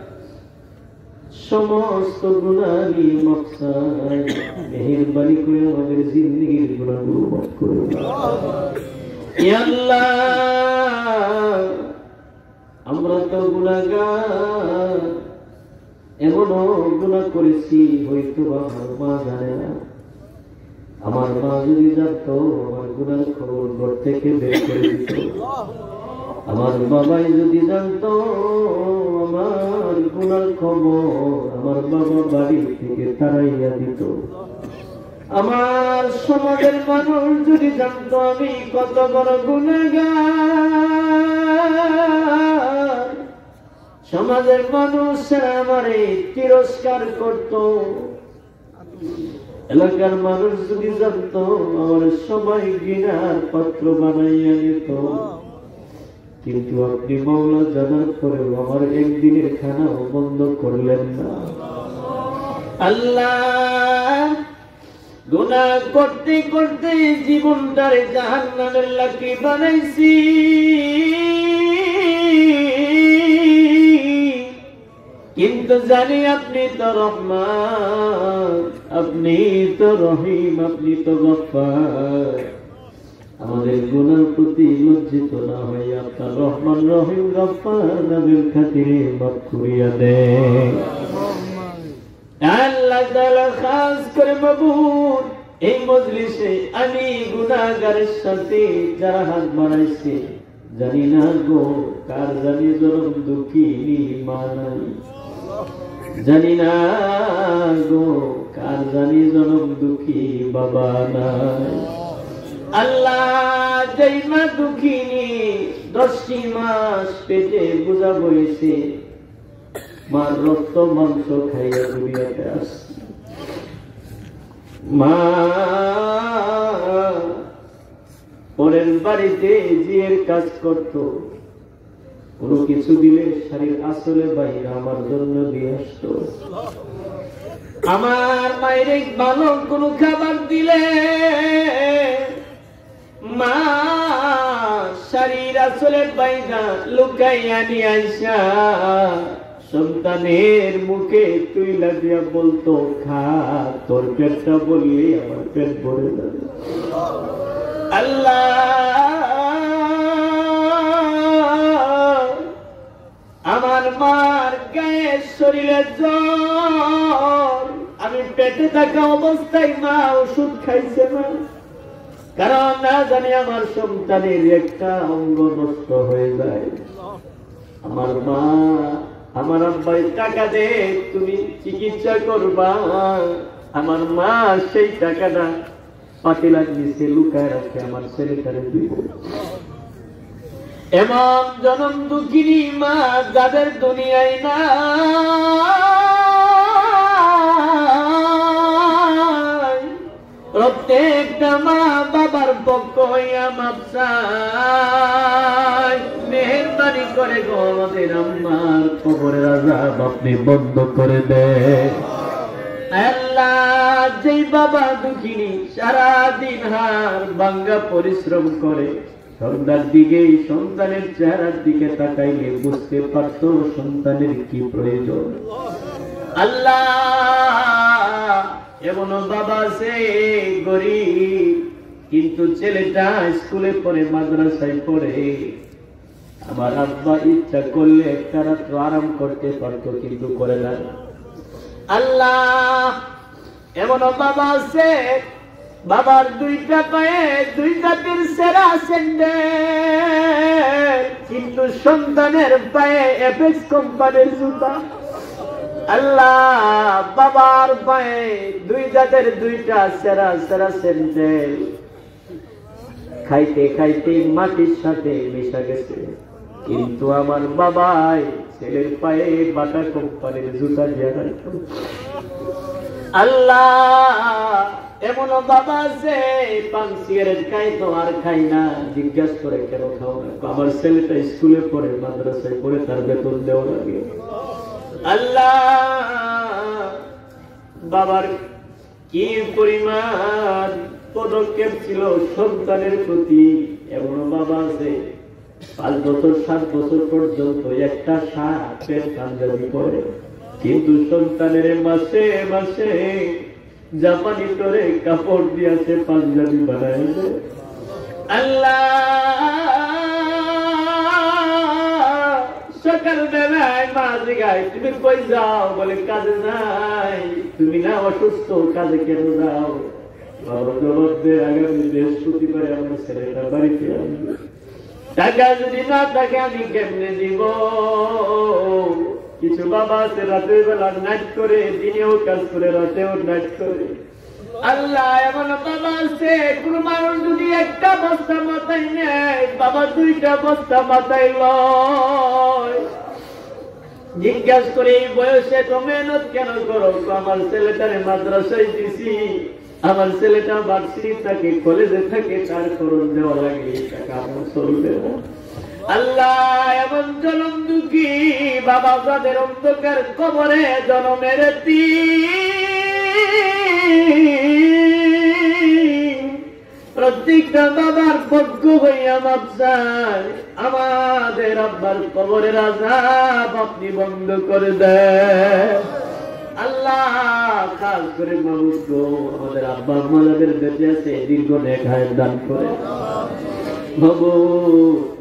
সমস্ত গুনাহি মাফসাদ মেহেরবানি করে আমাদের জিন্দেগীর গুনাহগুলো মাফ করে দাও ইয়া আল্লাহ। আমরা তো গুনাহগার, এমনও গুনাহ করেছি হয়তো আমার মা জানে না। আমার মা যদি জানতো আমার গুনার খবর ঘর থেকে বের করে দিত। আমার বাবাই যদি জানতো আমার গুনার খবর আমার বাবা বাড়ি থেকে তাড়াইয়া দিত। আমার সমাজের মানুষ যদি জানতো আমি কত বড় গুনাহগার, সমাজের মানুষেরা আমারে তিরস্কার করত। এলাকার মানুষ যদি জানতো আমার সবাই ঘৃণার পাত্র বানাইয়া নিত। কিন্তু আপনি মাওলা জানার পরেও আমার একদিনের খানাও বন্ধ করলেন না। আল্লাহ, গুনাহ করতে করতে জীবনটারে জাহান্নামের লাকড়ি বানাইছি। কিন্তু জানি আপনি তো রহমান, আপনি তো রহিম, আপনি তো গফফার। আমাদের গুনার প্রতি লজ্জিত না হয়ে আপনার রহমান রহিম গফফার নামের খাতিরে মাফ করিয়া দেন। আল্লাহ তাআলা খাস করে মাবুদ, এই মজলিসে আমি গুনাহগারের সাথে যারা হাত বাড়াইছে জানি না গো কার জানি জনম দুঃখিনী মা নাই, জানি না গো কার জানি জনম দুঃখী বাবা নাই। আল্লাহ, যেই মা দুঃখিনী 10টি মাস পেটে বোঝা বইছে, মার রক্ত মাংস খাইয়া দুনিয়াতে আসছে। মা পরের বাড়িতে জিয়ের কাজ করত, কোনো কিছু দিলে শাড়ির আসলে বাইরে আমার জন্য দিয়ে আসতো। আমার মায়ের ভালো কোনো খাবার দিলে মা শাড়ির আসলে বাইরা লুকাইয়া নিয়ে আইসা সন্তানের মুখে তুইলা দিয়া বলতো, খা, তোর পেটটা বললে আমার পেট ভরে যাবে। আল্লাহ, আমার মার গায়ে শরীরে জ্বর, আমি পেটে থাকা অবস্থায় মা ওষুধ খাইছে না, কারণ না জানি আমার সন্তানের একটা অঙ্গ নষ্ট হয়ে যায়। আমার মা, আমার আব্বাই টাকা দে তুমি চিকিৎসা করবা, আমার মা সেই টাকাটা পাতিলার নিচে লুকায় রাখে আমার ছেলেটারে দিব। এমন জনম দুঃখিনী মা যাদের দুনিয়ায় না, প্রত্যেকটা মা বাবার পক্ষ হইয়া মাপ চায়, মেহেরবানি করে গো আমাদের আম্মার কবরের আযাব আপনি বন্ধ করে দেন। আল্লাহ, যেই বাবা দুঃখিনী সারাদিন হাড় ভাঙ্গা পরিশ্রম করে, সন্ধ্যার দিকে সন্তানের চেহারার দিকে তাকাইলে বুঝতে পারত সন্তানের কি প্রয়োজন। আল্লাহ, এমন বাবা আছে গরিব, কিন্তু ছেলেটা স্কুলে পড়ে, মাদ্রাসায় পড়ে। আমার আব্বা ইচ্ছা করলে একটা রাত্র আরাম করতে পারত, কিন্তু করে না। আল্লাহ, এমন বাবা আছে বাবার 2টা পায়ে 2 জাতের সেরা স্যান্ডেল, কিন্তু সন্তানের পায়ে এফএক্স কোম্পানির জুতা। আল্লাহ, বাবার পায়ে 2 জাতের 2টা সেরা সেরা স্যান্ডেল, খাইতে খাইতে মাটির সাথে মিশা গেছে, কিন্তু আমার বাবাই ছেলের পায়ে বাটা কোম্পানির জুতা দিয়ে রাখতো। আল্লাহ, এমন বাবা আছে পান সিগারেট খাই তো আর খাই না, জিজ্ঞাসা করে কেন খাও না, আমার ছেলেটা স্কুলে পড়ে, মাদ্রাসায় পড়ে, তার বেতন দেওয়া লাগে। আল্লাহ, বাবার কি পরিমাণ পদক্ষেপ ছিল সন্তানের প্রতি। এমন বাবা আছে 5 বছর 7 বছর পর্যন্ত একটা শার্টের পাঞ্জাবি পরে, কিন্তু সন্তানের মাসে মাসে জাপানি করে কাপড় দিয়েছে পাঞ্জাবি বানায়। আল্লাহ সকাল বেলায় মা জিগায় তুমি কই যাও, বলে কাজে নাই। তুমি না অসুস্থ, কাজে কেন যাও? বাবা জবাব দেয় আগামী বৃহস্পতিবারে আমার ছেলেটা বাড়িতে আসবে, টাকা যদি না থাকে আমি কেমনে দিব? কিছু বাবা আছে রাতের বেলা নাইট করে, দিনেও কাজ করে, রাতেও নাইট করে। আল্লাহ এমন বাবা আছে, কোন মানুষ যদি একটা বস্তা মাথায় নেয়, বাবা 2টা বস্তা মাথায় লয়। জিজ্ঞাসা করে এই বয়সে তো মেহনত কেন করো? আমার ছেলেটারে মাদ্রাসায় দিছি, আমার ছেলেটা ভার্সিটি থাকে, কলেজে থাকে, তার খরচ দেওয়া লাগে, টাকা আমার চলবে না। আল্লাহ এমন জনম দুঃখী বাবা যাদের অন্ধকার কবরে জনমের প্রত্যেকটা বাবার পক্ষ হইয়া মাপ চাই, আমাদের আব্বার কবরের আযাব আপনি বন্ধ করে দেন। আল্লাহ খাস করে মানুষ গো, আমাদের আব্বা আম্মা যাদের বেঁচে আছে দীর্ঘ নেক হায়াত দান করে। বাবু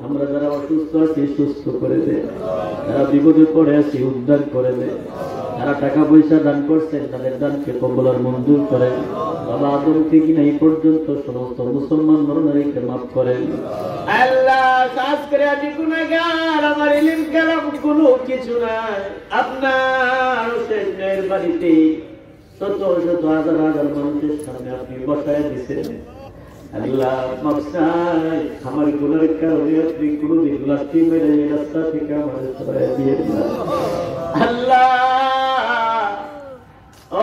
আমরা যারা অসুস্থ আছি সুস্থ করে দে, যারা বিপদে পড়ে আছি উদ্ধার করে দে, যারা টাকা পয়সা দান করছেন তাদের দানকে কবুল আর মঞ্জুর করেন। বাবা আদম থেকে এই পর্যন্ত সমস্ত মুসলমান নরনারীকে মাফ করেন। আল্লাহ খাস করে আমি গুনাহগার, আমার ইলম কালাম কোনো কিছু নাই, আপনার শেষের বাড়িতে শত শত হাজার হাজার মানুষের সামনে আপনি বসায় দিচ্ছেন। আল্লাহ মাফ চাই, আমার গুনাহের কারণে আপনি কোনোদিন লাঠি মেরে এই রাস্তা থেকে আমাদের সরাই দিয়েন না। আল্লাহ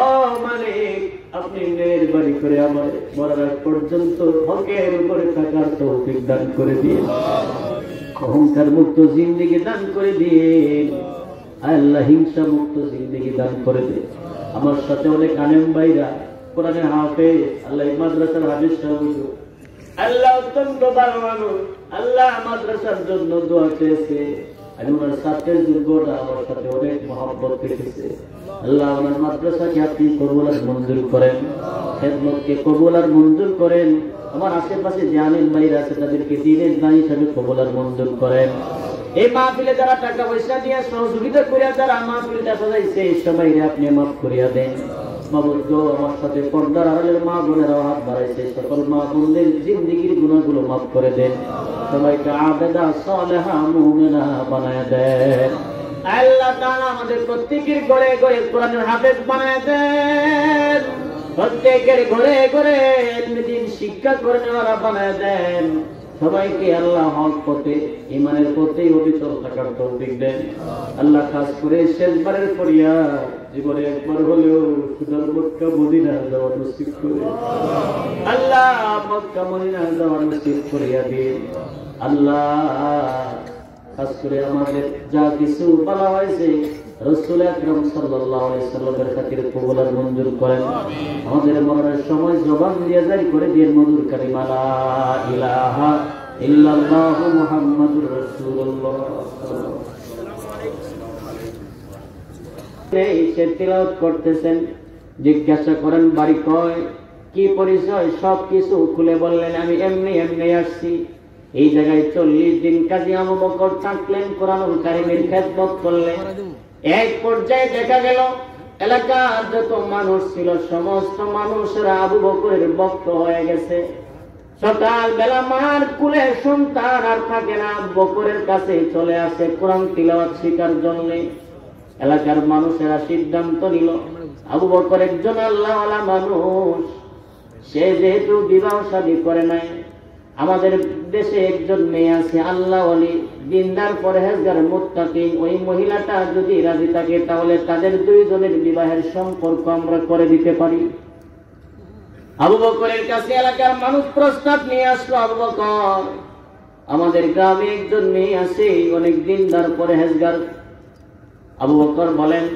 ও মালিক, আপনি মেহেরবানি করে আমার মরার আগ পর্যন্ত হকের উপরে থাকার তৌফিক দান করে দিন, অহংকার মুক্ত জিন্দেগি দান করে দিন। আল্লাহ হিংসা মুক্ত জিন্দেগি দান করে দিন। আমার সাথে অনেক আলেম ভাইরা কোরআনে হাফেজ, আল্লাহ মাদ্রাসার হাফেজ সাহেব, আল্লাহ অত্যন্ত ভালো মানুষ, আল্লাহ মাদ্রাসার জন্য দোয়া চেয়েছে। আমি ওনার ছাত্রের যোগ্যতা আমার সাথে অনেক মহব্বত রেখেছে। আল্লাহ ওনার মাদ্রাসাকে আপনি কবুল আর মঞ্জুর করেন, খেদমতকে কবুল আর মঞ্জুর করেন। আমার আশেপাশে যে আলেম ভাইরা আছে তাদেরকে দ্বীনের দায়ী হিসাবে কবুল আর মঞ্জুর করেন। এই মাহফিলে যারা টাকা পয়সা দিয়ে সহযোগিতা করিয়া যারা মাহফিলটা সাজাইছে সবাই আপনি মাফ করিয়া দেন। মাবুদ আমার সাথে পর্দার আড়ালের মা বোনেরা হাত বাড়াইছে, সকল মা বোনদের জিন্দেগির গুনাহগুলো মাফ করে দেন, সবাইকে আবেদা সালেহা মুমিনা বানায় দেন। আল্লাহ তাআলা আমাদের প্রত্যেকের ঘরে ঘরে কোরআনের হাফেজ বানায় দেন, প্রত্যেকের ঘরে ঘরে ইলম শিক্ষা করে নেওয়ারা বানায় দেন। সবাইকে আল্লাহ হক পথে ঈমানের পথে অবিচল থাকার তৌফিক দেন। আল্লাহ খাস করে শেষবারের পরিয়া জীবনে একবার হলেও সুন্দর মক্কা মদিনা যাওয়ার নসিব করে আল্লাহ, মক্কা মদিনা যাওয়ার নসিব করিয়া দিন। আল্লাহ খাস করে আমাদের যা কিছু বলা হয়েছে রাসূল আকরাম সাল্লাল্লাহু আলাইহি সাল্লামের খাতিরে কবুল আর মঞ্জুর করেন। আমাদের মরণের সময় জবান দিয়ে জারি করে দিয়ে মধুর কালিমা লা ইলাহা ইল্লাল্লাহু মুহাম্মাদুর রাসূলুল্লাহ। এই সে তিলাওয়াত করতেছেন, জিজ্ঞাসা করেন বাড়ি কয়, কি পরিচয়, সব কিছু খুলে বললেন আমি এমনি এমনি আসছি। এই জায়গায় 40 দিন কাজী আবু বকর থাকলেন, কোরআনুল কারীমের খেদমত করলেন। এক পর্যায়ে দেখা গেল এলাকার যত মানুষ ছিল সমস্ত মানুষরা আবু বকরের ভক্ত হয়ে গেছে। সকাল বেলা মার কুলে সন্তান আর থাকে না, আবু বকরের কাছে চলে আসে কোরআন তিলাওয়াত শেখার জন্য। এলাকার মানুষেরা সিদ্ধান্ত নিল আবু বকর একজন আল্লাহওয়ালা মানুষ, সে যেহেতু বিবাহ শাদী করে নাই, আমাদের দেশে একজন মেয়ে আছে আল্লাহওয়ালি দিনদার পরহেজগার মুত্তাকি, ওই মহিলাটা যদি রাজি থাকে তাহলে তাদের দুইজনের বিবাহের সম্পর্ক আমরা করে দিতে পারি। আবু বকরের কাছে এলাকার মানুষ প্রস্তাব নিয়ে আসলো, আবু বকর আমাদের গ্রামে একজন মেয়ে আছে অনেক দিনদার পরহেজগার। আবু বকর বলেন,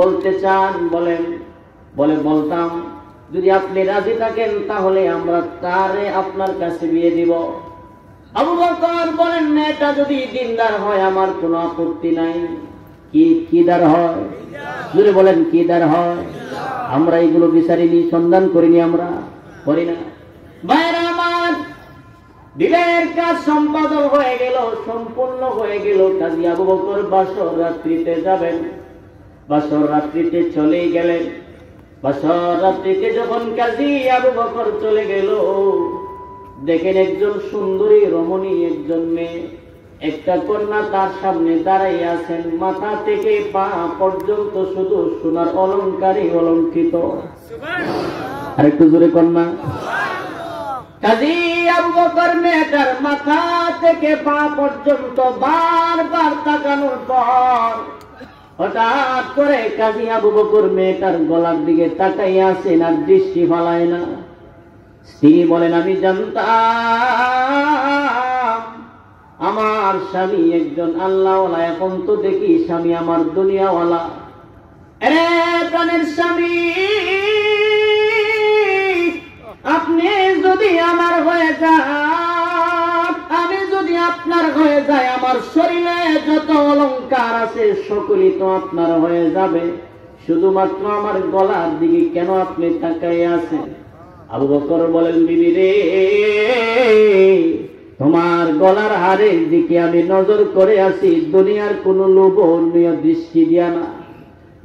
বলতে চান বলেন। বলে বলতাম যদি আপনি রাজি থাকেন তাহলে আমরা তারে আপনার কাছে বিয়ে দিব। আবু বকর বলেন মেয়েটা যদি দিনদার হয় আমার কোনো আপত্তি নাই। কি দার হয়? জোরে বলেন কি দার হয়? আমরা এগুলো বিচারিনি, সন্ধান করিনি, আমরা করি না। ভাইরা আমার, বিলের কাজ সম্পাদন হয়ে গেল, সম্পূর্ণ হয়ে গেল। কাজী আবু বকর বাসর রাত্রিতে যাবেন। বাসর রাত্রিতে চলে গেলেন। বাসর রাত্রিতে যখন কাজী আবু বকর চলে গেল, দেখেন একজন সুন্দরী রমণী, একজন মেয়ে, একটা কন্যা তার সামনে দাঁড়াই আছেন। মাথা থেকে পা পর্যন্ত শুধু সোনার অলংকারে অলঙ্কৃত। আরেকটু জোরে কন্যা। কাজী আবু বকর মেয়েটার মাথা থেকে পা পর্যন্ত বারবার তাকানোর পর হঠাৎ করে কাজী আবু বকর মেয়েটার গলার দিকে তাকাই আছেন, আর দৃষ্টি ফালায় না। স্ত্রী বলেন আমি জানতাম আমার স্বামী একজন আল্লাহওয়ালা, এখন তো দেখি স্বামী আমার দুনিয়াওয়ালা। আরে প্রাণের স্বামী, আপনি যদি আমার হয়ে যান, আমি যদি আপনার হয়ে যাই, আমার শরীরে যত অলংকার আছে সকলই তো আপনার হয়ে যাবে। শুধুমাত্র আমার গলার দিকে কেন আপনি তাকাই আছেন? আবু বকর বলেন বিবি রে, তোমার গলার হারের দিকে আমি নজর করে আছি, দুনিয়ার কোন লোভনীয় দৃষ্টি দিয়া না,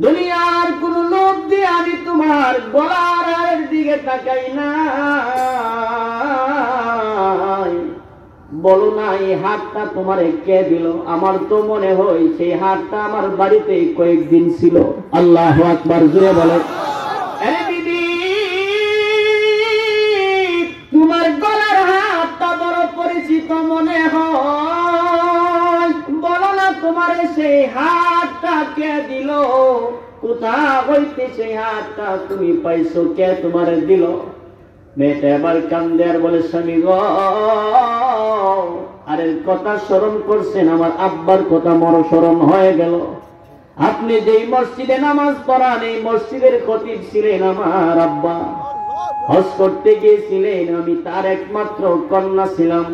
দুনিয়ার কোন লোভ দিয়ে আমি তোমার গলার হারের দিকে তাকাই না। বলো না এই হাতটা তোমারে কে দিল? আমার তো মনে হয় সেই হাতটা আমার বাড়িতে কয়েকদিন ছিল। আল্লাহু আকবার, জোরে বলে। তোমার গলার হাতটা বড় পরিচিত মনে হয়, বলো না তোমার সেই হাতটা কে দিল? কোথা হইতে সেই হাতটা তুমি পাইছো? কে তোমারে দিল? মেয়েটা এবার কান্দে আর বলে স্বামী গো, আরে কথা স্মরণ করছেন, আমার আব্বার কথা মর স্মরণ হয়ে গেল। আপনি যেই মসজিদে নামাজ পড়ান এই মসজিদের খতিব ছিলেন আমার আব্বা। হজ করতে গিয়েছিলেন, আমি তার একমাত্র কন্যা ছিলাম।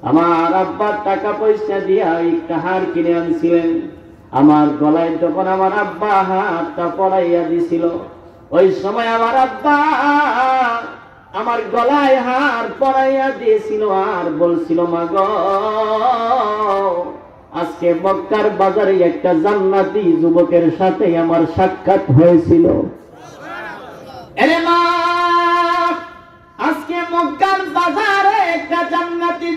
আমার আব্বা টাকা পয়সা দিয়া একটা হার কিনে আনছিলেন। আমার গলায় যখন আমার আব্বা হাতটা পরাইয়া দিছিল, ওই সময় আমার আব্বা আমার গলায় হার পরাইয়া দিয়েছিল আর বলছিল মা গো, আজকে মক্কার বাজারে একটা জান্নাতি যুবকের সাথে আমার সাক্ষাৎ হয়েছিল। আরে মা, আজকে মক্কার বাজারে একটা জান্নাতি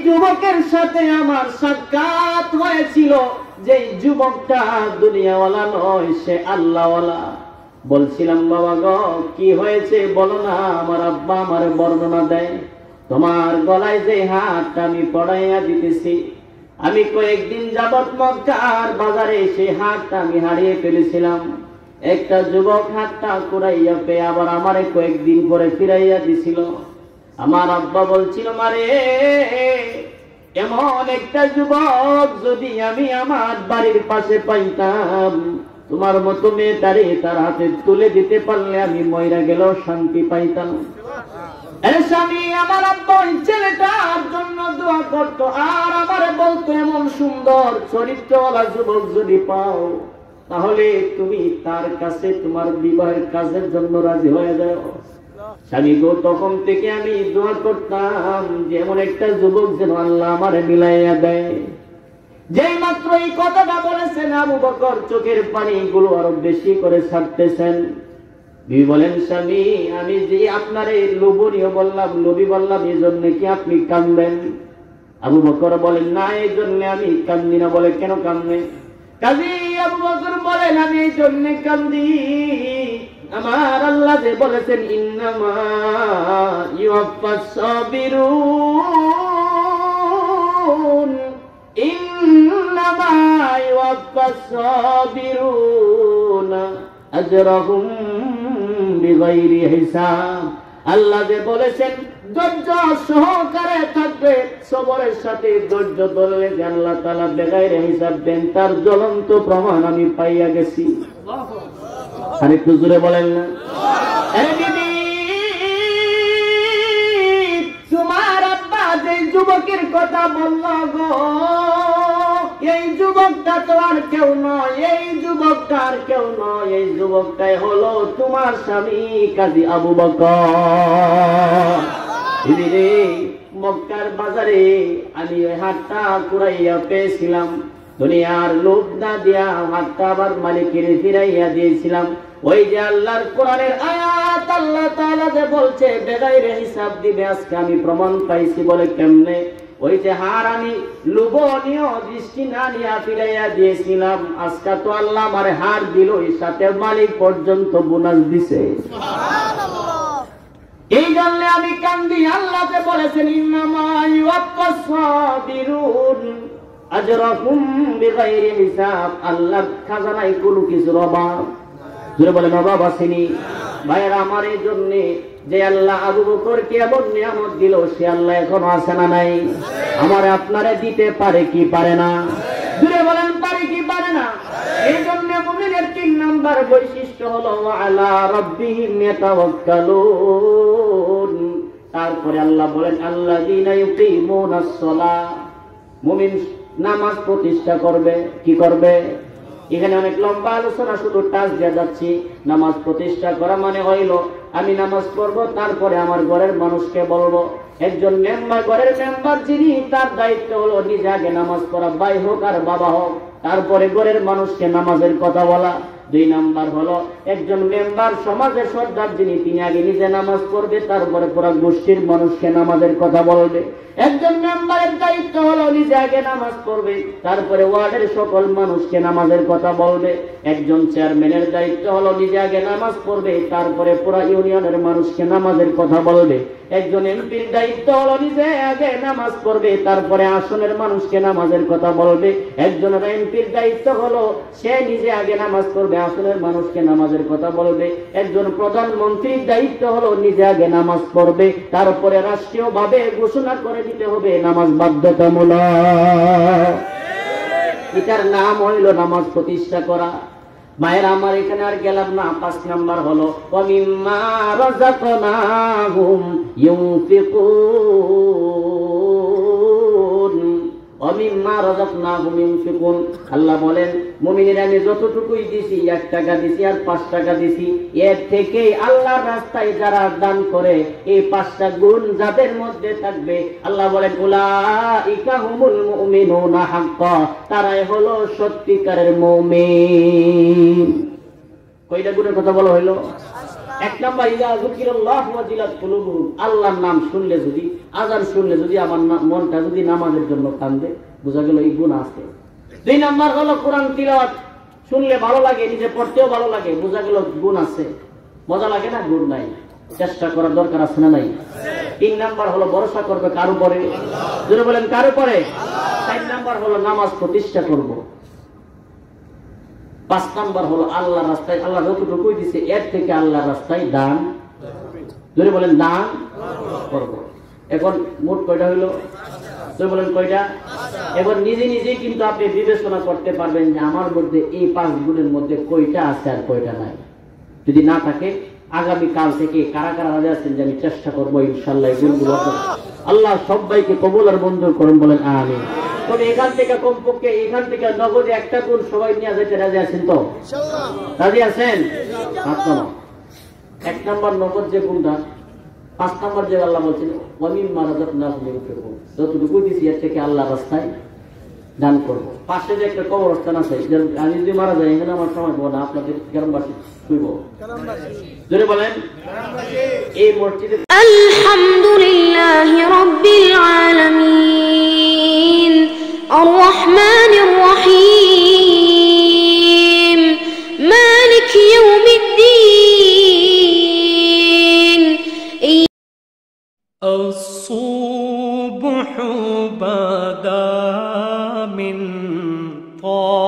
যুবকের সাথে আমার সাক্ষাৎ হয়েছিল। যে যুবকটা দুনিয়াওয়ালা নয়, সে আল্লাহওয়ালা। বলছিলাম বাবা গো কি হয়েছে বলো না। আমার আব্বা আমার বর্ণনা দেয়, তোমার গলায় যে হাতটা আমি পড়াইয়া দিতেছি, আমি কয়েকদিন যাবৎ মক্কার বাজারে সেই হাতটা আমি হারিয়ে ফেলেছিলাম। একটা যুবক হাতটা কুড়াইয়া পেয়ে আবার আমারে কয়েকদিন পরে ফিরাইয়া দিছিল। আমার আব্বা বলছিল মারে, এমন একটা যুবক যদি আমি আমার বাড়ির পাশে পাইতাম, তোমার মতো মেয়েটারে তার হাতে তুলে দিতে পারলে আমি মইরা গেলেও শান্তি পাইতাম। স্বামী আমার আব্বা ওই ছেলেটার জন্য দোয়া করতো আর আমার বলতো এমন সুন্দর চরিত্রওয়ালা যুবক যদি পাও তাহলে তুমি তার কাছে তোমার বিবাহের কাজের জন্য রাজি হয়ে যাও। স্বামী গো, তখন থেকে আমি দোয়া করতাম যেমন একটা যুবক যেন আল্লাহ আমারে মিলাইয়া দেয়। যেই মাত্র এই কথাটা বলেছেন আবু বকর চোখের পানিগুলো আরো বেশি করে ছাড়তেছেন। বিবি বলেন স্বামী, আমি যে আপনার এই লোভনীয় বললাম, লোভী বললাম, এই জন্য কি আপনি কাঁদবেন? আবু বকর বলেন না, এই জন্য আমি কান্দি না। বলে কেন কান্দে? কাজী আবু বকর বলেন আমি এই জন্য কান্দি, আমার আল্লাহ যে বলেছেন ইন্নামা ইউওয়াফাস সাবিরুন, ইন্নামা ইউওয়াফাস সাবিরুন আজরাহুম বিগাইরি হিসাব। আল্লাহ যে বলেছেন ধৈর্য সহকারে থাকবে, সবরের সাথে ধৈর্য ধরলে যে আল্লাহ তাআলা বেগাইরে হিসাব দেন, তার জ্বলন্ত প্রমাণ আমি পাইয়া গেছি। আর একটু জোরে বলেন না। তোমার আব্বা যে যুবকের কথা বলল গো, এই যুবকটা তো আর কেউ নয়, এই যুবকটা আর কেউ নয়, এই যুবকটাই হলো তোমার স্বামী কাজী আবু বকর। রে মক্কার বাজারে আমি ওই হাতটা কুড়াইয়া পেয়েছিলাম, দুনিয়ার লোভ না দিয়া হাতটা আবার মালিকের ফিরাইয়া দিয়েছিলাম। ওই যে আল্লাহর কোরআনের আয়াত, আল্লাহ তাআলা যে বলছে বেগাইরে হিসাব দিবে, আজকে আমি প্রমাণ পাইছি। বলে কেমনে? ওই যে হার আমি লোভনীয় দৃষ্টি না নিয়ে ফিরাইয়া দিয়েছিলাম, আজকে তো আল্লাহ আমার হার দিল, এর সাথে মালিক পর্যন্ত বোনাস দিছে। এই জন্য আমি কান্দি। আল্লাহ যে বলেছেন ইন্নামা ইউওয়াফাস সাবিরুন আজরাহুম বিগাইরি হিসাব, আল্লাহর খাজানায় কোনো কিছুর অভাব। জোরে বলেন অভাব আসেনি। ভাইয়েরা, আমার এই জন্য যে আল্লাহ আবু বকরকে এমন নিয়ামত দিল, সে আল্লাহ এখনো আছে না নাই? আমারে আপনারে দিতে পারে কি পারে না? জোরে বলেন পারে কি পারে না? এই জন্য মুমিনের 3 নাম্বার বৈশিষ্ট্য হলো আলা রাব্বিহিম ইয়াতাওয়াক্কালুন। তারপরে আল্লাহ বলেন আল্লাযীনা ইউকিমুনাস সালাহ, মুমিন নামাজ প্রতিষ্ঠা করবে। কি করবে? এখানে অনেক লম্বা আলোচনা, শুধু টাচ দিয়ে যাচ্ছি। নামাজ প্রতিষ্ঠা করা মানে হইল আমি নামাজ পড়বো, তারপরে আমার ঘরের মানুষকে বলবো। একজন মেম্বার, ঘরের মেম্বার যিনি, তার দায়িত্ব হলো নিজে আগে নামাজ পড়া, ভাই হোক আর বাবা হোক, তারপরে ঘরের মানুষকে নামাজের কথা বলা। 2 নাম্বার হলো একজন মেম্বার, সমাজের সর্দার যিনি, তিনি আগে নিজে নামাজ পড়বে, তারপরে পুরো গোষ্ঠীর মানুষকে নামাজের কথা বলবে। একজন মেম্বারের দায়িত্ব হলো নিজে আগে নামাজ পড়বে, তারপরে ওয়ার্ডের সকল মানুষকে নামাজের কথা বলবে। একজন চেয়ারম্যানের দায়িত্ব হলো নিজে আগে নামাজ পড়বে, তারপরে পুরো ইউনিয়নের মানুষকে নামাজের কথা বলবে। একজন এমপির দায়িত্ব হলো নিজে আগে নামাজ পড়বে, তারপরে আসনের মানুষকে নামাজের কথা বলবে। একজন এমপির দায়িত্ব হলো সে নিজে আগে নামাজ পড়বে, আসনের মানুষকে নামাজের কথা বলবে। একজন প্রধানমন্ত্রীর দায়িত্ব হলো নিজে আগে নামাজ পড়বে, তারপরে রাষ্ট্রীয়ভাবে ঘোষণা করে দিতে হবে নামাজ বাধ্যতামূলক। এটার নাম হইল নামাজ প্রতিষ্ঠা করা। মায়ের আমার এখানে আর গেলাম না। 5 নাম্বার হলো ওয়ামিম্মা রাযাকনাহুম ইউনফিকুন। ওয়ামিম্মা রাযাকনাহুম ইউনফিকুন, আল্লাহ বলেন মুমিনেরা আমি যতটুকুই দিছি, 1 টাকা দিছি আর 5 টাকা দিছি, এর থেকে আল্লাহর রাস্তায় যারা দান করে এই 5টা গুণ যাদের মধ্যে থাকবে, আল্লাহ বলেন উলাইকা হুমুল মুমিনুনা হাক্কা, তারাই হলো সত্যিকারের মুমিন। কয়টা গুণের কথা বলা হইলো? 1 নাম্বার ইযা যুকিরাল্লাহু ওয়াজিলাত কুলুবুহুম, আল্লাহর নাম শুনলে, যদি আযান শুনলে যদি আমার মনটা যদি নামাজের জন্য কান্দে, বোঝা গেল এই গুণ আছে। 2 নাম্বার হলো কোরআন তিলাওয়াত শুনলে ভালো লাগে, নিজে পড়তেও ভালো লাগে, বোঝা গেল গুণ আছে। মজা লাগে না? গুণ নাই। চেষ্টা করার দরকার আছে না নাই? 3 নাম্বার হলো ভরসা করবে কার উপরে? যদি বলেন কার উপরে? 4 নাম্বার হলো নামাজ প্রতিষ্ঠা করব। 5 নাম্বার হলো আল্লাহর রাস্তায়, আল্লাহ যতটুকুই দিছে এর থেকে আল্লাহর রাস্তায় দান, যদি বলেন দান করব। এখন মোট কয়টা হইলো? যদি বলেন কয়টা? এবার নিজে নিজেই কিন্তু আপনি বিবেচনা করতে পারবেন যে আমার মধ্যে এই 5 গুণের মধ্যে কয়টা আছে আর কয়টা নাই। যদি না থাকে, আগামী কাল থেকে কারা কারা রাজি আছেন যে আমি চেষ্টা করবো ইনশাআল্লাহ এই গুণগুলো। আল্লাহ সবাইকে কবুল আর মঞ্জুর করুন, বলেন আমিন। তবে এখান থেকে কমপক্ষে এখান থেকে নগদে 1টা গুণ সবাই নিয়ে যেতে রাজি আছেন তো? রাজি আছেন? 1 নাম্বার নগদ যে গুণটা, 5 নাম্বার যে আল্লাহ বলছেন ওয়ামিম্মা রাযাকনাহুম ইউনফিকুন, যতটুকু দিছি এর থেকে আল্লাহর রাস্তায় দান করবো। পাশে যে একটা কবরস্থান আছে, আমি যদি মারা যাই এখানে আমার সময় পাবো না, আপনাদের গ্রামবাসী শুইব। যদি বলেন এই মসজিদে আলহামদুলিল্লাহি রাব্বিল আলামিন আর রহমানির রহিম মালিক ইয়াউমিদ্দিন। الصبح بدا من طه